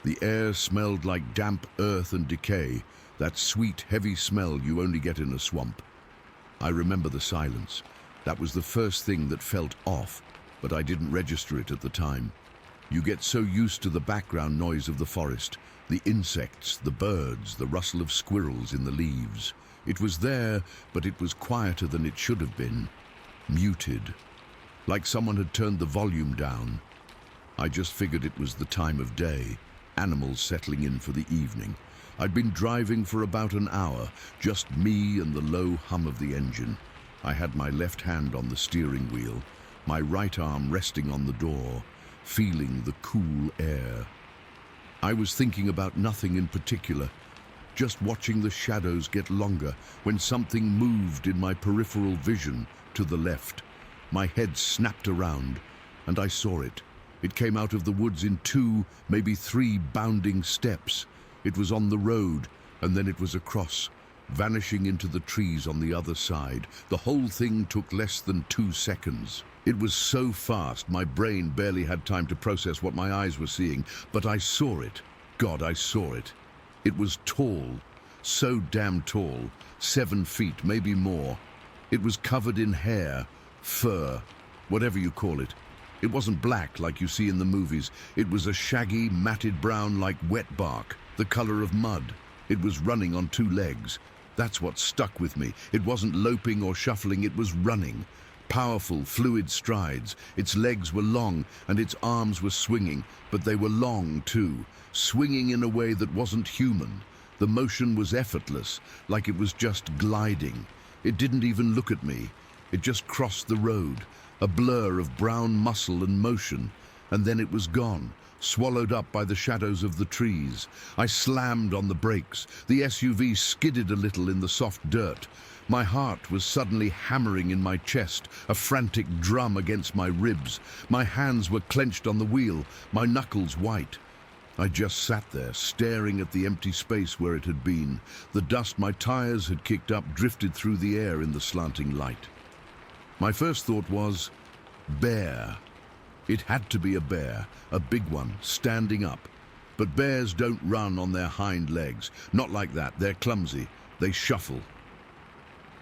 The air smelled like damp earth and decay, that sweet, heavy smell you only get in a swamp. I remember the silence. That was the first thing that felt off, but I didn't register it at the time. You get so used to the background noise of the forest, the insects, the birds, the rustle of squirrels in the leaves. It was there, but it was quieter than it should have been. Muted, like someone had turned the volume down. I just figured it was the time of day, animals settling in for the evening. I'd been driving for about an hour, just me and the low hum of the engine. I had my left hand on the steering wheel, my right arm resting on the door, feeling the cool air. I was thinking about nothing in particular, just watching the shadows get longer when something moved in my peripheral vision to the left. My head snapped around, and I saw it. It came out of the woods in 2, maybe 3 bounding steps. It was on the road, and then it was across, vanishing into the trees on the other side. The whole thing took less than 2 seconds. It was so fast, my brain barely had time to process what my eyes were seeing, but I saw it. God, I saw it. It was tall, so damn tall, 7 feet, maybe more. It was covered in hair, fur, whatever you call it. It wasn't black like you see in the movies. It was a shaggy, matted brown like wet bark, the color of mud. It was running on 2 legs. That's what stuck with me. It wasn't loping or shuffling, it was running. Powerful, fluid strides. Its legs were long and its arms were swinging, but they were long too, swinging in a way that wasn't human. The motion was effortless, like it was just gliding. It didn't even look at me. It just crossed the road, a blur of brown muscle and motion, and then it was gone, swallowed up by the shadows of the trees. I slammed on the brakes. The SUV skidded a little in the soft dirt. My heart was suddenly hammering in my chest, a frantic drum against my ribs. My hands were clenched on the wheel, my knuckles white. I just sat there, staring at the empty space where it had been. The dust my tires had kicked up drifted through the air in the slanting light. My first thought was, bear. It had to be a bear, a big one, standing up. But bears don't run on their hind legs. Not like that. They're clumsy. They shuffle.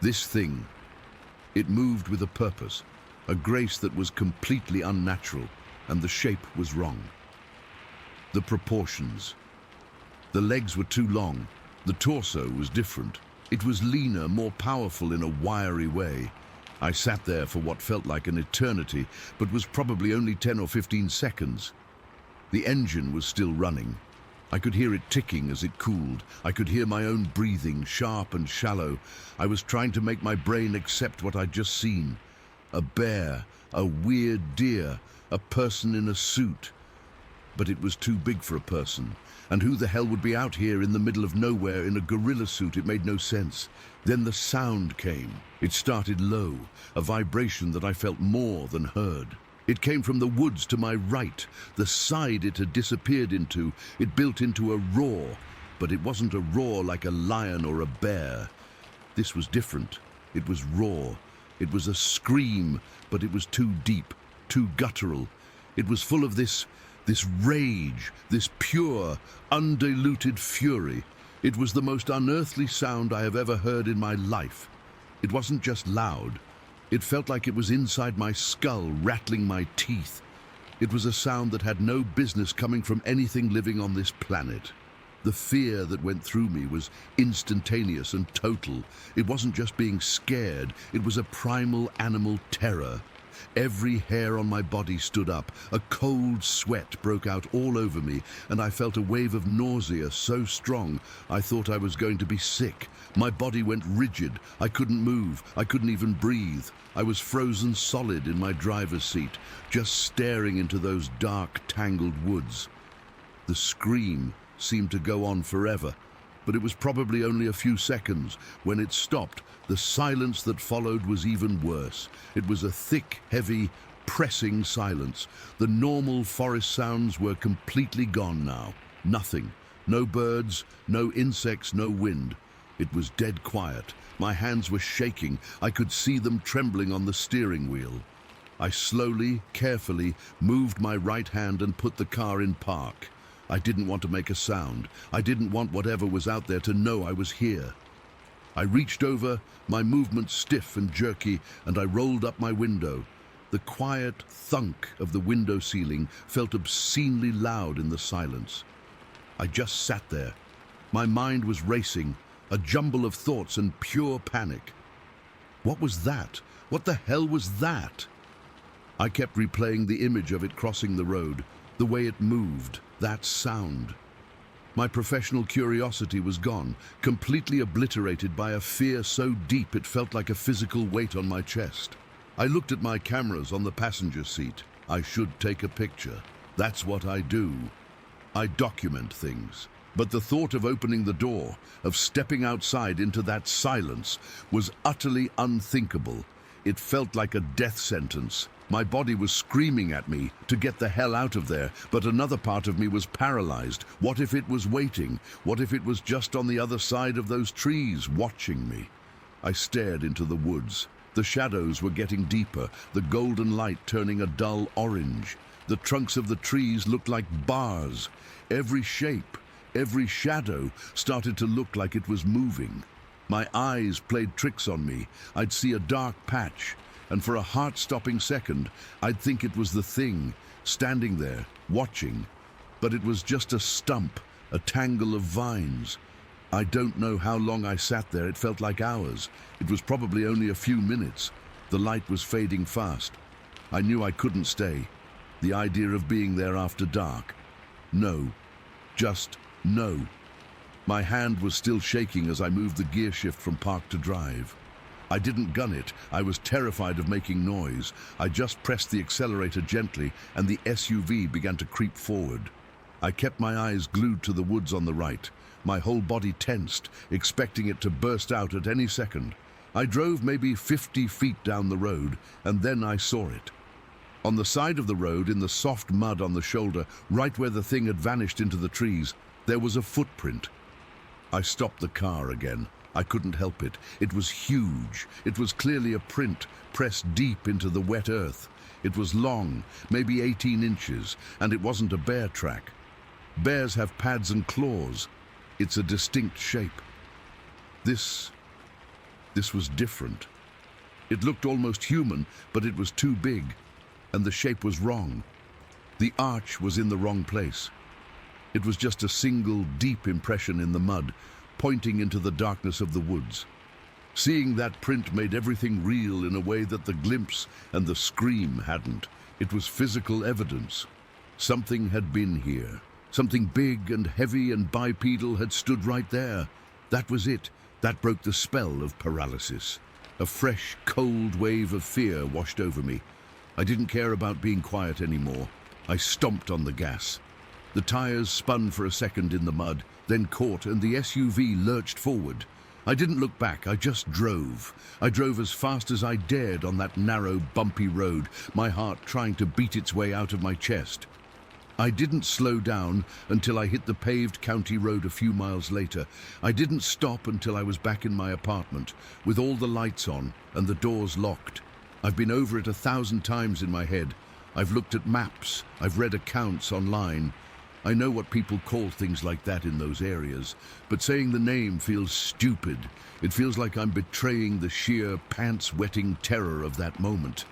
This thing, it moved with a purpose, a grace that was completely unnatural, and the shape was wrong. The proportions. The legs were too long. The torso was different. It was leaner, more powerful in a wiry way. I sat there for what felt like an eternity, but was probably only 10 or 15 seconds. The engine was still running. I could hear it ticking as it cooled. I could hear my own breathing, sharp and shallow. I was trying to make my brain accept what I'd just seen. A bear, a weird deer, a person in a suit. But it was too big for a person. And who the hell would be out here in the middle of nowhere in a gorilla suit? It made no sense. Then the sound came. It started low, a vibration that I felt more than heard. It came from the woods to my right, the side it had disappeared into. It built into a roar, but it wasn't a roar like a lion or a bear. This was different. It was raw. It was a scream, but it was too deep, too guttural. It was full of this rage, this pure, undiluted fury. It was the most unearthly sound I have ever heard in my life. It wasn't just loud. It felt like it was inside my skull, rattling my teeth. It was a sound that had no business coming from anything living on this planet. The fear that went through me was instantaneous and total. It wasn't just being scared, it was a primal animal terror. Every hair on my body stood up. A cold sweat broke out all over me, and I felt a wave of nausea so strong I thought I was going to be sick. My body went rigid. I couldn't move. I couldn't even breathe. I was frozen solid in my driver's seat, just staring into those dark, tangled woods. The scream seemed to go on forever, but it was probably only a few seconds. When it stopped, the silence that followed was even worse. It was a thick, heavy, pressing silence. The normal forest sounds were completely gone now. Nothing. No birds, no insects, no wind. It was dead quiet. My hands were shaking. I could see them trembling on the steering wheel. I slowly, carefully moved my right hand and put the car in park. I didn't want to make a sound. I didn't want whatever was out there to know I was here. I reached over, my movement stiff and jerky, and I rolled up my window. The quiet thunk of the window ceiling felt obscenely loud in the silence. I just sat there. My mind was racing, a jumble of thoughts and pure panic. What was that? What the hell was that? I kept replaying the image of it crossing the road, the way it moved, that sound. My professional curiosity was gone, completely obliterated by a fear so deep it felt like a physical weight on my chest. I looked at my cameras on the passenger seat. I should take a picture. That's what I do. I document things. But the thought of opening the door, of stepping outside into that silence, was utterly unthinkable. It felt like a death sentence. My body was screaming at me to get the hell out of there, but another part of me was paralyzed. What if it was waiting? What if it was just on the other side of those trees, watching me? I stared into the woods. The shadows were getting deeper, the golden light turning a dull orange. The trunks of the trees looked like bars. Every shape, every shadow started to look like it was moving. My eyes played tricks on me. I'd see a dark patch, and for a heart-stopping second, I'd think it was the thing, standing there, watching. But it was just a stump, a tangle of vines. I don't know how long I sat there. It felt like hours. It was probably only a few minutes. The light was fading fast. I knew I couldn't stay. The idea of being there after dark. No. Just no. My hand was still shaking as I moved the gear shift from park to drive. I didn't gun it. I was terrified of making noise. I just pressed the accelerator gently, and the SUV began to creep forward. I kept my eyes glued to the woods on the right, my whole body tensed, expecting it to burst out at any second. I drove maybe 50 feet down the road, and then I saw it. On the side of the road, in the soft mud on the shoulder, right where the thing had vanished into the trees, there was a footprint. I stopped the car again. I couldn't help it. It was huge. It was clearly a print pressed deep into the wet earth. It was long, maybe 18 inches, and it wasn't a bear track. Bears have pads and claws. It's a distinct shape. This was different. It looked almost human, but it was too big, and the shape was wrong. The arch was in the wrong place. It was just a single, deep impression in the mud, pointing into the darkness of the woods. Seeing that print made everything real in a way that the glimpse and the scream hadn't. It was physical evidence. Something had been here. Something big and heavy and bipedal had stood right there. That was it. That broke the spell of paralysis. A fresh, cold wave of fear washed over me. I didn't care about being quiet anymore. I stomped on the gas. The tires spun for a second in the mud, then caught, and the SUV lurched forward. I didn't look back, I just drove. I drove as fast as I dared on that narrow, bumpy road, my heart trying to beat its way out of my chest. I didn't slow down until I hit the paved county road a few miles later. I didn't stop until I was back in my apartment, with all the lights on and the doors locked. I've been over it 1,000 times in my head. I've looked at maps, I've read accounts online. I know what people call things like that in those areas, but saying the name feels stupid. It feels like I'm betraying the sheer, pants-wetting terror of that moment.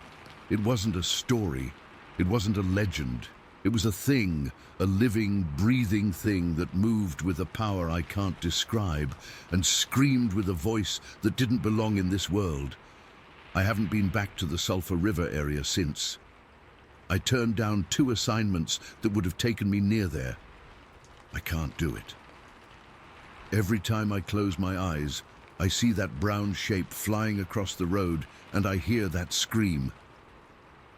It wasn't a story. It wasn't a legend. It was a thing, a living, breathing thing that moved with a power I can't describe and screamed with a voice that didn't belong in this world. I haven't been back to the Sulphur River area since. I turned down 2 assignments that would have taken me near there. I can't do it. Every time I close my eyes, I see that brown shape flying across the road and I hear that scream.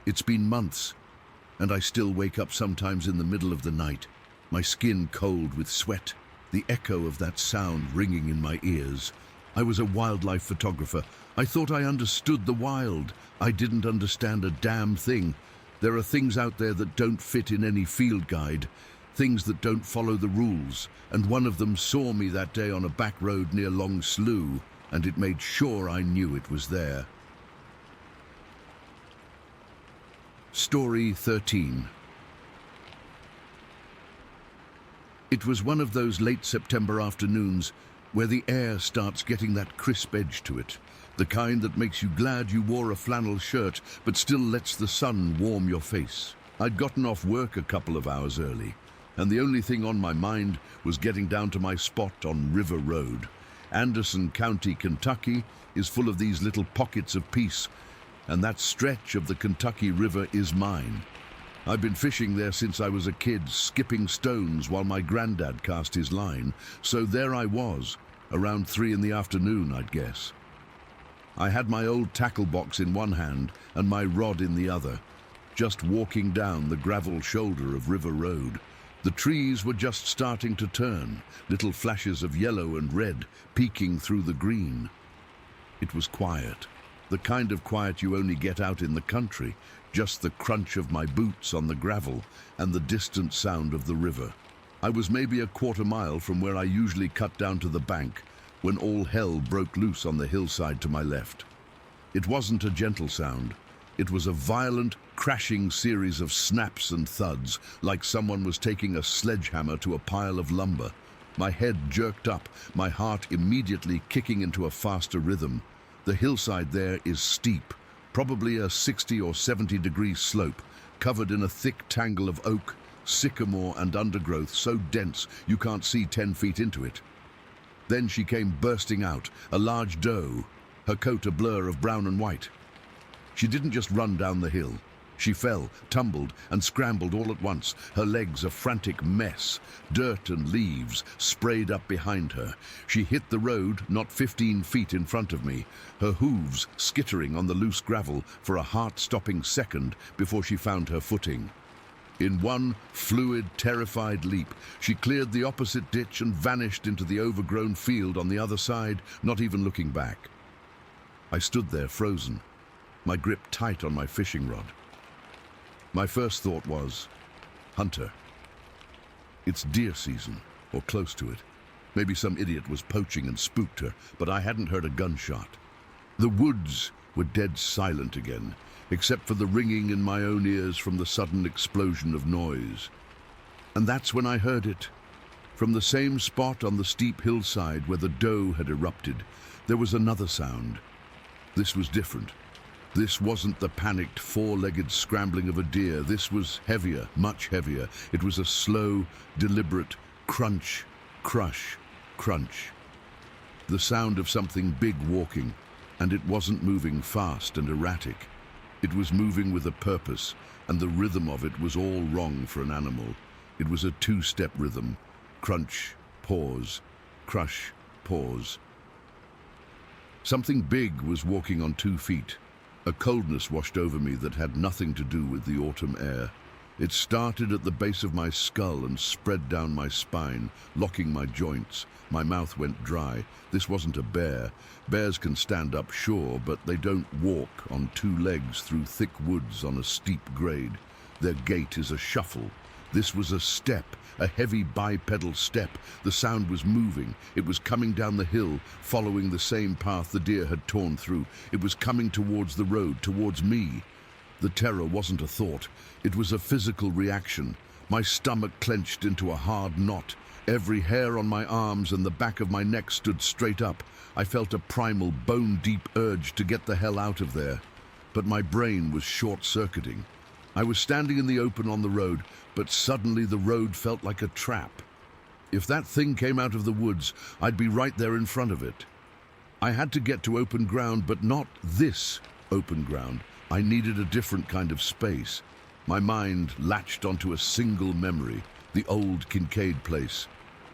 It's been months, and I still wake up sometimes in the middle of the night, my skin cold with sweat, the echo of that sound ringing in my ears. I was a wildlife photographer. I thought I understood the wild. I didn't understand a damn thing. There are things out there that don't fit in any field guide, things that don't follow the rules, and one of them saw me that day on a back road near Long Slough, and it made sure I knew it was there. Story 13. It was one of those late September afternoons where the air starts getting that crisp edge to it, the kind that makes you glad you wore a flannel shirt but still lets the sun warm your face. I'd gotten off work a couple of hours early, and the only thing on my mind was getting down to my spot on River Road. Anderson County, Kentucky is full of these little pockets of peace, and that stretch of the Kentucky River is mine. I've been fishing there since I was a kid, skipping stones while my granddad cast his line, so there I was, around 3 in the afternoon, I'd guess. I had my old tackle box in one hand and my rod in the other, just walking down the gravel shoulder of River Road. The trees were just starting to turn, little flashes of yellow and red peeking through the green. It was quiet. The kind of quiet you only get out in the country, just the crunch of my boots on the gravel and the distant sound of the river. I was maybe a quarter mile from where I usually cut down to the bank when all hell broke loose on the hillside to my left. It wasn't a gentle sound. It was a violent, crashing series of snaps and thuds, like someone was taking a sledgehammer to a pile of lumber. My head jerked up, my heart immediately kicking into a faster rhythm. The hillside there is steep, probably a 60 or 70 degree slope, covered in a thick tangle of oak, sycamore and undergrowth so dense you can't see 10 feet into it. Then she came bursting out, a large doe, her coat a blur of brown and white. She didn't just run down the hill. She fell, tumbled, and scrambled all at once, her legs a frantic mess, dirt and leaves sprayed up behind her. She hit the road not 15 feet in front of me, her hooves skittering on the loose gravel for a heart-stopping second before she found her footing. In one fluid, terrified leap, she cleared the opposite ditch and vanished into the overgrown field on the other side, not even looking back. I stood there frozen, my grip tight on my fishing rod. My first thought was, hunter. It's deer season, or close to it. Maybe some idiot was poaching and spooked her, but I hadn't heard a gunshot. The woods were dead silent again, except for the ringing in my own ears from the sudden explosion of noise. And that's when I heard it. From the same spot on the steep hillside where the doe had erupted, there was another sound. This was different. This wasn't the panicked, four-legged scrambling of a deer. This was heavier, much heavier. It was a slow, deliberate crunch, crush, crunch. The sound of something big walking, and it wasn't moving fast and erratic. It was moving with a purpose, and the rhythm of it was all wrong for an animal. It was a two-step rhythm. Crunch, pause, crush, pause. Something big was walking on 2 feet. A coldness washed over me that had nothing to do with the autumn air. It started at the base of my skull and spread down my spine, locking my joints. My mouth went dry. This wasn't a bear. Bears can stand up, sure, but they don't walk on two legs through thick woods on a steep grade. Their gait is a shuffle. This was a step, a heavy bipedal step. The sound was moving. It was coming down the hill, following the same path the deer had torn through. It was coming towards the road, towards me. The terror wasn't a thought. It was a physical reaction. My stomach clenched into a hard knot. Every hair on my arms and the back of my neck stood straight up. I felt a primal, bone-deep urge to get the hell out of there. But my brain was short-circuiting. I was standing in the open on the road, but suddenly the road felt like a trap. If that thing came out of the woods, I'd be right there in front of it. I had to get to open ground, but not this open ground. I needed a different kind of space. My mind latched onto a single memory, the old Kincaid place.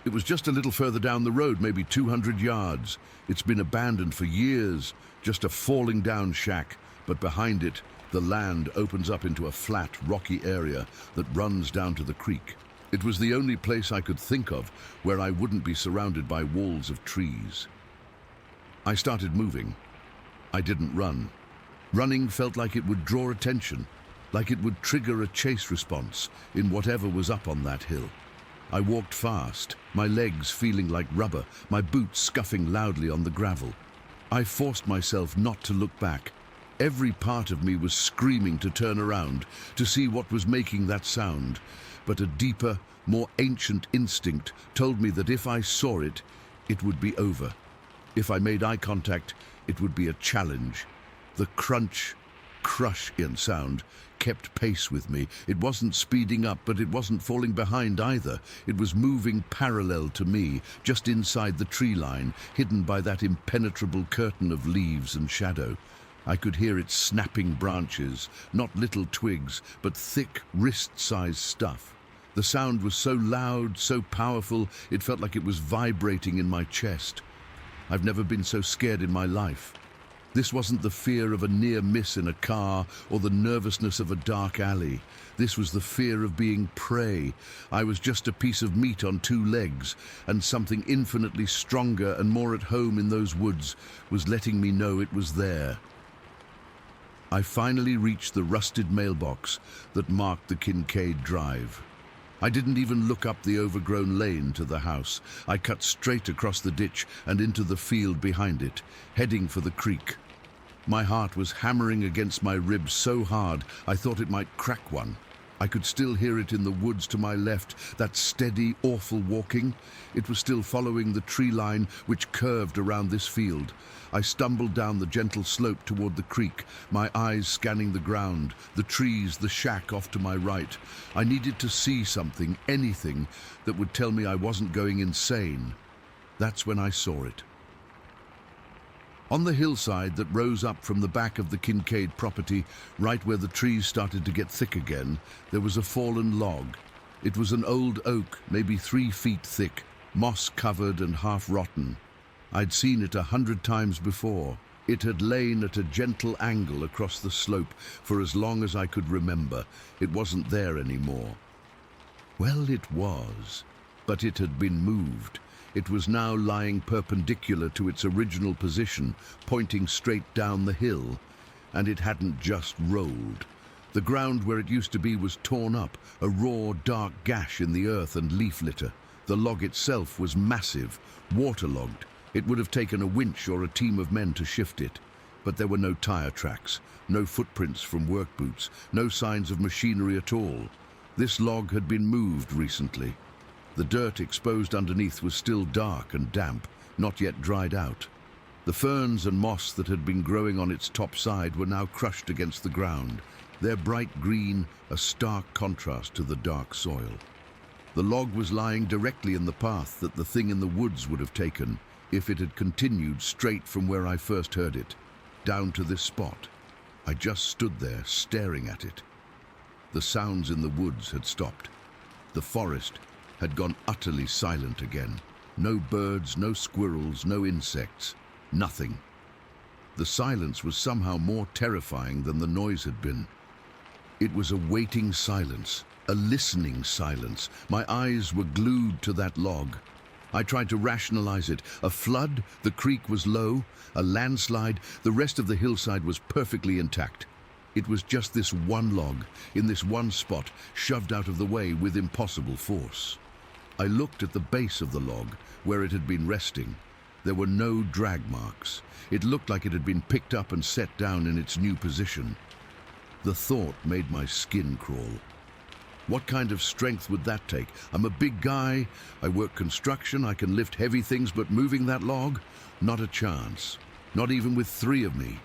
It was just a little further down the road, maybe 200 yards. It's been abandoned for years, just a falling down shack, but behind it, the land opens up into a flat, rocky area that runs down to the creek. It was the only place I could think of where I wouldn't be surrounded by walls of trees. I started moving. I didn't run. Running felt like it would draw attention, like it would trigger a chase response in whatever was up on that hill. I walked fast, my legs feeling like rubber, my boots scuffing loudly on the gravel. I forced myself not to look back. Every part of me was screaming to turn around, to see what was making that sound. But a deeper, more ancient instinct told me that if I saw it, it would be over. If I made eye contact, it would be a challenge. The crunch, crush-in sound kept pace with me. It wasn't speeding up, but it wasn't falling behind either. It was moving parallel to me, just inside the tree line, hidden by that impenetrable curtain of leaves and shadow. I could hear its snapping branches, not little twigs, but thick, wrist-sized stuff. The sound was so loud, so powerful, it felt like it was vibrating in my chest. I've never been so scared in my life. This wasn't the fear of a near miss in a car or the nervousness of a dark alley. This was the fear of being prey. I was just a piece of meat on two legs, and something infinitely stronger and more at home in those woods was letting me know it was there. I finally reached the rusted mailbox that marked the Kincaid Drive. I didn't even look up the overgrown lane to the house. I cut straight across the ditch and into the field behind it, heading for the creek. My heart was hammering against my ribs so hard I thought it might crack one. I could still hear it in the woods to my left, that steady, awful walking. It was still following the tree line which curved around this field. I stumbled down the gentle slope toward the creek, my eyes scanning the ground, the trees, the shack off to my right. I needed to see something, anything, that would tell me I wasn't going insane. That's when I saw it. On the hillside that rose up from the back of the Kincaid property, right where the trees started to get thick again, there was a fallen log. It was an old oak, maybe 3 feet thick, moss-covered and half-rotten. I'd seen it 100 times before. It had lain at a gentle angle across the slope for as long as I could remember. It wasn't there anymore. Well, it was, but it had been moved. It was now lying perpendicular to its original position, pointing straight down the hill, and it hadn't just rolled. The ground where it used to be was torn up, a raw, dark gash in the earth and leaf litter. The log itself was massive, waterlogged. It would have taken a winch or a team of men to shift it. But there were no tire tracks, no footprints from work boots, no signs of machinery at all. This log had been moved recently. The dirt exposed underneath was still dark and damp, not yet dried out. The ferns and moss that had been growing on its top side were now crushed against the ground, their bright green a stark contrast to the dark soil. The log was lying directly in the path that the thing in the woods would have taken if it had continued straight from where I first heard it, down to this spot. I just stood there, staring at it. The sounds in the woods had stopped. The forest had gone utterly silent again. No birds, no squirrels, no insects, nothing. The silence was somehow more terrifying than the noise had been. It was a waiting silence, A listening silence. My eyes were glued to that log. I tried to rationalize it. A flood, the creek was low, a landslide, the rest of the hillside was perfectly intact. It was just this one log, in this one spot, shoved out of the way with impossible force. I looked at the base of the log, where it had been resting. There were no drag marks. It looked like it had been picked up and set down in its new position. The thought made my skin crawl. What kind of strength would that take? I'm a big guy, I work construction, I can lift heavy things, but moving that log? Not a chance. Not even with 3 of me.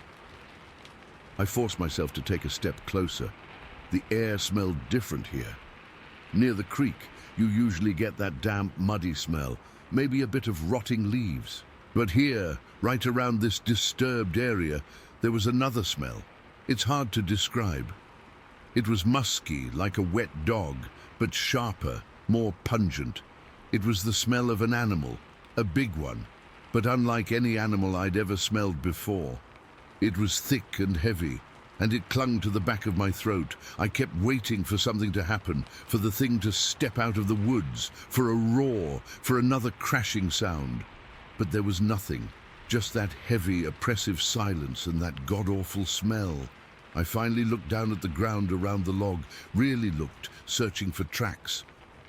I forced myself to take a step closer. The air smelled different here. Near the creek, you usually get that damp, muddy smell, maybe a bit of rotting leaves. But here, right around this disturbed area, there was another smell. It's hard to describe. It was musky, like a wet dog, but sharper, more pungent. It was the smell of an animal, a big one, but unlike any animal I'd ever smelled before. It was thick and heavy, and it clung to the back of my throat. I kept waiting for something to happen, for the thing to step out of the woods, for a roar, for another crashing sound. But there was nothing, just that heavy, oppressive silence and that god-awful smell. I finally looked down at the ground around the log, really looked, searching for tracks.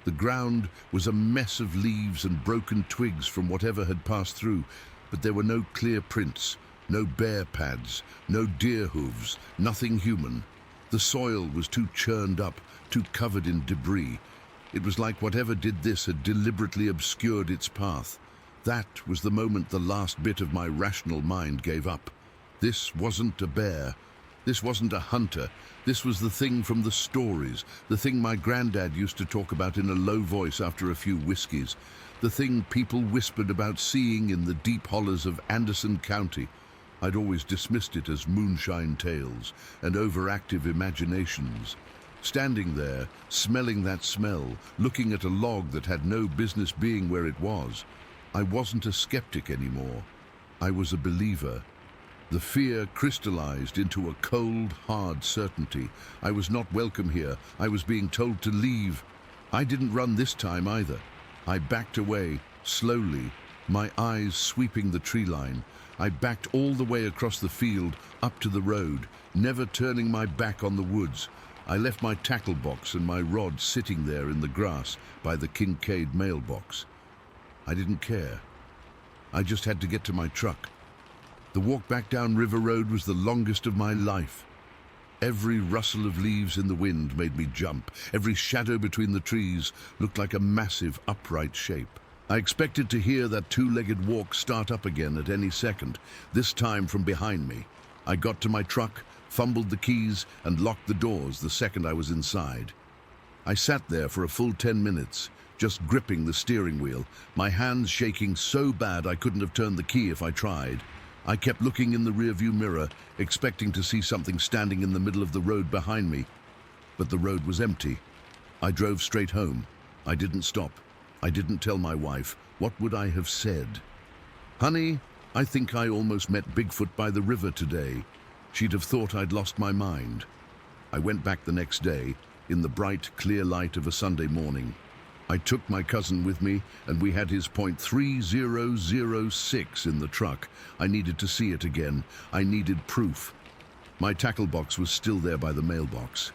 The ground was a mess of leaves and broken twigs from whatever had passed through, but there were no clear prints, no bear pads, no deer hooves, nothing human. The soil was too churned up, too covered in debris. It was like whatever did this had deliberately obscured its path. That was the moment the last bit of my rational mind gave up. This wasn't a bear. This wasn't a hunter. This was the thing from the stories, the thing my granddad used to talk about in a low voice after a few whiskeys, the thing people whispered about seeing in the deep hollows of Anderson County. I'd always dismissed it as moonshine tales and overactive imaginations. Standing there, smelling that smell, looking at a log that had no business being where it was, I wasn't a skeptic anymore. I was a believer. The fear crystallized into a cold, hard certainty. I was not welcome here. I was being told to leave. I didn't run this time either. I backed away, slowly, my eyes sweeping the tree line. I backed all the way across the field, up to the road, never turning my back on the woods. I left my tackle box and my rod sitting there in the grass by the Kincaid mailbox. I didn't care. I just had to get to my truck. The walk back down River Road was the longest of my life. Every rustle of leaves in the wind made me jump. Every shadow between the trees looked like a massive upright shape. I expected to hear that two-legged walk start up again at any second, this time from behind me. I got to my truck, fumbled the keys, and locked the doors the second I was inside. I sat there for a full 10 minutes, just gripping the steering wheel, my hands shaking so bad I couldn't have turned the key if I tried. I kept looking in the rearview mirror, expecting to see something standing in the middle of the road behind me. But the road was empty. I drove straight home. I didn't stop. I didn't tell my wife. What would I have said? "Honey, I think I almost met Bigfoot by the river today." She'd have thought I'd lost my mind. I went back the next day, in the bright, clear light of a Sunday morning. I took my cousin with me, and we had his .3006 in the truck. I needed to see it again. I needed proof. My tackle box was still there by the mailbox.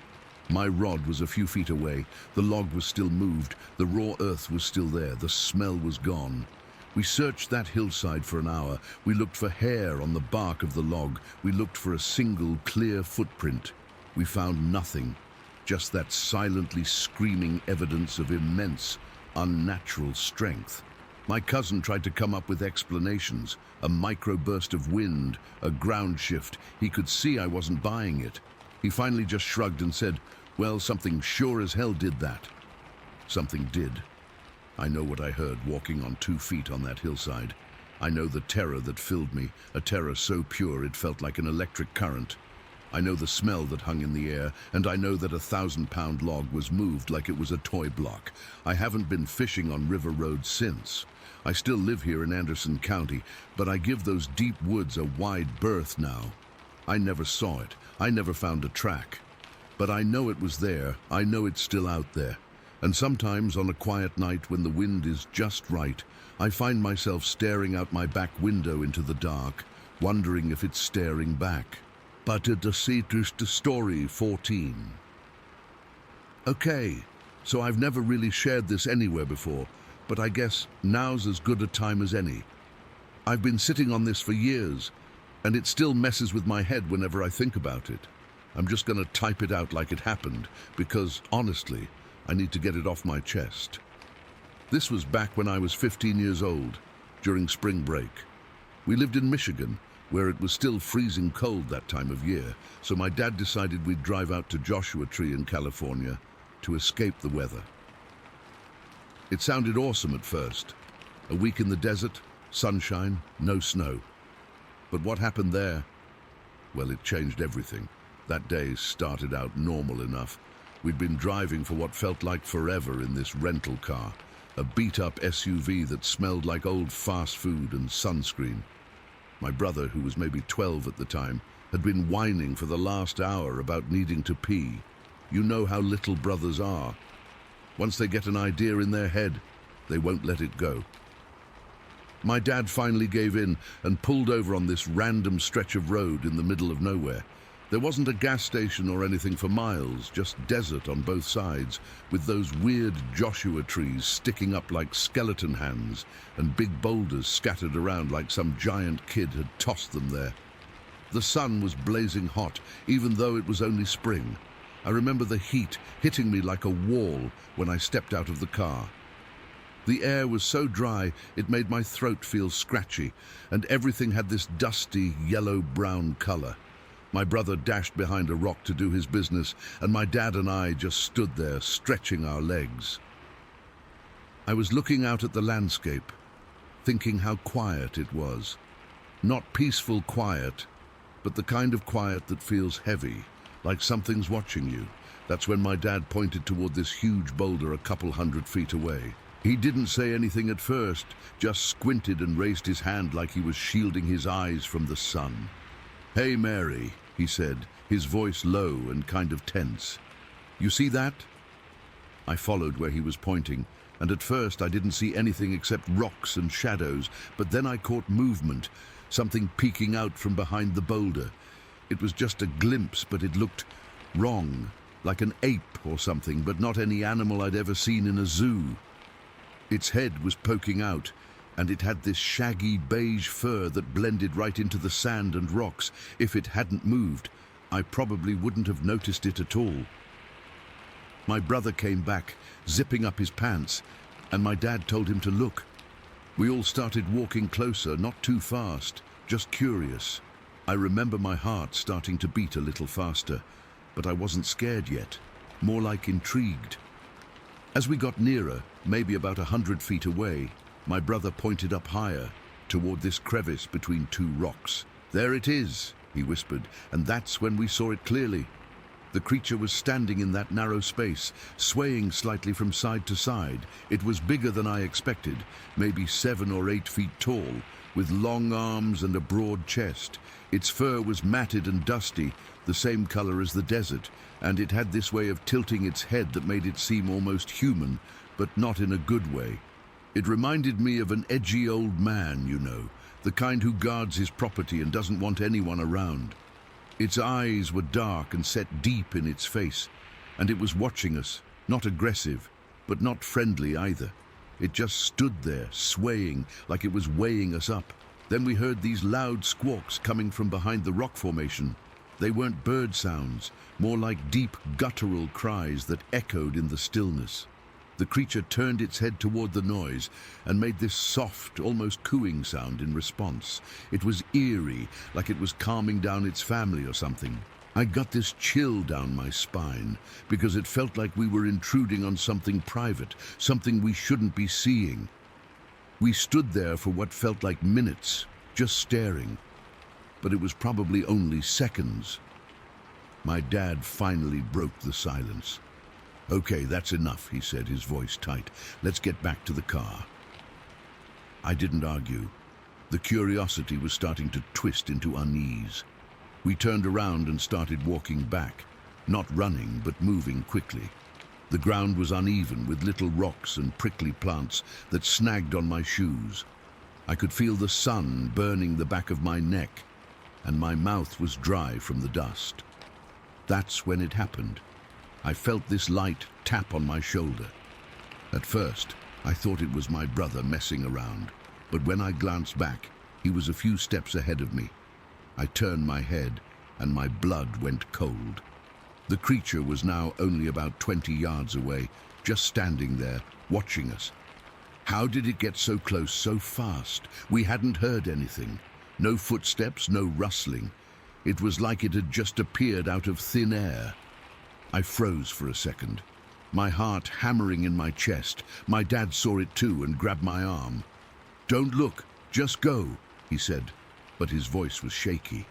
My rod was a few feet away. The log was still moved. The raw earth was still there. The smell was gone. We searched that hillside for an hour. We looked for hair on the bark of the log. We looked for a single, clear footprint. We found nothing. Just that silently screaming evidence of immense, unnatural strength. My cousin tried to come up with explanations, a microburst of wind, a ground shift. He could see I wasn't buying it. He finally just shrugged and said, "Well, something sure as hell did that." Something did. I know what I heard walking on 2 feet on that hillside. I know the terror that filled me, a terror so pure it felt like an electric current. I know the smell that hung in the air, and I know that a 1,000-pound log was moved like it was a toy block. I haven't been fishing on River Road since. I still live here in Anderson County, but I give those deep woods a wide berth now. I never saw it. I never found a track. But I know it was there. I know it's still out there. And sometimes on a quiet night when the wind is just right, I find myself staring out my back window into the dark, wondering if it's staring back. But it is the story 14. Okay, so I've never really shared this anywhere before, but I guess now's as good a time as any. I've been sitting on this for years, and it still messes with my head whenever I think about it. I'm just going to type it out like it happened, because, honestly, I need to get it off my chest. This was back when I was 15 years old, during spring break. We lived in Michigan, where it was still freezing cold that time of year, so my dad decided we'd drive out to Joshua Tree in California to escape the weather. It sounded awesome at first. A week in the desert, sunshine, no snow. But what happened there? Well, it changed everything. That day started out normal enough. We'd been driving for what felt like forever in this rental car, a beat-up SUV that smelled like old fast food and sunscreen. My brother, who was maybe 12 at the time, had been whining for the last hour about needing to pee. You know how little brothers are. Once they get an idea in their head, they won't let it go. My dad finally gave in and pulled over on this random stretch of road in the middle of nowhere. There wasn't a gas station or anything for miles, just desert on both sides, with those weird Joshua trees sticking up like skeleton hands and big boulders scattered around like some giant kid had tossed them there. The sun was blazing hot, even though it was only spring. I remember the heat hitting me like a wall when I stepped out of the car. The air was so dry it made my throat feel scratchy, and everything had this dusty yellow-brown color. My brother dashed behind a rock to do his business, and my dad and I just stood there, stretching our legs. I was looking out at the landscape, thinking how quiet it was. Not peaceful quiet, but the kind of quiet that feels heavy, like something's watching you. That's when my dad pointed toward this huge boulder a couple 100 feet away. He didn't say anything at first, just squinted and raised his hand like he was shielding his eyes from the sun. "Hey, Mary," he said, his voice low and kind of tense. "You see that?" I followed where he was pointing, and at first I didn't see anything except rocks and shadows, but then I caught movement, something peeking out from behind the boulder. It was just a glimpse, but it looked wrong, like an ape or something, but not any animal I'd ever seen in a zoo. Its head was poking out, and it had this shaggy beige fur that blended right into the sand and rocks. If it hadn't moved, I probably wouldn't have noticed it at all. My brother came back, zipping up his pants, and my dad told him to look. We all started walking closer, not too fast, just curious. I remember my heart starting to beat a little faster, but I wasn't scared yet, more like intrigued. As we got nearer, maybe about 100 feet away, my brother pointed up higher, toward this crevice between two rocks. "There it is," he whispered, and that's when we saw it clearly. The creature was standing in that narrow space, swaying slightly from side to side. It was bigger than I expected, maybe 7 or 8 feet tall, with long arms and a broad chest. Its fur was matted and dusty, the same color as the desert, and it had this way of tilting its head that made it seem almost human, but not in a good way. It reminded me of an edgy old man, you know, the kind who guards his property and doesn't want anyone around. Its eyes were dark and set deep in its face, and it was watching us, not aggressive, but not friendly either. It just stood there, swaying, like it was weighing us up. Then we heard these loud squawks coming from behind the rock formation. They weren't bird sounds, more like deep guttural cries that echoed in the stillness. The creature turned its head toward the noise and made this soft, almost cooing sound in response. It was eerie, like it was calming down its family or something. I got this chill down my spine because it felt like we were intruding on something private, something we shouldn't be seeing. We stood there for what felt like minutes, just staring. But it was probably only seconds. My dad finally broke the silence. "Okay, that's enough," he said, his voice tight. "Let's get back to the car." I didn't argue. The curiosity was starting to twist into unease. We turned around and started walking back. not running but moving quickly. The ground was uneven with little rocks and prickly plants that snagged on my shoes. I could feel the sun burning the back of my neck, and my mouth was dry from the dust. That's when it happened. I felt this light tap on my shoulder. At first, I thought it was my brother messing around, but when I glanced back, he was a few steps ahead of me. I turned my head, and my blood went cold. The creature was now only about 20 yards away, just standing there, watching us. How did it get so close so fast? We hadn't heard anything. No footsteps, no rustling. It was like it had just appeared out of thin air. I froze for a second, my heart hammering in my chest. My dad saw it too and grabbed my arm. "Don't look, just go," he said, but his voice was shaky.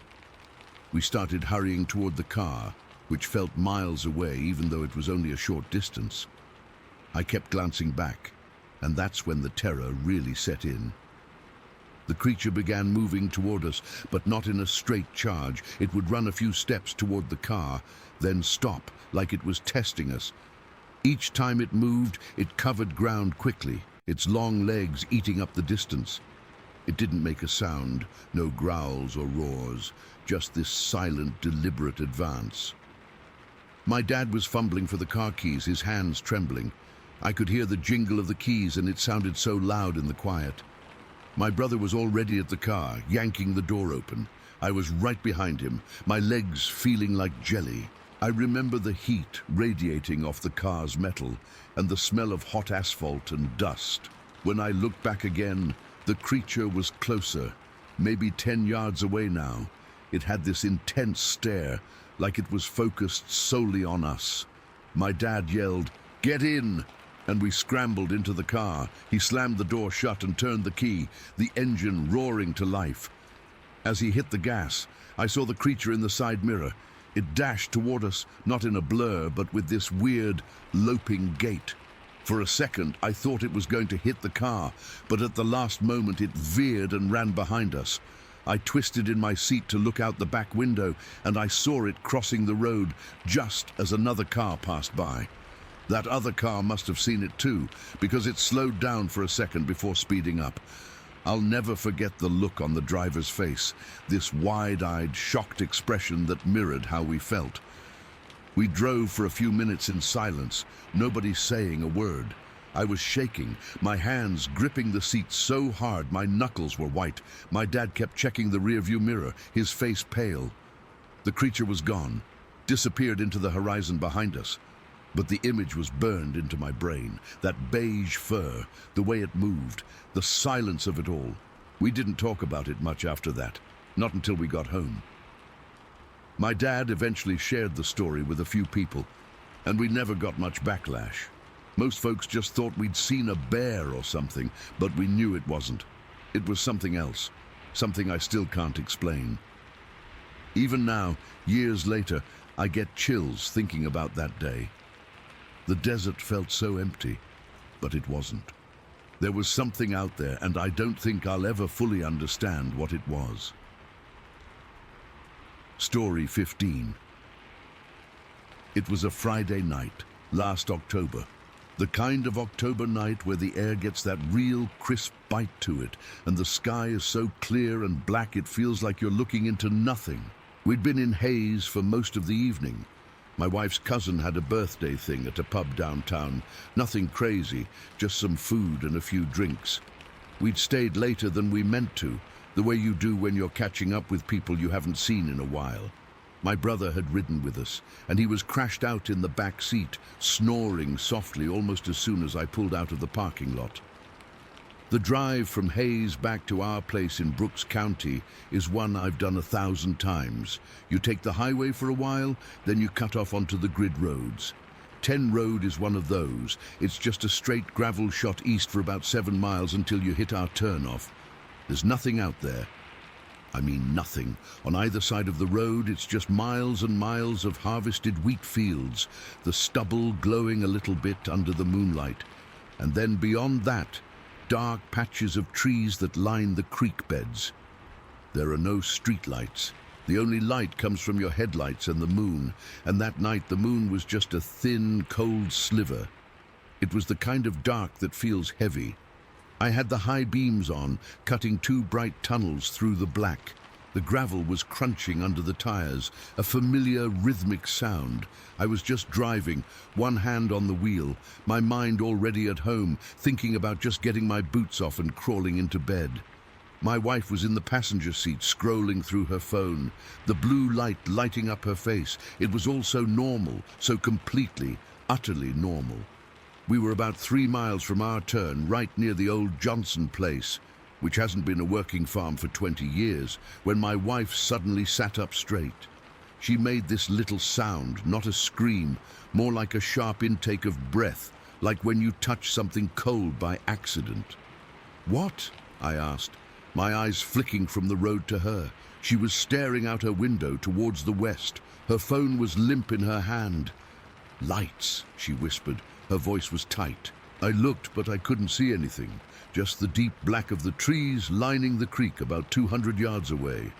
We started hurrying toward the car, which felt miles away even though it was only a short distance. I kept glancing back, and that's when the terror really set in. The creature began moving toward us, but not in a straight charge. It would run a few steps toward the car, then stop, like it was testing us. Each time it moved, it covered ground quickly, its long legs eating up the distance. It didn't make a sound, no growls or roars, just this silent, deliberate advance. My dad was fumbling for the car keys, his hands trembling. I could hear the jingle of the keys, and it sounded so loud in the quiet. My brother was already at the car, yanking the door open. I was right behind him, my legs feeling like jelly. I remember the heat radiating off the car's metal and the smell of hot asphalt and dust. When I looked back again, the creature was closer, maybe 10 yards away now. It had this intense stare, like it was focused solely on us. My dad yelled, "Get in!" and we scrambled into the car. He slammed the door shut and turned the key, the engine roaring to life. As he hit the gas, I saw the creature in the side mirror. It dashed toward us, not in a blur, but with this weird, loping gait. For a second, I thought it was going to hit the car, but at the last moment it veered and ran behind us. I twisted in my seat to look out the back window, and I saw it crossing the road just as another car passed by. That other car must have seen it too, because it slowed down for a second before speeding up. I'll never forget the look on the driver's face, this wide-eyed, shocked expression that mirrored how we felt. We drove for a few minutes in silence, nobody saying a word. I was shaking, my hands gripping the seat so hard my knuckles were white. My dad kept checking the rearview mirror, his face pale. The creature was gone, disappeared into the horizon behind us. But the image was burned into my brain, that beige fur, the way it moved, the silence of it all. We didn't talk about it much after that, not until we got home. My dad eventually shared the story with a few people, and we never got much backlash. Most folks just thought we'd seen a bear or something, but we knew it wasn't. It was something else, something I still can't explain. Even now, years later, I get chills thinking about that day. The desert felt so empty, but it wasn't. There was something out there, and I don't think I'll ever fully understand what it was. Story 15. It was a Friday night, last October. The kind of October night where the air gets that real crisp bite to it, and the sky is so clear and black it feels like you're looking into nothing. We'd been in haze for most of the evening. My wife's cousin had a birthday thing at a pub downtown. Nothing crazy, just some food and a few drinks. We'd stayed later than we meant to, the way you do when you're catching up with people you haven't seen in a while. My brother had ridden with us, and he was crashed out in the back seat, snoring softly almost as soon as I pulled out of the parking lot. The drive from Hayes back to our place in Brooks County is one I've done 1,000 times. You take the highway for a while, then you cut off onto the grid roads. 10 Road is one of those. It's just a straight gravel shot east for about 7 miles until you hit our turnoff. There's nothing out there. I mean nothing. On either side of the road, it's just miles and miles of harvested wheat fields, the stubble glowing a little bit under the moonlight. And then beyond that, dark patches of trees that line the creek beds. There are no streetlights, The only light comes from your headlights and the moon, and that night the moon was just a thin, cold sliver. It was the kind of dark that feels heavy. I had the high beams on, cutting two bright tunnels through the black. The gravel was crunching under the tires, a familiar rhythmic sound. I was just driving, one hand on the wheel, my mind already at home, thinking about just getting my boots off and crawling into bed. My wife was in the passenger seat, scrolling through her phone, the blue light lighting up her face. It was all so normal, so completely, utterly normal. We were about 3 miles from our turn, right near the old Johnson place, which hasn't been a working farm for 20 years, when my wife suddenly sat up straight. She made this little sound, not a scream, more like a sharp intake of breath, like when you touch something cold by accident. "What?" I asked, my eyes flicking from the road to her. She was staring out her window towards the west. Her phone was limp in her hand. "Lights," she whispered. Her voice was tight. I looked, but I couldn't see anything. Just the deep black of the trees lining the creek about 200 yards away.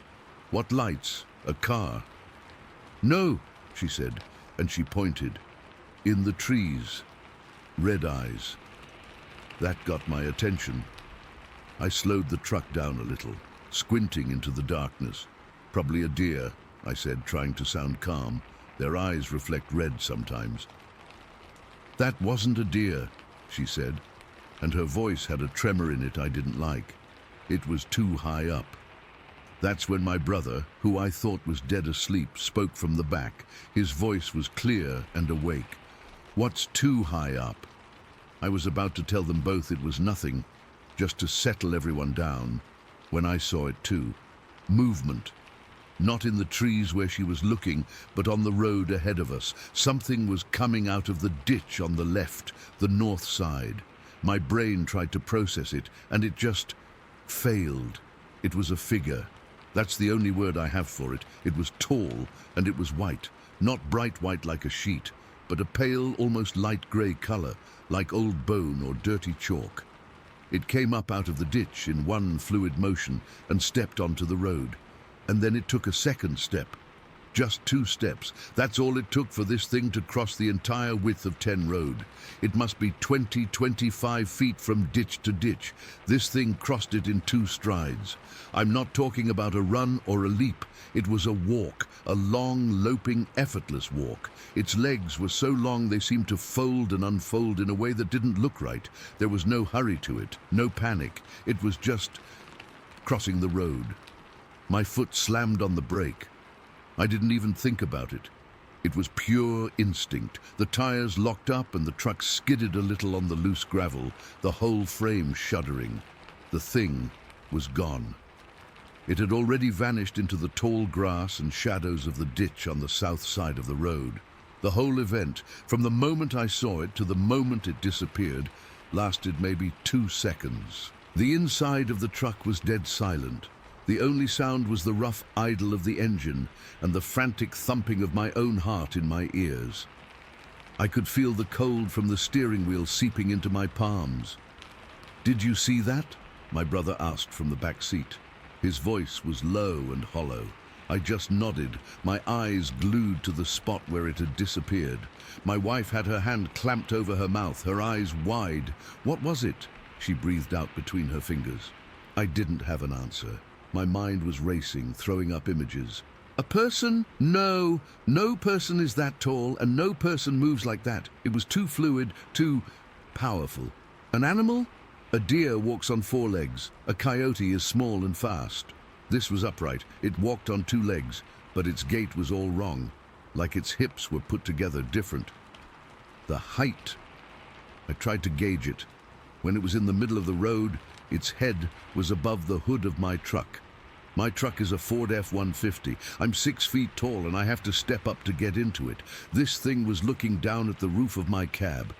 "What lights? A car?" "No," she said, and she pointed. "In the trees. Red eyes." That got my attention. I slowed the truck down a little, squinting into the darkness. "Probably a deer," I said, trying to sound calm. "Their eyes reflect red sometimes." "That wasn't a deer," she said, and her voice had a tremor in it I didn't like. It was too high up. That's when my brother, who I thought was dead asleep, spoke from the back. His voice was clear and awake. "What's too high up?" I was about to tell them both it was nothing, just to settle everyone down, when I saw it too. Movement. Not in the trees where she was looking, but on the road ahead of us. Something was coming out of the ditch on the left, the north side. My brain tried to process it, and it just failed. It was a figure. That's the only word I have for it. It was tall, and it was white. Not bright white like a sheet, but a pale, almost light grey colour, like old bone or dirty chalk. It came up out of the ditch in one fluid motion and stepped onto the road. And then it took a second step. Just 2 steps. That's all it took for this thing to cross the entire width of 10 Road. It must be 20-25 feet from ditch to ditch. This thing crossed it in 2 strides. I'm not talking about a run or a leap. It was a walk, a long, loping, effortless walk. Its legs were so long they seemed to fold and unfold in a way that didn't look right. There was no hurry to it, no panic. It was just crossing the road. My foot slammed on the brake. I didn't even think about it. It was pure instinct. The tires locked up and the truck skidded a little on the loose gravel, the whole frame shuddering. The thing was gone. It had already vanished into the tall grass and shadows of the ditch on the south side of the road. The whole event, from the moment I saw it to the moment it disappeared, lasted maybe 2 seconds. The inside of the truck was dead silent. The only sound was the rough idle of the engine and the frantic thumping of my own heart in my ears. I could feel the cold from the steering wheel seeping into my palms. "Did you see that?" my brother asked from the back seat. His voice was low and hollow. I just nodded, my eyes glued to the spot where it had disappeared. My wife had her hand clamped over her mouth, her eyes wide. "What was it?" she breathed out between her fingers. I didn't have an answer. My mind was racing, throwing up images. "A person? No. No person is that tall, and no person moves like that. It was too fluid, too powerful. An animal? A deer walks on 4 legs. A coyote is small and fast. This was upright. It walked on 2 legs, but its gait was all wrong, like its hips were put together different. The height. I tried to gauge it. When it was in the middle of the road, its head was above the hood of my truck. My truck is a Ford F-150. I'm 6 feet tall and I have to step up to get into it. This thing was looking down at the roof of my cab.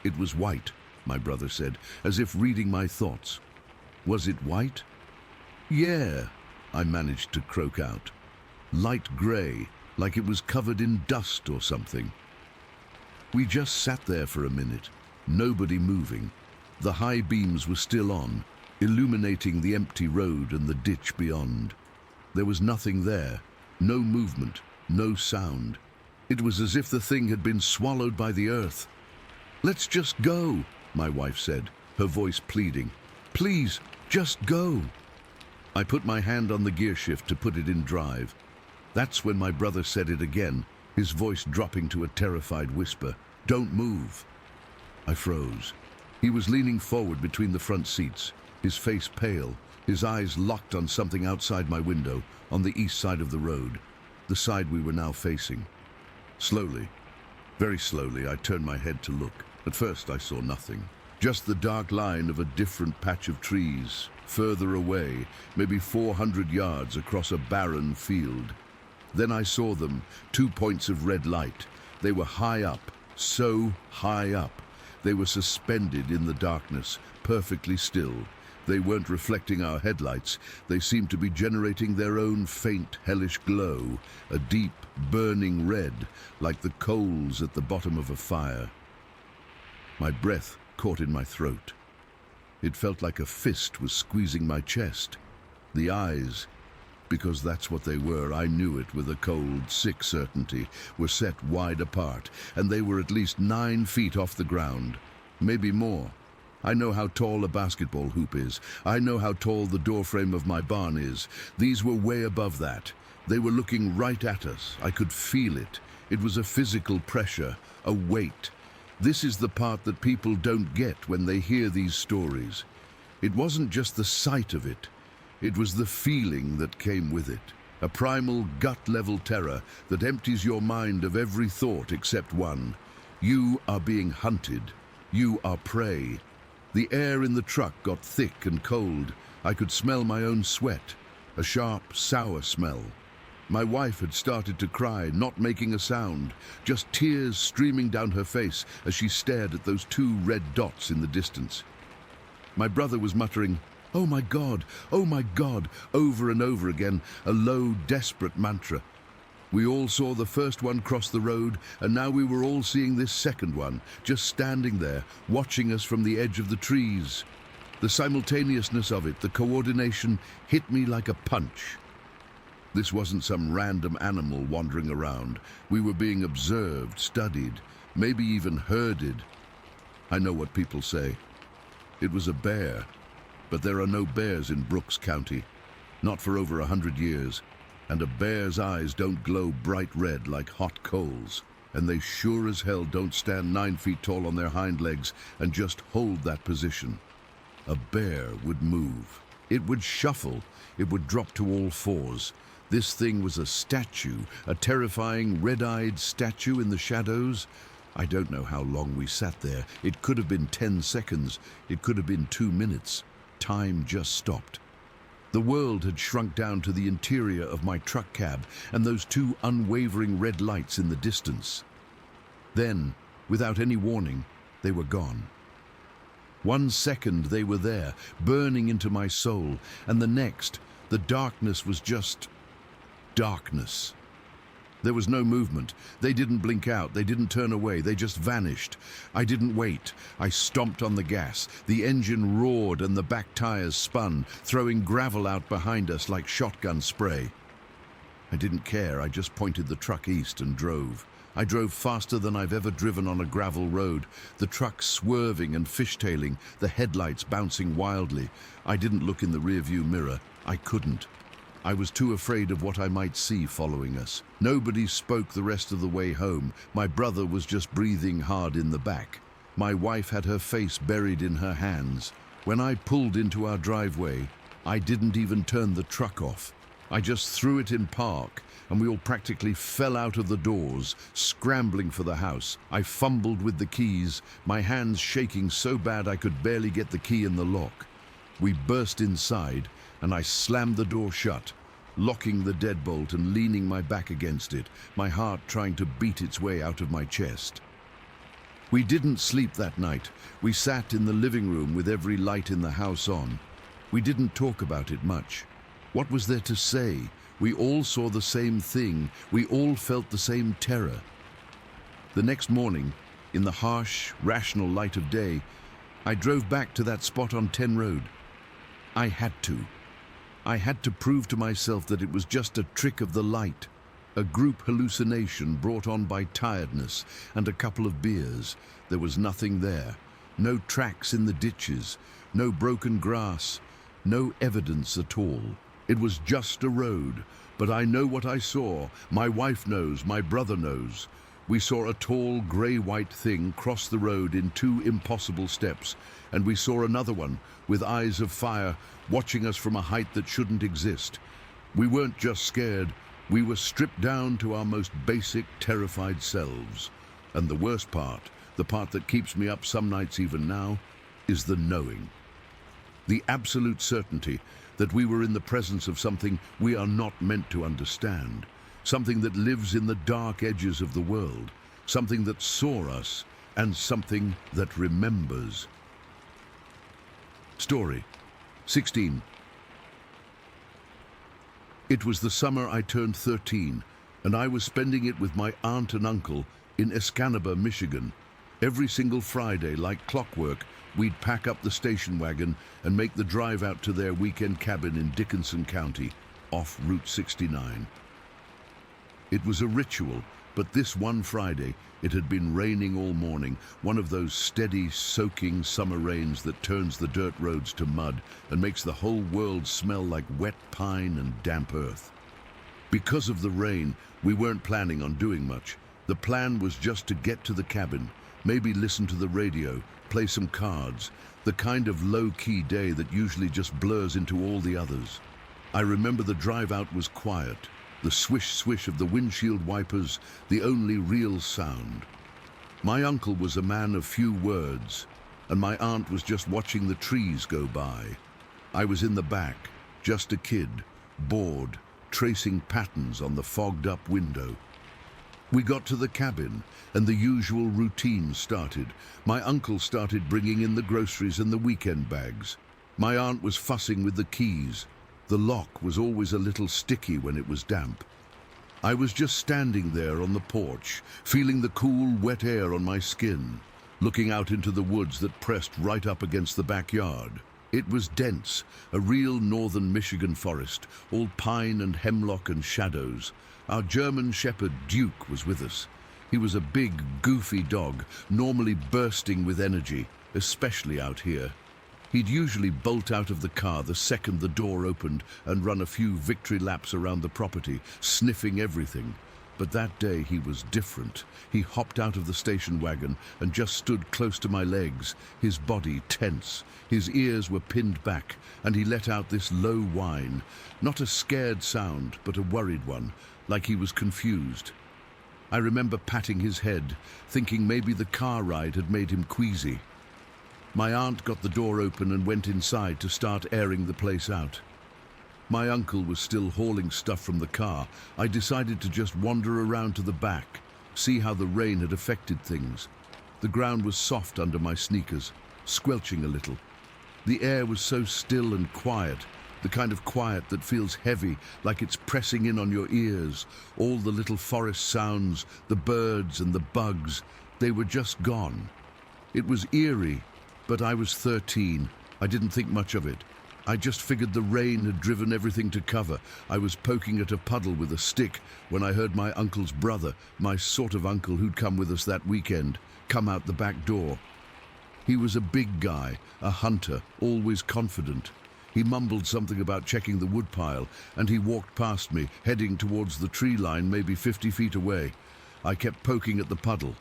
It was white, my brother said, as if reading my thoughts. Was it white? "Yeah," I managed to croak out. "Light grey, like it was covered in dust or something." We just sat there for a minute, nobody moving. The high beams were still on, illuminating the empty road and the ditch beyond. There was nothing there, No movement, no sound. It was as if the thing had been swallowed by the earth. "Let's just go," my wife said, her voice pleading. "Please, just go." I put my hand on the gear shift to put it in drive. That's when my brother said it again, his voice dropping to a terrified whisper. "Don't move." I froze. He was leaning forward between the front seats, his face pale, his eyes locked on something outside my window, on the east side of the road, the side we were now facing. Slowly, very slowly, I turned my head to look. At first I saw nothing, just the dark line of a different patch of trees, further away, maybe 400 yards across a barren field. Then I saw them, 2 points of red light. They were high up, so high up. They were suspended in the darkness, perfectly still. They weren't reflecting our headlights. They seemed to be generating their own faint, hellish glow, a deep, burning red, like the coals at the bottom of a fire. My breath caught in my throat. It felt like a fist was squeezing my chest. The eyes, because that's what they were, I knew it with a cold, sick certainty, were set wide apart, and they were at least 9 feet off the ground, maybe more. I know how tall a basketball hoop is. I know how tall the doorframe of my barn is. These were way above that. They were looking right at us. I could feel it. It was a physical pressure, a weight. This is the part that people don't get when they hear these stories. It wasn't just the sight of it. It was the feeling that came with it. A primal, gut-level terror that empties your mind of every thought except one. You are being hunted. You are prey. The air in the truck got thick and cold. I could smell my own sweat, a sharp, sour smell. My wife had started to cry, not making a sound, just tears streaming down her face as she stared at those 2 red dots in the distance. My brother was muttering, oh my God," over and over again, a low, desperate mantra. We all saw the first one cross the road, and now we were all seeing this second one, just standing there, watching us from the edge of the trees. The simultaneousness of it, the coordination, hit me like a punch. This wasn't some random animal wandering around. We were being observed, studied, maybe even herded. I know what people say. It was a bear, but there are no bears in Brooks County, not for over 100 years. And a bear's eyes don't glow bright red like hot coals, and they sure as hell don't stand 9 feet tall on their hind legs and just hold that position. A bear would move. It would shuffle. It would drop to all fours. This thing was a statue, a terrifying red-eyed statue in the shadows. I don't know how long we sat there. It could have been 10 seconds. It could have been 2 minutes. Time just stopped. The world had shrunk down to the interior of my truck cab and those 2 unwavering red lights in the distance. Then, without any warning, they were gone. 1 second they were there, burning into my soul, and the next, the darkness was just darkness. There was no movement. They didn't blink out. They didn't turn away. They just vanished. I didn't wait. I stomped on the gas. The engine roared and the back tires spun, throwing gravel out behind us like shotgun spray. I didn't care. I just pointed the truck east and drove. I drove faster than I've ever driven on a gravel road, the truck swerving and fishtailing, the headlights bouncing wildly. I didn't look in the rearview mirror. I couldn't. I was too afraid of what I might see following us. Nobody spoke the rest of the way home. My brother was just breathing hard in the back. My wife had her face buried in her hands. When I pulled into our driveway, I didn't even turn the truck off. I just threw it in park, and we all practically fell out of the doors, scrambling for the house. I fumbled with the keys, my hands shaking so bad I could barely get the key in the lock. We burst inside, and I slammed the door shut, locking the deadbolt and leaning my back against it, my heart trying to beat its way out of my chest. We didn't sleep that night. We sat in the living room with every light in the house on. We didn't talk about it much. What was there to say? We all saw the same thing. We all felt the same terror. The next morning, in the harsh, rational light of day, I drove back to that spot on 10 Road. I had to. I had to prove to myself that it was just a trick of the light, a group hallucination brought on by tiredness and a couple of beers. There was nothing there, no tracks in the ditches, no broken grass, no evidence at all. It was just a road, but I know what I saw. My wife knows, my brother knows. We saw a tall, grey-white thing cross the road in 2 impossible steps, and we saw another one, with eyes of fire, watching us from a height that shouldn't exist. We weren't just scared, we were stripped down to our most basic, terrified selves. And the worst part, the part that keeps me up some nights even now, is the knowing. The absolute certainty that we were in the presence of something we are not meant to understand, something that lives in the dark edges of the world, something that saw us, and something that remembers. Story 16. It was the summer I turned 13, and I was spending it with my aunt and uncle in Escanaba, Michigan. Every single Friday, like clockwork, we'd pack up the station wagon and make the drive out to their weekend cabin in Dickinson County, off Route 69. It was a ritual, but this one Friday, it had been raining all morning, one of those steady, soaking summer rains that turns the dirt roads to mud and makes the whole world smell like wet pine and damp earth. Because of the rain, we weren't planning on doing much. The plan was just to get to the cabin, maybe listen to the radio, play some cards, the kind of low-key day that usually just blurs into all the others. I remember the drive out was quiet, the swish-swish of the windshield wipers, the only real sound. My uncle was a man of few words, and my aunt was just watching the trees go by. I was in the back, just a kid, bored, tracing patterns on the fogged-up window. We got to the cabin, and the usual routine started. My uncle started bringing in the groceries and the weekend bags. My aunt was fussing with the keys. The lock was always a little sticky when it was damp. I was just standing there on the porch, feeling the cool, wet air on my skin, looking out into the woods that pressed right up against the backyard. It was dense, a real northern Michigan forest, all pine and hemlock and shadows. Our German shepherd Duke was with us. He was a big, goofy dog, normally bursting with energy, especially out here. He'd usually bolt out of the car the second the door opened and run a few victory laps around the property, sniffing everything. But that day he was different. He hopped out of the station wagon and just stood close to my legs, his body tense. His ears were pinned back, and he let out this low whine, not a scared sound, but a worried one, like he was confused. I remember patting his head, thinking maybe the car ride had made him queasy. My aunt got the door open and went inside to start airing the place out. My uncle was still hauling stuff from the car. I decided to just wander around to the back, see how the rain had affected things. The ground was soft under my sneakers, squelching a little. The air was so still and quiet, the kind of quiet that feels heavy, like it's pressing in on your ears. All the little forest sounds, the birds and the bugs, they were just gone. It was eerie, but I was 13. I didn't think much of it. I just figured the rain had driven everything to cover. I was poking at a puddle with a stick when I heard my uncle's brother, my sort of uncle who'd come with us that weekend, come out the back door. He was a big guy, a hunter, always confident. He mumbled something about checking the woodpile, and he walked past me, heading towards the tree line maybe 50 feet away. I kept poking at the puddle.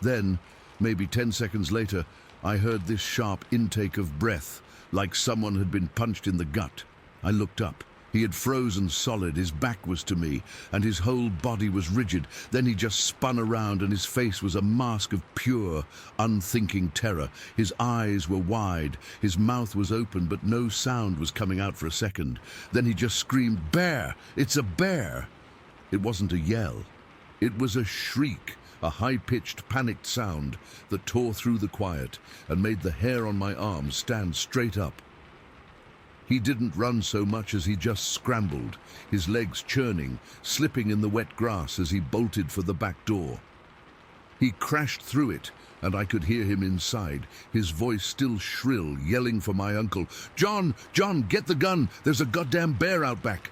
Then, maybe 10 seconds later, I heard this sharp intake of breath, like someone had been punched in the gut. I looked up. He had frozen solid, his back was to me, and his whole body was rigid. Then he just spun around, and his face was a mask of pure, unthinking terror. His eyes were wide, his mouth was open, but no sound was coming out for a second. Then he just screamed, "Bear! It's a bear!" It wasn't a yell. It was a shriek, a high-pitched, panicked sound that tore through the quiet and made the hair on my arm stand straight up. He didn't run so much as he just scrambled, his legs churning, slipping in the wet grass as he bolted for the back door. He crashed through it, and I could hear him inside, his voice still shrill, yelling for my uncle. John, get the gun! There's a goddamn bear out back!"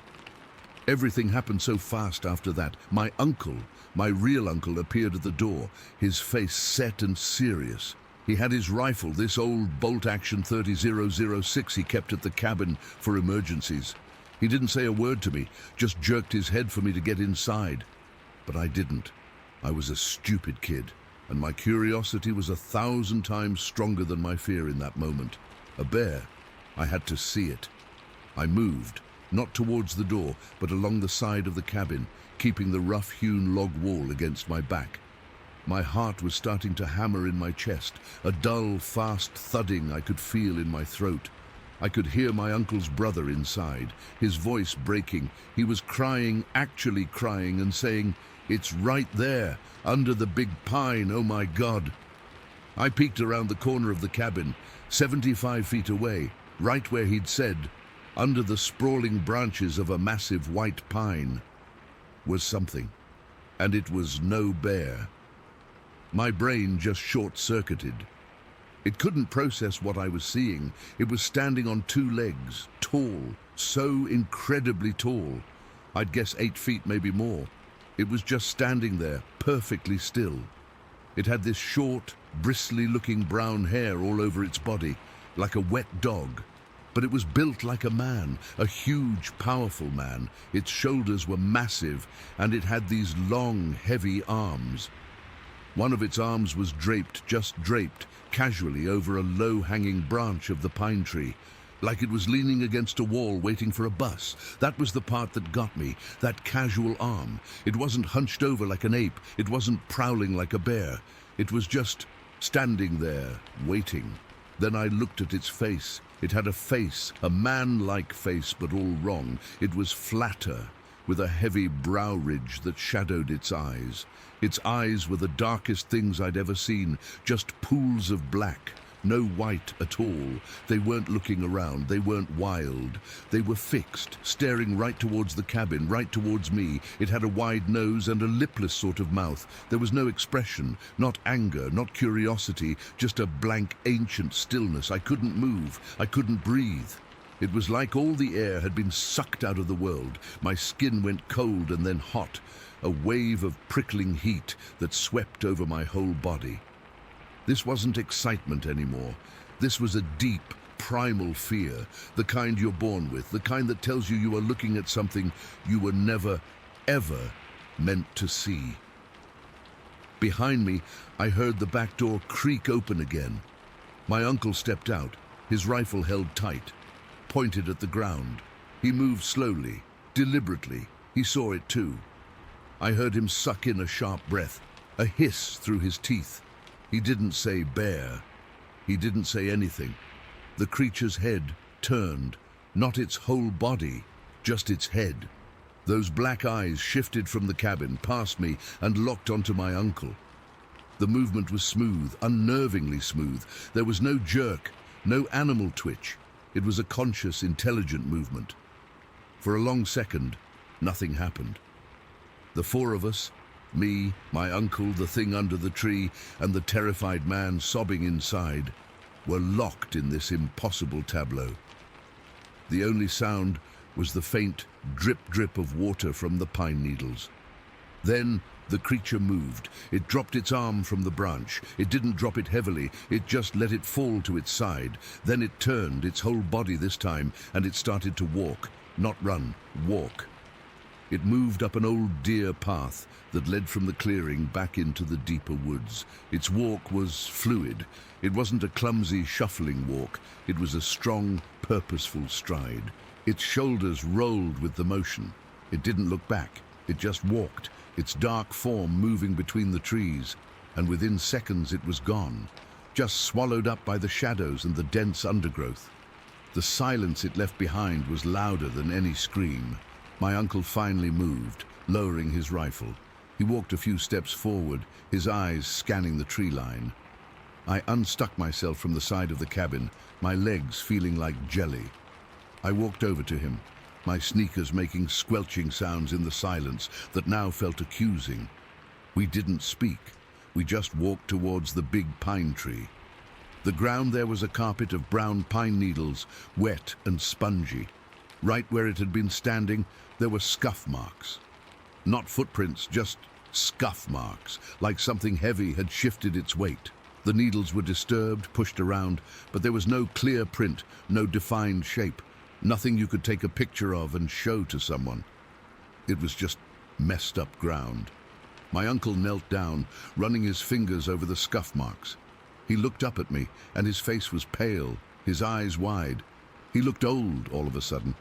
Everything happened so fast after that. My uncle, my real uncle, appeared at the door, his face set and serious. He had his rifle, this old bolt-action 30-006 he kept at the cabin for emergencies. He didn't say a word to me, just jerked his head for me to get inside. But I didn't. I was a stupid kid, and my curiosity was 1,000 times stronger than my fear in that moment. A bear. I had to see it. I moved, not towards the door, but along the side of the cabin, keeping the rough-hewn log wall against my back. My heart was starting to hammer in my chest, a dull, fast thudding I could feel in my throat. I could hear my uncle's brother inside, his voice breaking. He was crying, actually crying, and saying, "It's right there, under the big pine, oh my God." I peeked around the corner of the cabin, 75 feet away, right where he'd said, under the sprawling branches of a massive white pine, was something. And it was no bear. My brain just short-circuited. It couldn't process what I was seeing. It was standing on 2 legs, tall, so incredibly tall. I'd guess 8 feet, maybe more. It was just standing there, perfectly still. It had this short, bristly-looking brown hair all over its body, like a wet dog. But it was built like a man, a huge, powerful man. Its shoulders were massive, and it had these long, heavy arms. One of its arms was draped, just draped, casually over a low-hanging branch of the pine tree, like it was leaning against a wall waiting for a bus. That was the part that got me, that casual arm. It wasn't hunched over like an ape. It wasn't prowling like a bear. It was just standing there, waiting. Then I looked at its face. It had a face, a man-like face, but all wrong. It was flatter, with a heavy brow ridge that shadowed its eyes. Its eyes were the darkest things I'd ever seen, just pools of black, no white at all. They weren't looking around, they weren't wild. They were fixed, staring right towards the cabin, right towards me. It had a wide nose and a lipless sort of mouth. There was no expression, not anger, not curiosity, just a blank, ancient stillness. I couldn't move, I couldn't breathe. It was like all the air had been sucked out of the world. My skin went cold and then hot, a wave of prickling heat that swept over my whole body. This wasn't excitement anymore. This was a deep, primal fear, the kind you're born with, the kind that tells you you are looking at something you were never, ever meant to see. Behind me, I heard the back door creak open again. My uncle stepped out, his rifle held tight, pointed at the ground. He moved slowly, deliberately. He saw it too. I heard him suck in a sharp breath, a hiss through his teeth. He didn't say bear. He didn't say anything. The creature's head turned, not its whole body, just its head. Those black eyes shifted from the cabin, past me, and locked onto my uncle. The movement was smooth, unnervingly smooth. There was no jerk, no animal twitch. It was a conscious, intelligent movement. For a long second, nothing happened. The 4 of us, me, my uncle, the thing under the tree, and the terrified man sobbing inside, were locked in this impossible tableau. The only sound was the faint drip-drip of water from the pine needles. Then the creature moved. It dropped its arm from the branch. It didn't drop it heavily. It just let it fall to its side. Then it turned, its whole body this time, and it started to walk. Not run, walk. It moved up an old deer path that led from the clearing back into the deeper woods. Its walk was fluid. It wasn't a clumsy, shuffling walk. It was a strong, purposeful stride. Its shoulders rolled with the motion. It didn't look back. It just walked, its dark form moving between the trees, and within seconds it was gone, just swallowed up by the shadows and the dense undergrowth. The silence it left behind was louder than any scream. My uncle finally moved, lowering his rifle. He walked a few steps forward, his eyes scanning the tree line. I unstuck myself from the side of the cabin, my legs feeling like jelly. I walked over to him, my sneakers making squelching sounds in the silence that now felt accusing. We didn't speak. We just walked towards the big pine tree. The ground there was a carpet of brown pine needles, wet and spongy. Right where it had been standing, there were scuff marks. Not footprints, just scuff marks, like something heavy had shifted its weight. The needles were disturbed, pushed around, but there was no clear print, no defined shape, nothing you could take a picture of and show to someone. It was just messed up ground. My uncle knelt down, running his fingers over the scuff marks. He looked up at me, and his face was pale, his eyes wide. He looked old all of a sudden.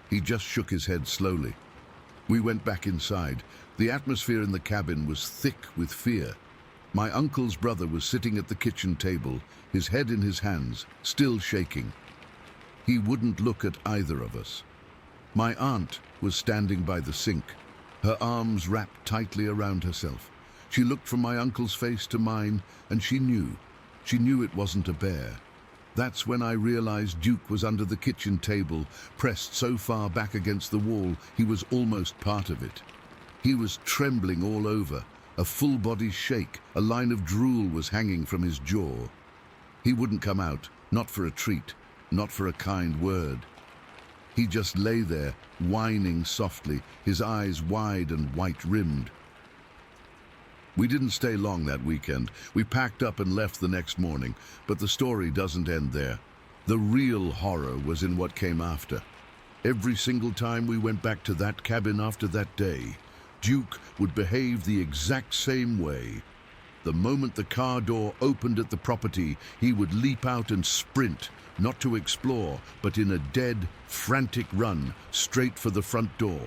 He just shook his head slowly. We went back inside. The atmosphere in the cabin was thick with fear. My uncle's brother was sitting at the kitchen table, his head in his hands, still shaking. He wouldn't look at either of us. My aunt was standing by the sink, her arms wrapped tightly around herself. She looked from my uncle's face to mine, and she knew it wasn't a bear. That's when I realized Duke was under the kitchen table, pressed so far back against the wall he was almost part of it. He was trembling all over, a full body shake, a line of drool was hanging from his jaw. He wouldn't come out, not for a treat, not for a kind word. He just lay there, whining softly, his eyes wide and white-rimmed. We didn't stay long that weekend. We packed up and left the next morning, but the story doesn't end there. The real horror was in what came after. Every single time we went back to that cabin after that day, Duke would behave the exact same way. The moment the car door opened at the property, he would leap out and sprint, not to explore, but in a dead, frantic run, straight for the front door.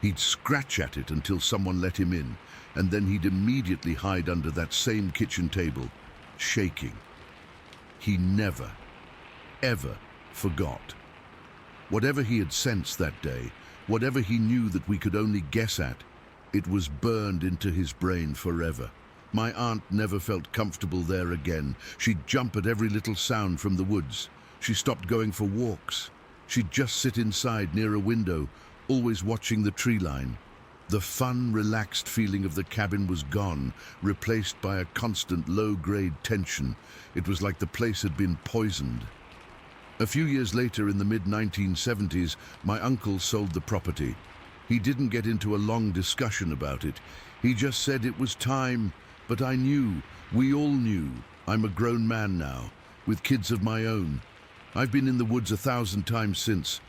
He'd scratch at it until someone let him in, and then he'd immediately hide under that same kitchen table, shaking. He never, ever forgot. Whatever he had sensed that day, whatever he knew that we could only guess at, it was burned into his brain forever. My aunt never felt comfortable there again. She'd jump at every little sound from the woods. She stopped going for walks. She'd just sit inside near a window, always watching the tree line. The fun, relaxed feeling of the cabin was gone, replaced by a constant low-grade tension. It was like the place had been poisoned. A few years later, in the mid-1970s, my uncle sold the property. He didn't get into a long discussion about it. He just said it was time, but I knew, we all knew. I'm a grown man now, with kids of my own. I've been in the woods 1,000 times since,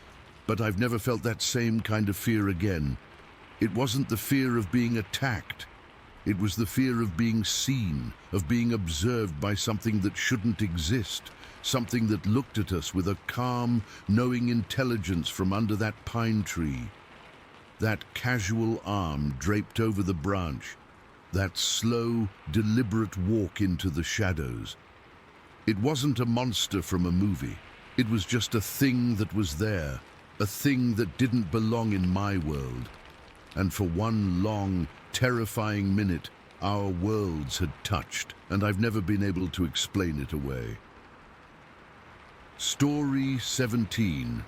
but I've never felt that same kind of fear again. It wasn't the fear of being attacked. It was the fear of being seen, of being observed by something that shouldn't exist, something that looked at us with a calm, knowing intelligence from under that pine tree. That casual arm draped over the branch, that slow, deliberate walk into the shadows. It wasn't a monster from a movie. It was just a thing that was there, a thing that didn't belong in my world. And for one long, terrifying minute, our worlds had touched, and I've never been able to explain it away. Story 17.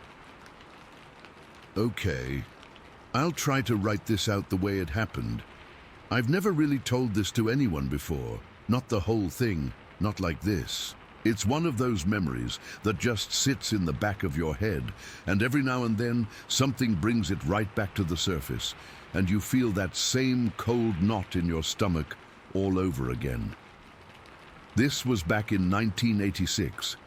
Okay, I'll try to write this out the way it happened. I've never really told this to anyone before, not the whole thing, not like this. It's one of those memories that just sits in the back of your head, and every now and then something brings it right back to the surface, and you feel that same cold knot in your stomach all over again. This was back in 1986.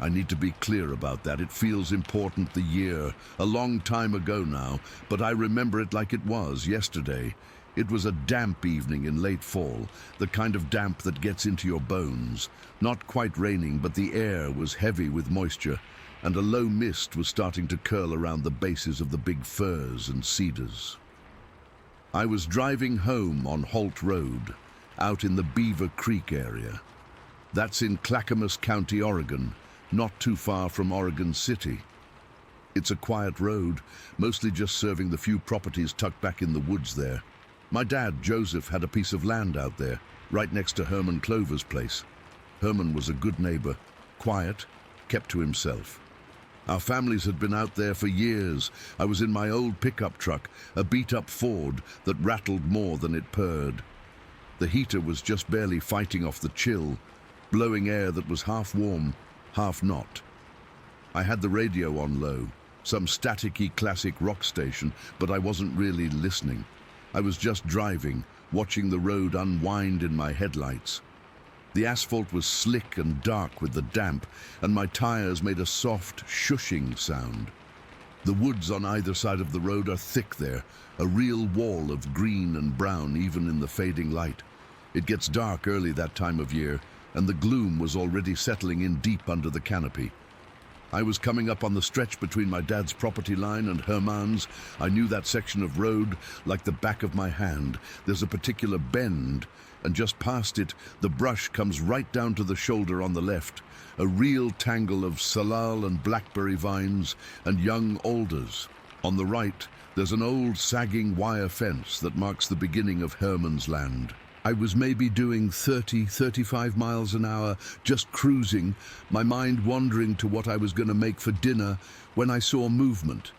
I need to be clear about that. It feels important, the year, a long time ago now, but I remember it like it was yesterday. It was a damp evening in late fall, the kind of damp that gets into your bones. Not quite raining, but the air was heavy with moisture, and a low mist was starting to curl around the bases of the big firs and cedars. I was driving home on Holt Road, out in the Beaver Creek area. That's in Clackamas County, Oregon, not too far from Oregon City. It's a quiet road, mostly just serving the few properties tucked back in the woods there. My dad, Joseph, had a piece of land out there, right next to Herman Clover's place. Herman was a good neighbor, quiet, kept to himself. Our families had been out there for years. I was in my old pickup truck, a beat-up Ford that rattled more than it purred. The heater was just barely fighting off the chill, blowing air that was half warm, half not. I had the radio on low, some staticky classic rock station, but I wasn't really listening. I was just driving, watching the road unwind in my headlights. The asphalt was slick and dark with the damp, and my tires made a soft, shushing sound. The woods on either side of the road are thick there, a real wall of green and brown even in the fading light. It gets dark early that time of year, and the gloom was already settling in deep under the canopy. I was coming up on the stretch between my dad's property line and Herman's. I knew that section of road like the back of my hand. There's a particular bend, and just past it, the brush comes right down to the shoulder on the left. A real tangle of salal and blackberry vines and young alders. On the right, there's an old sagging wire fence that marks the beginning of Herman's land. I was maybe doing 35 miles an hour, just cruising, my mind wandering to what I was going to make for dinner, when I saw movement.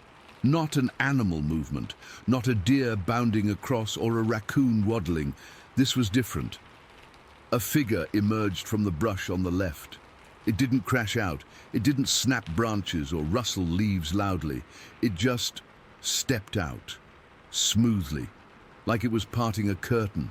Not an animal movement, not a deer bounding across or a raccoon waddling. This was different. A figure emerged from the brush on the left. It didn't crash out, it didn't snap branches or rustle leaves loudly. It just stepped out, smoothly, like it was parting a curtain.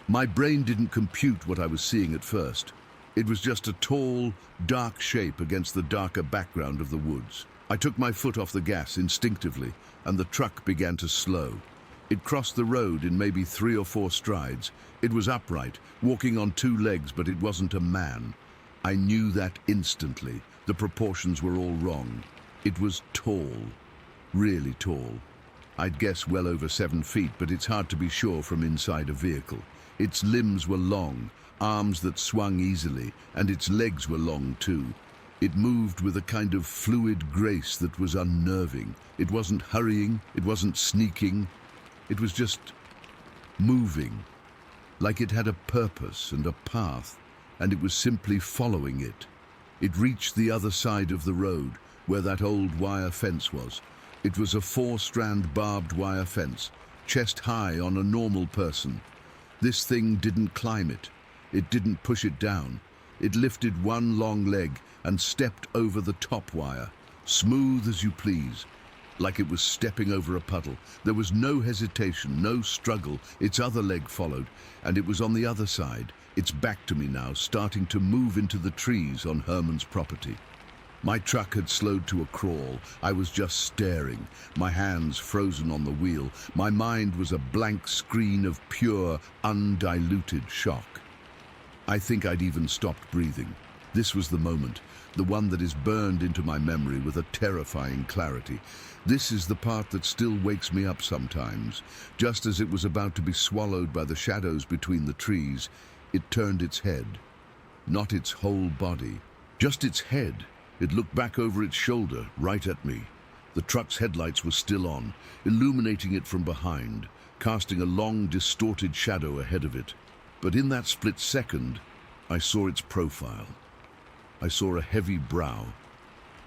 My brain didn't compute what I was seeing at first. It was just a tall, dark shape against the darker background of the woods. I took my foot off the gas instinctively, and the truck began to slow. It crossed the road in maybe 3 or 4 strides. It was upright, walking on 2 legs, but it wasn't a man. I knew that instantly. The proportions were all wrong. It was tall, really tall. I'd guess well over 7 feet, but it's hard to be sure from inside a vehicle. Its limbs were long, arms that swung easily, and its legs were long too. It moved with a kind of fluid grace that was unnerving. It wasn't hurrying, it wasn't sneaking. It was just moving, like it had a purpose and a path, and it was simply following it. It reached the other side of the road, where that old wire fence was. It was a 4-strand barbed wire fence, chest high on a normal person. This thing didn't climb it. It didn't push it down. It lifted one long leg and stepped over the top wire, smooth as you please, like it was stepping over a puddle. There was no hesitation, no struggle. Its other leg followed, and it was on the other side, its back to me now, starting to move into the trees on Herman's property. My truck had slowed to a crawl. I was just staring, my hands frozen on the wheel. My mind was a blank screen of pure, undiluted shock. I think I'd even stopped breathing. This was the moment, the one that is burned into my memory with a terrifying clarity. This is the part that still wakes me up sometimes. Just as it was about to be swallowed by the shadows between the trees, it turned its head. Not its whole body, just its head. It looked back over its shoulder, right at me. The truck's headlights were still on, illuminating it from behind, casting a long, distorted shadow ahead of it. But in that split second, I saw its profile. I saw a heavy brow,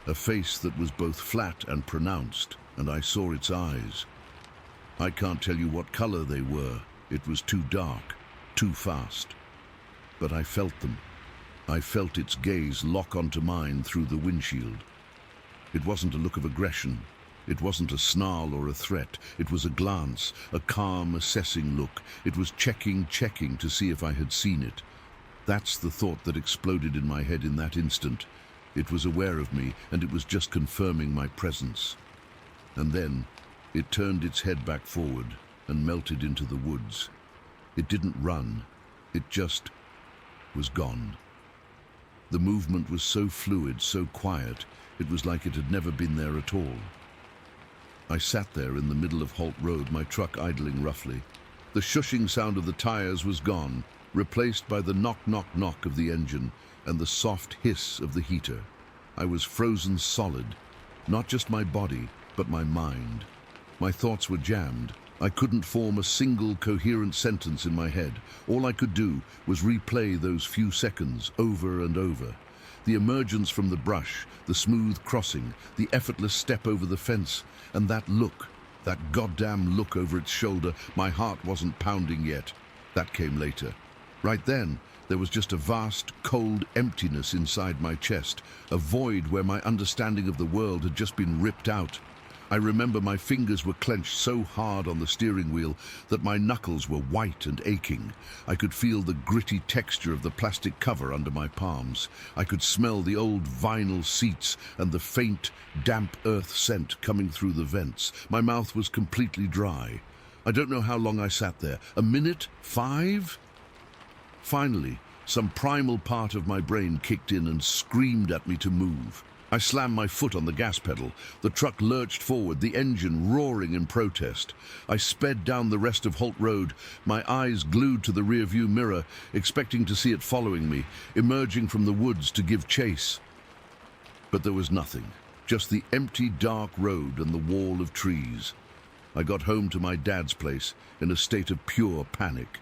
a face that was both flat and pronounced, and I saw its eyes. I can't tell you what color they were. It was too dark, too fast. But I felt them. I felt its gaze lock onto mine through the windshield. It wasn't a look of aggression. It wasn't a snarl or a threat. It was a glance, a calm, assessing look. It was checking to see if I had seen it. That's the thought that exploded in my head in that instant. It was aware of me, and it was just confirming my presence. And then it turned its head back forward and melted into the woods. It didn't run. It just was gone. The movement was so fluid, so quiet, it was like it had never been there at all. I sat there in the middle of Holt Road, my truck idling roughly. The shushing sound of the tires was gone, replaced by the knock, knock, knock of the engine and the soft hiss of the heater. I was frozen solid, not just my body, but my mind. My thoughts were jammed. I couldn't form a single coherent sentence in my head. All I could do was replay those few seconds over and over. The emergence from the brush, the smooth crossing, the effortless step over the fence, and that look, that goddamn look over its shoulder. My heart wasn't pounding yet. That came later. Right then, there was just a vast, cold emptiness inside my chest, a void where my understanding of the world had just been ripped out. I remember my fingers were clenched so hard on the steering wheel that my knuckles were white and aching. I could feel the gritty texture of the plastic cover under my palms. I could smell the old vinyl seats and the faint, damp earth scent coming through the vents. My mouth was completely dry. I don't know how long I sat there. A minute? 5? Finally, some primal part of my brain kicked in and screamed at me to move. I slammed my foot on the gas pedal. The truck lurched forward, the engine roaring in protest. I sped down the rest of Holt Road, my eyes glued to the rearview mirror, expecting to see it following me, emerging from the woods to give chase. But there was nothing, just the empty, dark road and the wall of trees. I got home to my dad's place in a state of pure panic.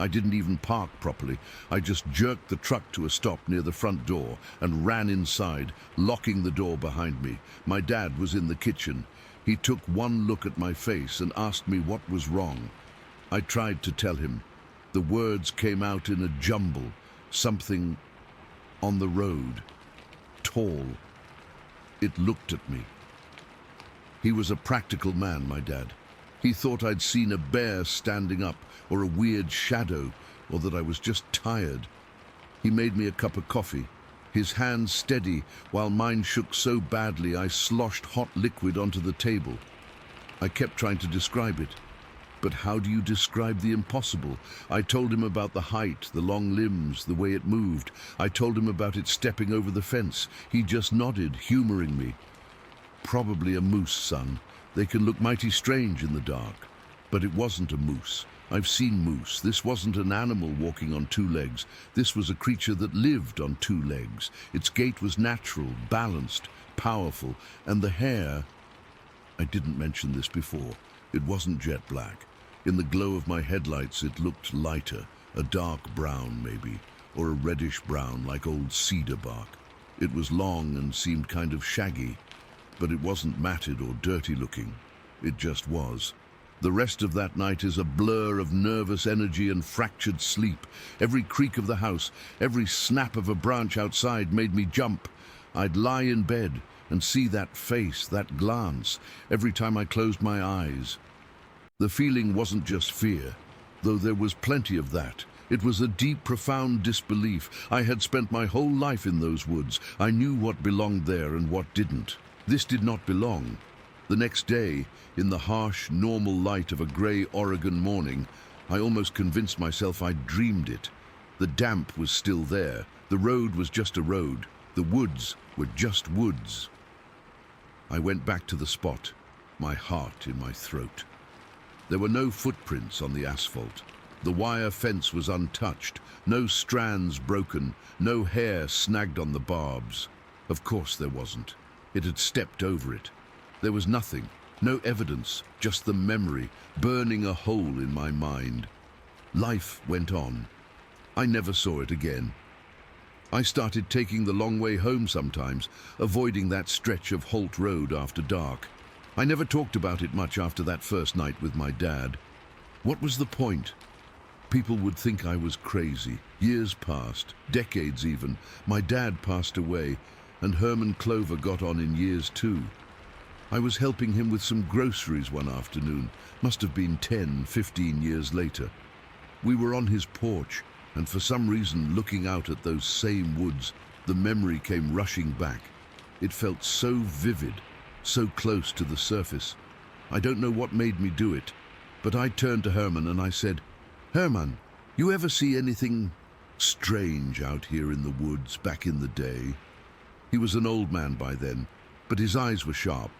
I didn't even park properly. I just jerked the truck to a stop near the front door and ran inside, locking the door behind me. My dad was in the kitchen. He took one look at my face and asked me what was wrong. I tried to tell him. The words came out in a jumble. Something on the road. Tall. It looked at me. He was a practical man, my dad. He thought I'd seen a bear standing up, or a weird shadow, or that I was just tired. He made me a cup of coffee, his hand steady, while mine shook so badly I sloshed hot liquid onto the table. I kept trying to describe it. But how do you describe the impossible? I told him about the height, the long limbs, the way it moved. I told him about it stepping over the fence. He just nodded, humoring me. Probably a moose, son. They can look mighty strange in the dark. But it wasn't a moose. I've seen moose. This wasn't an animal walking on 2 legs. This was a creature that lived on 2 legs. Its gait was natural, balanced, powerful, and the hair... I didn't mention this before. It wasn't jet black. In the glow of my headlights, it looked lighter, a dark brown maybe, or a reddish brown like old cedar bark. It was long and seemed kind of shaggy, but it wasn't matted or dirty looking. It just was. The rest of that night is a blur of nervous energy and fractured sleep. Every creak of the house, every snap of a branch outside made me jump. I'd lie in bed and see that face, that glance, every time I closed my eyes. The feeling wasn't just fear, though there was plenty of that. It was a deep, profound disbelief. I had spent my whole life in those woods. I knew what belonged there and what didn't. This did not belong. The next day, in the harsh, normal light of a grey Oregon morning, I almost convinced myself I'd dreamed it. The damp was still there. The road was just a road. The woods were just woods. I went back to the spot, my heart in my throat. There were no footprints on the asphalt. The wire fence was untouched, no strands broken, no hair snagged on the barbs. Of course there wasn't. It had stepped over it. There was nothing, no evidence, just the memory, burning a hole in my mind. Life went on. I never saw it again. I started taking the long way home sometimes, avoiding that stretch of Holt Road after dark. I never talked about it much after that first night with my dad. What was the point? People would think I was crazy. Years passed, decades even. My dad passed away, and Herman Clover got on in years too. I was helping him with some groceries one afternoon. Must have been 10, 15 years later. We were on his porch, and for some reason, looking out at those same woods, the memory came rushing back. It felt so vivid, so close to the surface. I don't know what made me do it, but I turned to Herman and I said, "Herman, you ever see anything strange out here in the woods back in the day?" He was an old man by then, but his eyes were sharp.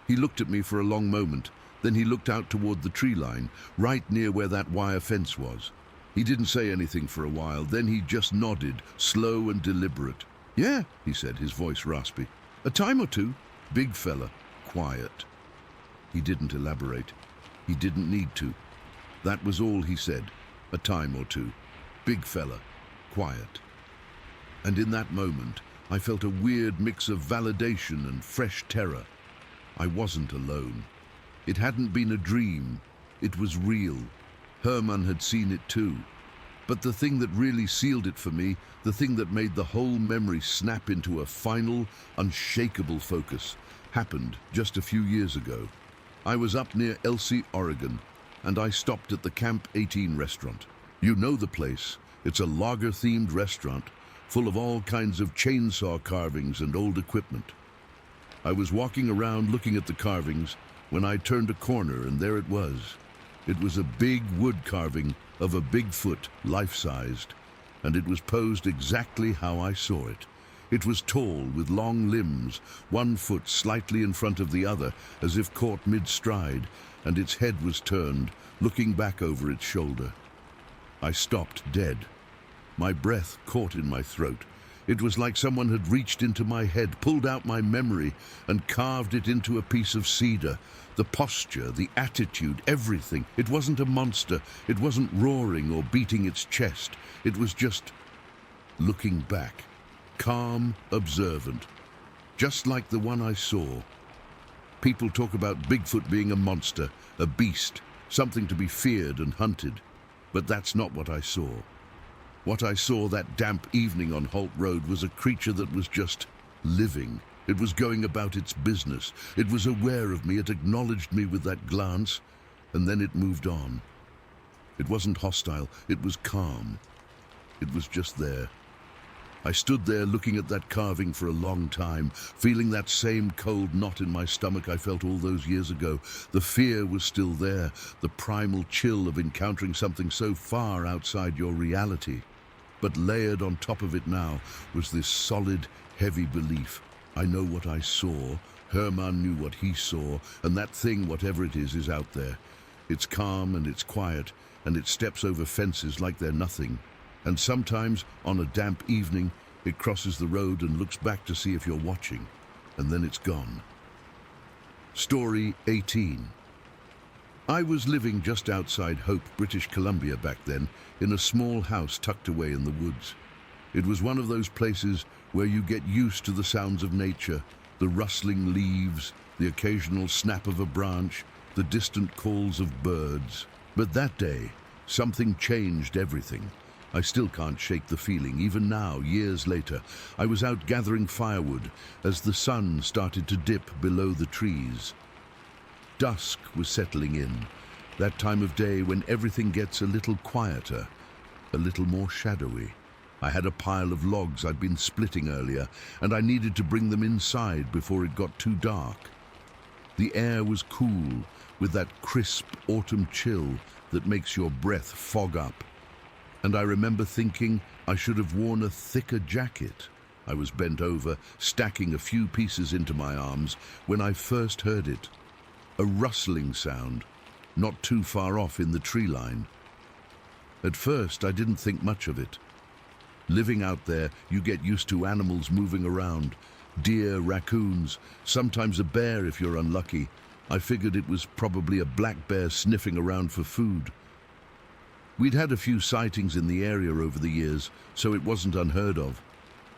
He looked at me for a long moment, then he looked out toward the tree line, right near where that wire fence was. He didn't say anything for a while, then he just nodded, slow and deliberate. "Yeah," he said, his voice raspy. "A time or two. Big fella, quiet." He didn't elaborate. He didn't need to. That was all he said. A time or two. Big fella, quiet. And in that moment, I felt a weird mix of validation and fresh terror. I wasn't alone. It hadn't been a dream. It was real. Herman had seen it too. But the thing that really sealed it for me, the thing that made the whole memory snap into a final, unshakable focus, happened just a few years ago. I was up near Elsie, Oregon, and I stopped at the Camp 18 restaurant. You know the place. It's a lager-themed restaurant full of all kinds of chainsaw carvings and old equipment. I was walking around looking at the carvings when I turned a corner, and there it was. It was a big wood carving of a Bigfoot, life-sized, and it was posed exactly how I saw it. It was tall, with long limbs, one foot slightly in front of the other, as if caught mid-stride, and its head was turned, looking back over its shoulder. I stopped dead. My breath caught in my throat. It was like someone had reached into my head, pulled out my memory, and carved it into a piece of cedar. The posture, the attitude, everything. It wasn't a monster. It wasn't roaring or beating its chest. It was just looking back, calm, observant, just like the one I saw. People talk about Bigfoot being a monster, a beast, something to be feared and hunted. But that's not what I saw. What I saw that damp evening on Holt Road was a creature that was just living. It was going about its business. It was aware of me. It acknowledged me with that glance, and then it moved on. It wasn't hostile. It was calm. It was just there. I stood there looking at that carving for a long time, feeling that same cold knot in my stomach I felt all those years ago. The fear was still there, the primal chill of encountering something so far outside your reality. But layered on top of it now was this solid, heavy belief. I know what I saw, Herman knew what he saw, and that thing, whatever it is out there. It's calm and it's quiet, and it steps over fences like they're nothing. And sometimes, on a damp evening, it crosses the road and looks back to see if you're watching, and then it's gone. Story 18. I was living just outside Hope, British Columbia back then, in a small house tucked away in the woods. It was one of those places where you get used to the sounds of nature, the rustling leaves, the occasional snap of a branch, the distant calls of birds. But that day, something changed everything. I still can't shake the feeling, even now, years later. I was out gathering firewood as the sun started to dip below the trees. Dusk was settling in, that time of day when everything gets a little quieter, a little more shadowy. I had a pile of logs I'd been splitting earlier, and I needed to bring them inside before it got too dark. The air was cool, with that crisp autumn chill that makes your breath fog up. And I remember thinking I should have worn a thicker jacket. I was bent over, stacking a few pieces into my arms, when I first heard it. A rustling sound, not too far off in the tree line. At first, I didn't think much of it. Living out there, you get used to animals moving around. Deer, raccoons, sometimes a bear if you're unlucky. I figured it was probably a black bear sniffing around for food. We'd had a few sightings in the area over the years, so it wasn't unheard of.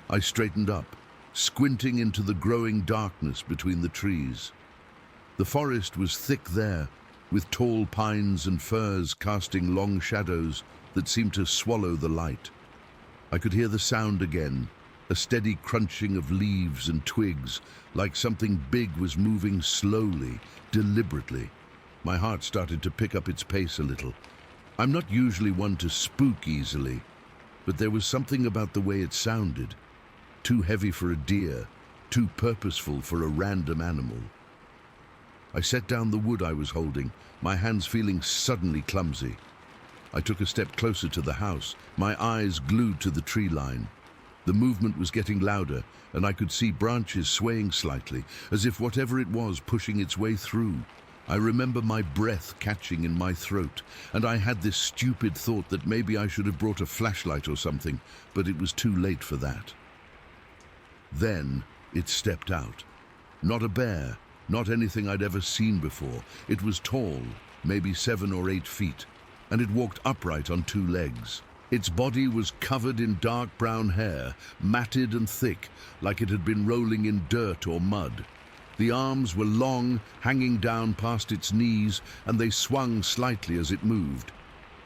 I straightened up, squinting into the growing darkness between the trees. The forest was thick there, with tall pines and firs casting long shadows that seemed to swallow the light. I could hear the sound again, a steady crunching of leaves and twigs, like something big was moving slowly, deliberately. My heart started to pick up its pace a little. I'm not usually one to spook easily, but there was something about the way it sounded. Too heavy for a deer, too purposeful for a random animal. I set down the wood I was holding, my hands feeling suddenly clumsy. I took a step closer to the house, my eyes glued to the tree line. The movement was getting louder, and I could see branches swaying slightly, as if whatever it was pushing its way through. I remember my breath catching in my throat, and I had this stupid thought that maybe I should have brought a flashlight or something, but it was too late for that. Then it stepped out. Not a bear, not anything I'd ever seen before. It was tall, maybe 7 or 8 feet, and it walked upright on 2 legs. Its body was covered in dark brown hair, matted and thick, like it had been rolling in dirt or mud. The arms were long, hanging down past its knees, and they swung slightly as it moved.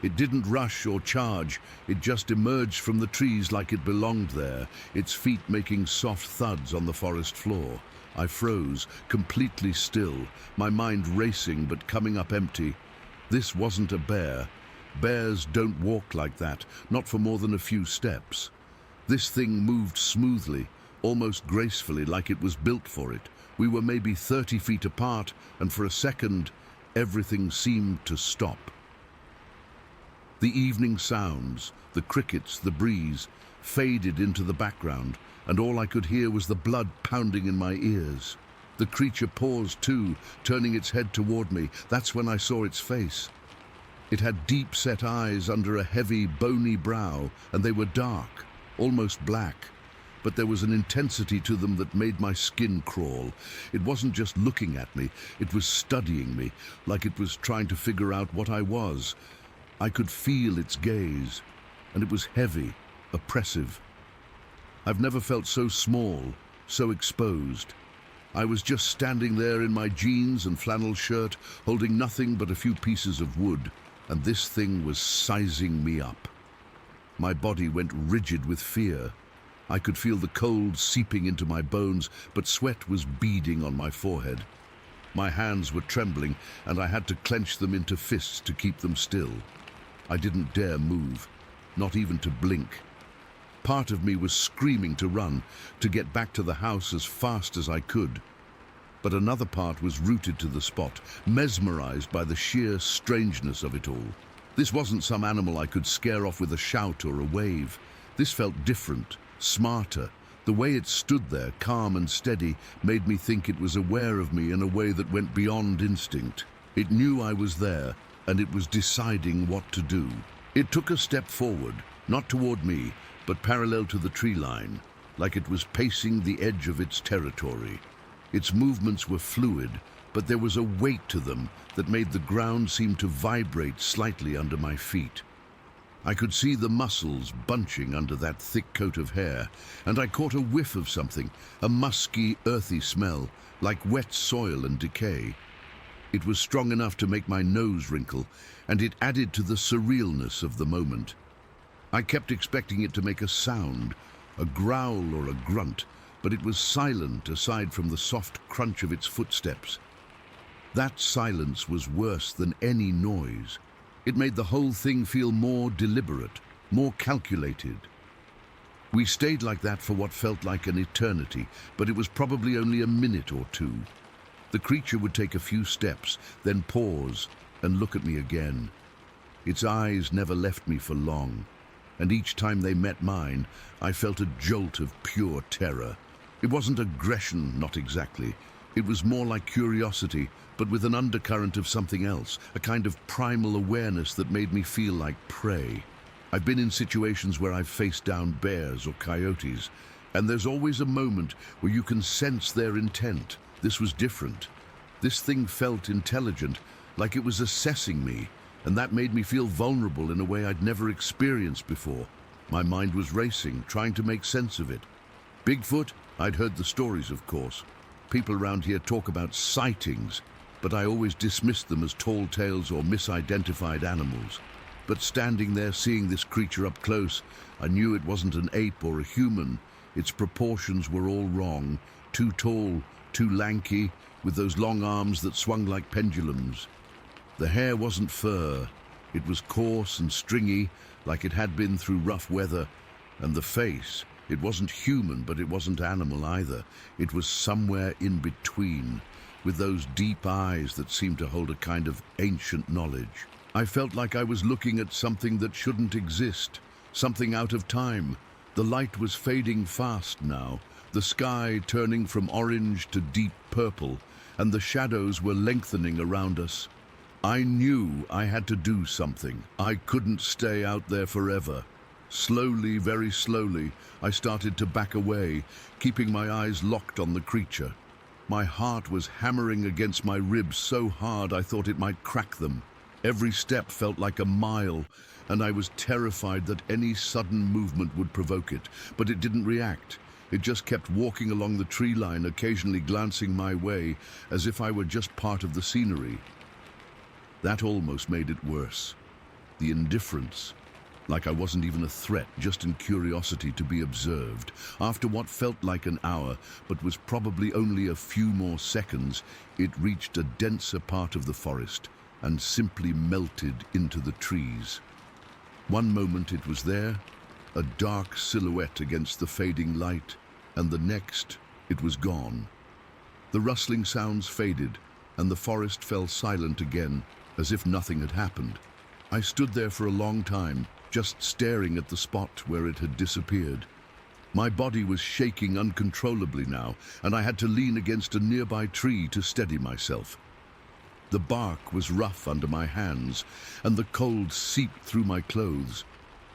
It didn't rush or charge, it just emerged from the trees like it belonged there, its feet making soft thuds on the forest floor. I froze, completely still, my mind racing but coming up empty. This wasn't a bear. Bears don't walk like that, not for more than a few steps. This thing moved smoothly, almost gracefully, like it was built for it. We were maybe 30 feet apart, and for a second, everything seemed to stop. The evening sounds, the crickets, the breeze, faded into the background, and all I could hear was the blood pounding in my ears. The creature paused too, turning its head toward me. That's when I saw its face. It had deep-set eyes under a heavy, bony brow, and they were dark, almost black. But there was an intensity to them that made my skin crawl. It wasn't just looking at me, it was studying me, like it was trying to figure out what I was. I could feel its gaze, and it was heavy, oppressive. I've never felt so small, so exposed. I was just standing there in my jeans and flannel shirt, holding nothing but a few pieces of wood, and this thing was sizing me up. My body went rigid with fear. I could feel the cold seeping into my bones, but sweat was beading on my forehead. My hands were trembling, and I had to clench them into fists to keep them still. I didn't dare move, not even to blink. Part of me was screaming to run, to get back to the house as fast as I could. But another part was rooted to the spot, mesmerized by the sheer strangeness of it all. This wasn't some animal I could scare off with a shout or a wave. This felt different, smarter. The way it stood there, calm and steady, made me think it was aware of me in a way that went beyond instinct. It knew I was there, and it was deciding what to do. It took a step forward, not toward me, but parallel to the tree line, like it was pacing the edge of its territory. Its movements were fluid, but there was a weight to them that made the ground seem to vibrate slightly under my feet. I could see the muscles bunching under that thick coat of hair, and I caught a whiff of something, a musky, earthy smell, like wet soil and decay. It was strong enough to make my nose wrinkle, and it added to the surrealness of the moment. I kept expecting it to make a sound, a growl or a grunt, but it was silent aside from the soft crunch of its footsteps. That silence was worse than any noise. It made the whole thing feel more deliberate, more calculated. We stayed like that for what felt like an eternity, but it was probably only a minute or two. The creature would take a few steps, then pause and look at me again. Its eyes never left me for long, and each time they met mine, I felt a jolt of pure terror. It wasn't aggression, not exactly. It was more like curiosity, but with an undercurrent of something else, a kind of primal awareness that made me feel like prey. I've been in situations where I've faced down bears or coyotes, and there's always a moment where you can sense their intent. This was different. This thing felt intelligent, like it was assessing me, and that made me feel vulnerable in a way I'd never experienced before. My mind was racing, trying to make sense of it. Bigfoot? I'd heard the stories, of course. People around here talk about sightings, but I always dismissed them as tall tales or misidentified animals. But standing there seeing this creature up close, I knew it wasn't an ape or a human. Its proportions were all wrong, too tall, too lanky, with those long arms that swung like pendulums. The hair wasn't fur. It was coarse and stringy, like it had been through rough weather. And the face, it wasn't human, but it wasn't animal either. It was somewhere in between, with those deep eyes that seemed to hold a kind of ancient knowledge. I felt like I was looking at something that shouldn't exist, something out of time. The light was fading fast now, the sky turning from orange to deep purple, and the shadows were lengthening around us. I knew I had to do something. I couldn't stay out there forever. Slowly, very slowly, I started to back away, keeping my eyes locked on the creature. My heart was hammering against my ribs so hard I thought it might crack them. Every step felt like a mile, and I was terrified that any sudden movement would provoke it. But it didn't react. It just kept walking along the tree line, occasionally glancing my way, as if I were just part of the scenery. That almost made it worse. the indifference. Like I wasn't even a threat, just in curiosity to be observed. After what felt like an hour, but was probably only a few more seconds, it reached a denser part of the forest and simply melted into the trees. One moment it was there, a dark silhouette against the fading light, and the next it was gone. The rustling sounds faded, and the forest fell silent again, as if nothing had happened. I stood there for a long time, just staring at the spot where it had disappeared. My body was shaking uncontrollably now, and I had to lean against a nearby tree to steady myself. The bark was rough under my hands, and the cold seeped through my clothes,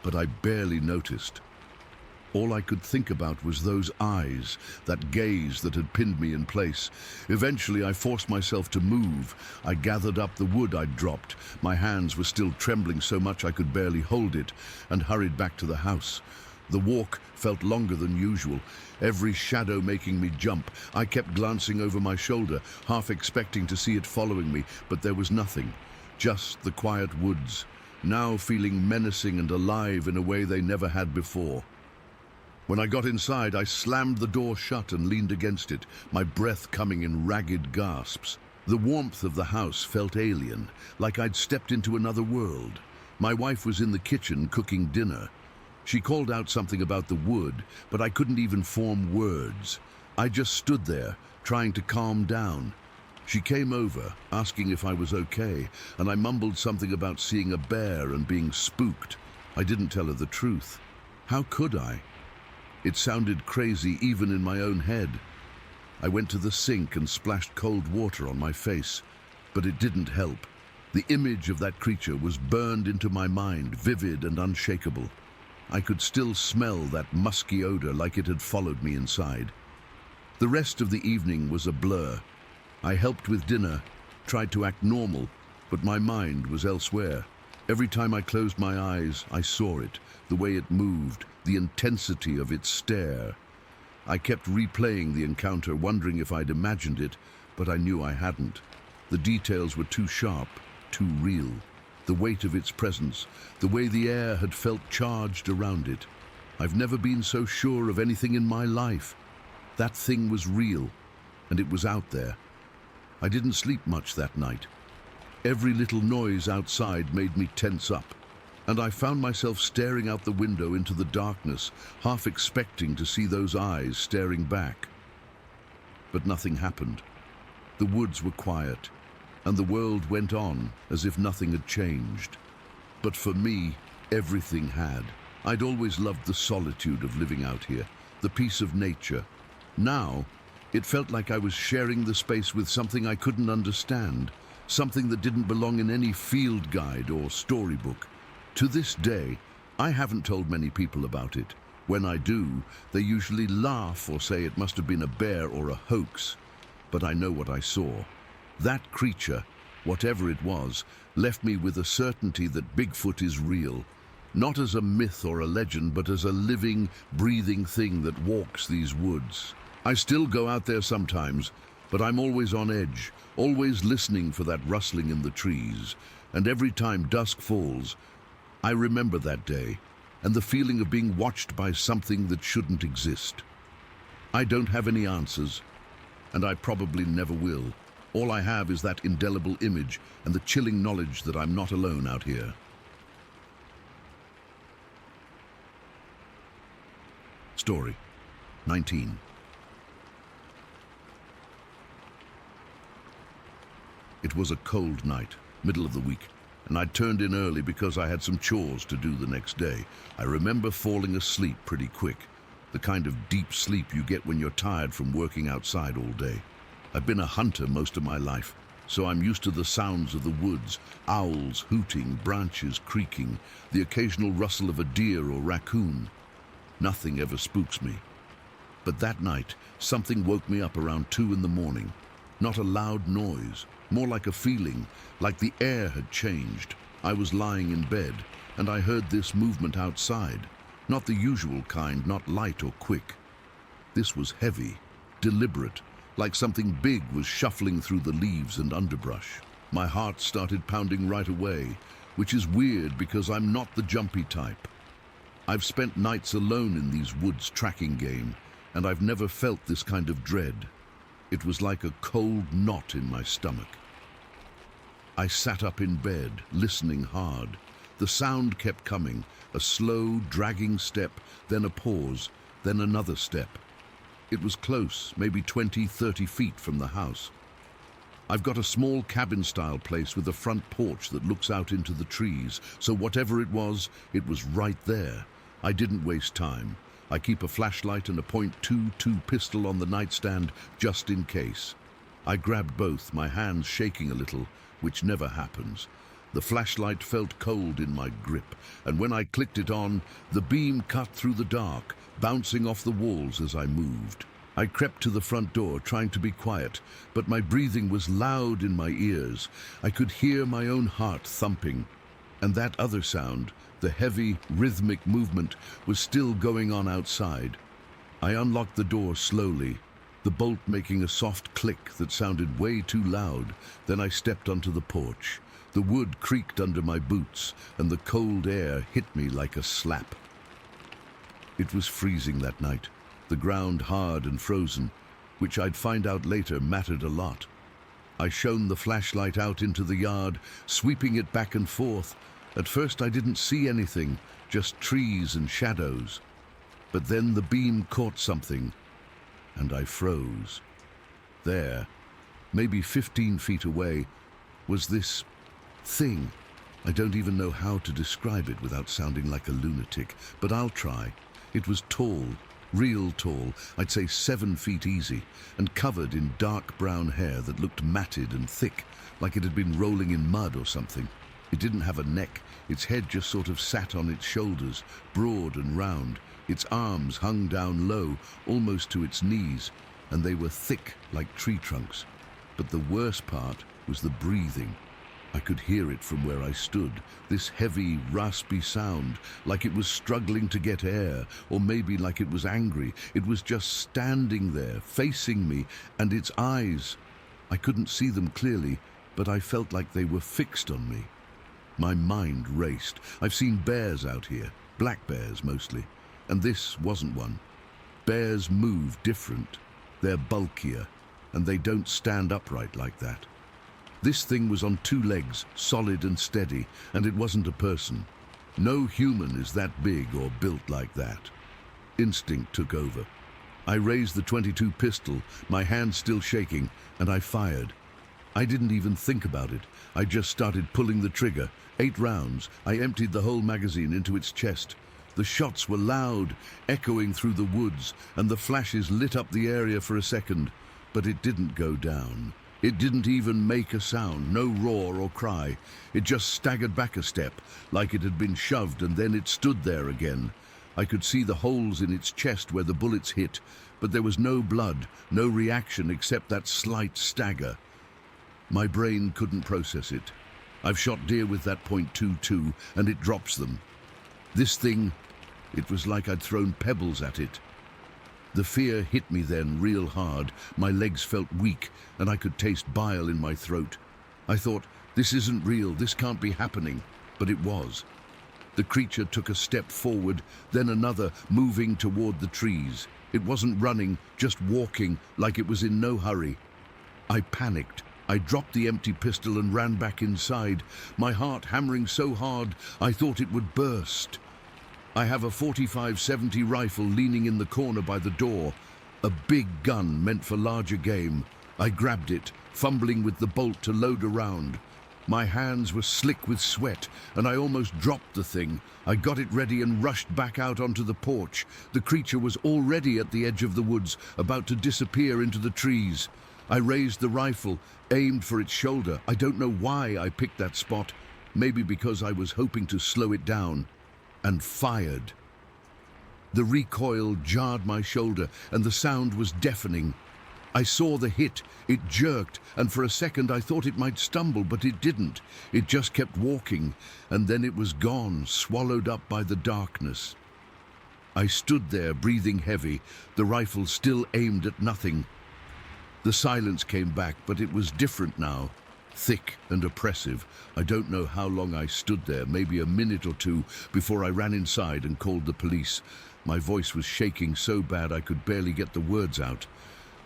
but I barely noticed. All I could think about was those eyes, that gaze that had pinned me in place. Eventually, I forced myself to move. I gathered up the wood I'd dropped. My hands were still trembling so much I could barely hold it, and hurried back to the house. The walk felt longer than usual, every shadow making me jump. I kept glancing over my shoulder, half expecting to see it following me, but there was nothing. Just the quiet woods, now feeling menacing and alive in a way they never had before. When I got inside, I slammed the door shut and leaned against it, my breath coming in ragged gasps. The warmth of the house felt alien, like I'd stepped into another world. My wife was in the kitchen cooking dinner. She called out something about the wood, but I couldn't even form words. I just stood there, trying to calm down. She came over, asking if I was okay, and I mumbled something about seeing a bear and being spooked. I didn't tell her the truth. How could I? It sounded crazy even in my own head. I went to the sink and splashed cold water on my face, but it didn't help. The image of that creature was burned into my mind, vivid and unshakable. I could still smell that musky odor like it had followed me inside. The rest of the evening was a blur. I helped with dinner, tried to act normal, but my mind was elsewhere. Every time I closed my eyes, I saw it, the way it moved, the intensity of its stare. I kept replaying the encounter, wondering if I'd imagined it, but I knew I hadn't. The details were too sharp, too real. The weight of its presence, the way the air had felt charged around it. I've never been so sure of anything in my life. That thing was real, and it was out there. I didn't sleep much that night. Every little noise outside made me tense up, and I found myself staring out the window into the darkness, half expecting to see those eyes staring back. But nothing happened. The woods were quiet, and the world went on as if nothing had changed. But for me, everything had. I'd always loved the solitude of living out here, the peace of nature. Now, it felt like I was sharing the space with something I couldn't understand, something that didn't belong in any field guide or storybook. To this day, I haven't told many people about it. When I do, they usually laugh or say it must have been a bear or a hoax. But I know what I saw. That creature, whatever it was, left me with a certainty that Bigfoot is real. Not as a myth or a legend, but as a living, breathing thing that walks these woods. I still go out there sometimes, but I'm always on edge, always listening for that rustling in the trees. And every time dusk falls, I remember that day and the feeling of being watched by something that shouldn't exist. I don't have any answers, and I probably never will. All I have is that indelible image and the chilling knowledge that I'm not alone out here. Story 19. It was a cold night, middle of the week, and I'd turned in early because I had some chores to do the next day. I remember falling asleep pretty quick, the kind of deep sleep you get when you're tired from working outside all day. I've been a hunter most of my life, so I'm used to the sounds of the woods, owls hooting, branches creaking, the occasional rustle of a deer or raccoon. Nothing ever spooks me. But that night, something woke me up around 2 in the morning. Not a loud noise, more like a feeling, like the air had changed. I was lying in bed, and I heard this movement outside. Not the usual kind, not light or quick. This was heavy, deliberate, like something big was shuffling through the leaves and underbrush. My heart started pounding right away. which is weird because I'm not the jumpy type. I've spent nights alone in these woods tracking game, and I've never felt this kind of dread. It was like a cold knot in my stomach. I sat up in bed, listening hard. The sound kept coming, a slow, dragging step, then a pause, then another step. It was close, maybe 20, 30 feet from the house. I've got a small cabin-style place with a front porch that looks out into the trees, so whatever it was right there. I didn't waste time. I keep a flashlight and a .22 pistol on the nightstand just in case. I grabbed both, my hands shaking a little, which never happens. The flashlight felt cold in my grip, and when I clicked it on, the beam cut through the dark, bouncing off the walls as I moved. I crept to the front door, trying to be quiet, but my breathing was loud in my ears. I could hear my own heart thumping, and that other sound, the heavy, rhythmic movement, was still going on outside. I unlocked the door slowly, the bolt making a soft click that sounded way too loud. Then I stepped onto the porch. The wood creaked under my boots, and the cold air hit me like a slap. It was freezing that night, the ground hard and frozen, which I'd find out later mattered a lot. I shone the flashlight out into the yard, sweeping it back and forth. At first I didn't see anything, just trees and shadows. But then the beam caught something, and I froze. There, maybe 15 feet away, was this thing. I don't even know how to describe it without sounding like a lunatic, but I'll try. It was tall, real tall, I'd say 7 feet easy, and covered in dark brown hair that looked matted and thick, like it had been rolling in mud or something. It didn't have a neck, its head just sort of sat on its shoulders, broad and round. Its arms hung down low, almost to its knees, and they were thick like tree trunks. But the worst part was the breathing. I could hear it from where I stood, this heavy, raspy sound, like it was struggling to get air, or maybe like it was angry. It was just standing there, facing me, and its eyes. I couldn't see them clearly, but I felt like they were fixed on me. My mind raced. I've seen bears out here, black bears mostly, and this wasn't one. Bears move different. They're bulkier, and they don't stand upright like that. This thing was on 2 legs, solid and steady, and it wasn't a person. No human is that big or built like that. Instinct took over. I raised the .22 pistol, my hand still shaking, and I fired. I didn't even think about it. I just started pulling the trigger. 8 rounds. I emptied the whole magazine into its chest. The shots were loud, echoing through the woods, and the flashes lit up the area for a second. But it didn't go down. It didn't even make a sound, no roar or cry. It just staggered back a step, like it had been shoved, and then it stood there again. I could see the holes in its chest where the bullets hit, but there was no blood, no reaction except that slight stagger. My brain couldn't process it. I've shot deer with that .22, and it drops them. This thing, it was like I'd thrown pebbles at it. The fear hit me then real hard. My legs felt weak, and I could taste bile in my throat. I thought, this isn't real, this can't be happening. But it was. The creature took a step forward, then another, moving toward the trees. It wasn't running, just walking, like it was in no hurry. I panicked. I dropped the empty pistol and ran back inside, my heart hammering so hard I thought it would burst. I have a .45-70 rifle leaning in the corner by the door, a big gun meant for larger game. I grabbed it, fumbling with the bolt to load a round. My hands were slick with sweat, and I almost dropped the thing. I got it ready and rushed back out onto the porch. The creature was already at the edge of the woods, about to disappear into the trees. I raised the rifle, aimed for its shoulder. I don't know why I picked that spot, maybe because I was hoping to slow it down, and fired. The recoil jarred my shoulder, and the sound was deafening. I saw the hit. It jerked, and for a second I thought it might stumble, but it didn't. It just kept walking, and then it was gone, swallowed up by the darkness. I stood there, breathing heavy, the rifle still aimed at nothing. The silence came back, but it was different now. thick and oppressive. I don't know how long I stood there, maybe a minute or two, before I ran inside and called the police. My voice was shaking so bad I could barely get the words out.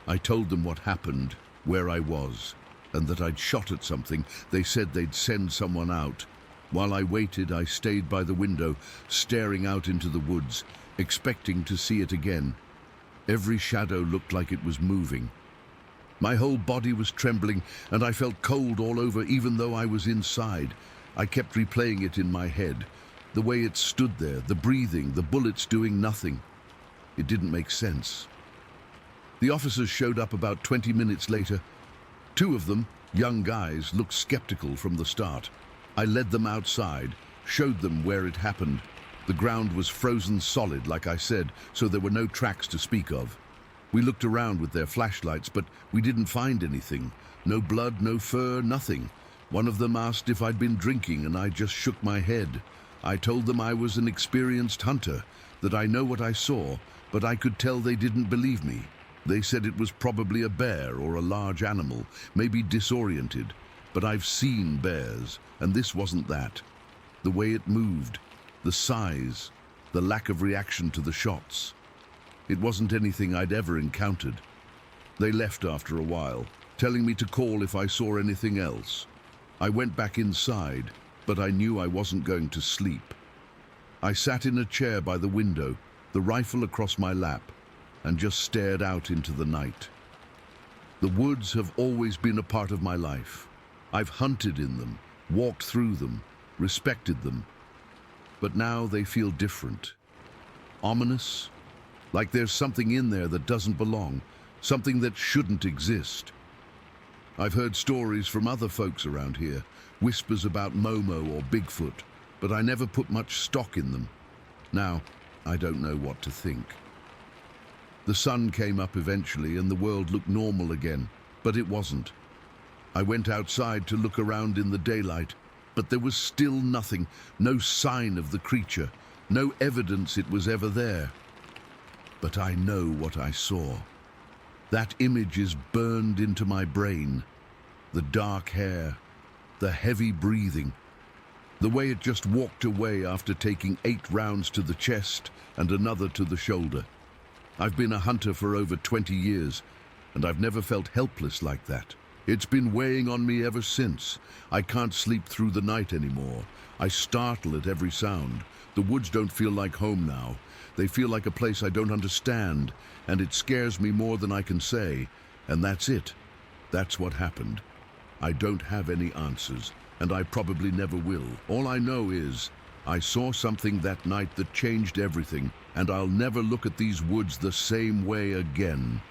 I told them what happened, where I was, and that I'd shot at something. They said they'd send someone out. While I waited, I stayed by the window, staring out into the woods, expecting to see it again. Every shadow looked like it was moving. My whole body was trembling, and I felt cold all over, even though I was inside. I kept replaying it in my head. The way it stood there, the breathing, the bullets doing nothing. It didn't make sense. The officers showed up about 20 minutes later. Two of them, young guys, looked skeptical from the start. I led them outside, showed them where it happened. The ground was frozen solid, like I said, so there were no tracks to speak of. We looked around with their flashlights, but we didn't find anything. No blood, no fur, nothing. One of them asked if I'd been drinking, and I just shook my head. I told them I was an experienced hunter, that I know what I saw, but I could tell they didn't believe me. They said it was probably a bear or a large animal, maybe disoriented. But I've seen bears, and this wasn't that. The way it moved, the size, the lack of reaction to the shots. It wasn't anything I'd ever encountered. They left after a while, telling me to call if I saw anything else. I went back inside, but I knew I wasn't going to sleep. I sat in a chair by the window, the rifle across my lap, and just stared out into the night. The woods have always been a part of my life. I've hunted in them, walked through them, respected them. But now they feel different. Ominous, like there's something in there that doesn't belong, something that shouldn't exist. I've heard stories from other folks around here, whispers about Momo or Bigfoot, but I never put much stock in them. Now, I don't know what to think. The sun came up eventually and the world looked normal again, but it wasn't. I went outside to look around in the daylight, but there was still nothing, no sign of the creature, no evidence it was ever there. But I know what I saw. That image is burned into my brain. The dark hair, the heavy breathing, the way it just walked away after taking 8 rounds to the chest and another to the shoulder. I've been a hunter for over 20 years, and I've never felt helpless like that. It's been weighing on me ever since. I can't sleep through the night anymore. I startle at every sound. The woods don't feel like home now. They feel like a place I don't understand, and it scares me more than I can say. And that's it. That's what happened. I don't have any answers, and I probably never will. All I know is I saw something that night that changed everything, and I'll never look at these woods the same way again.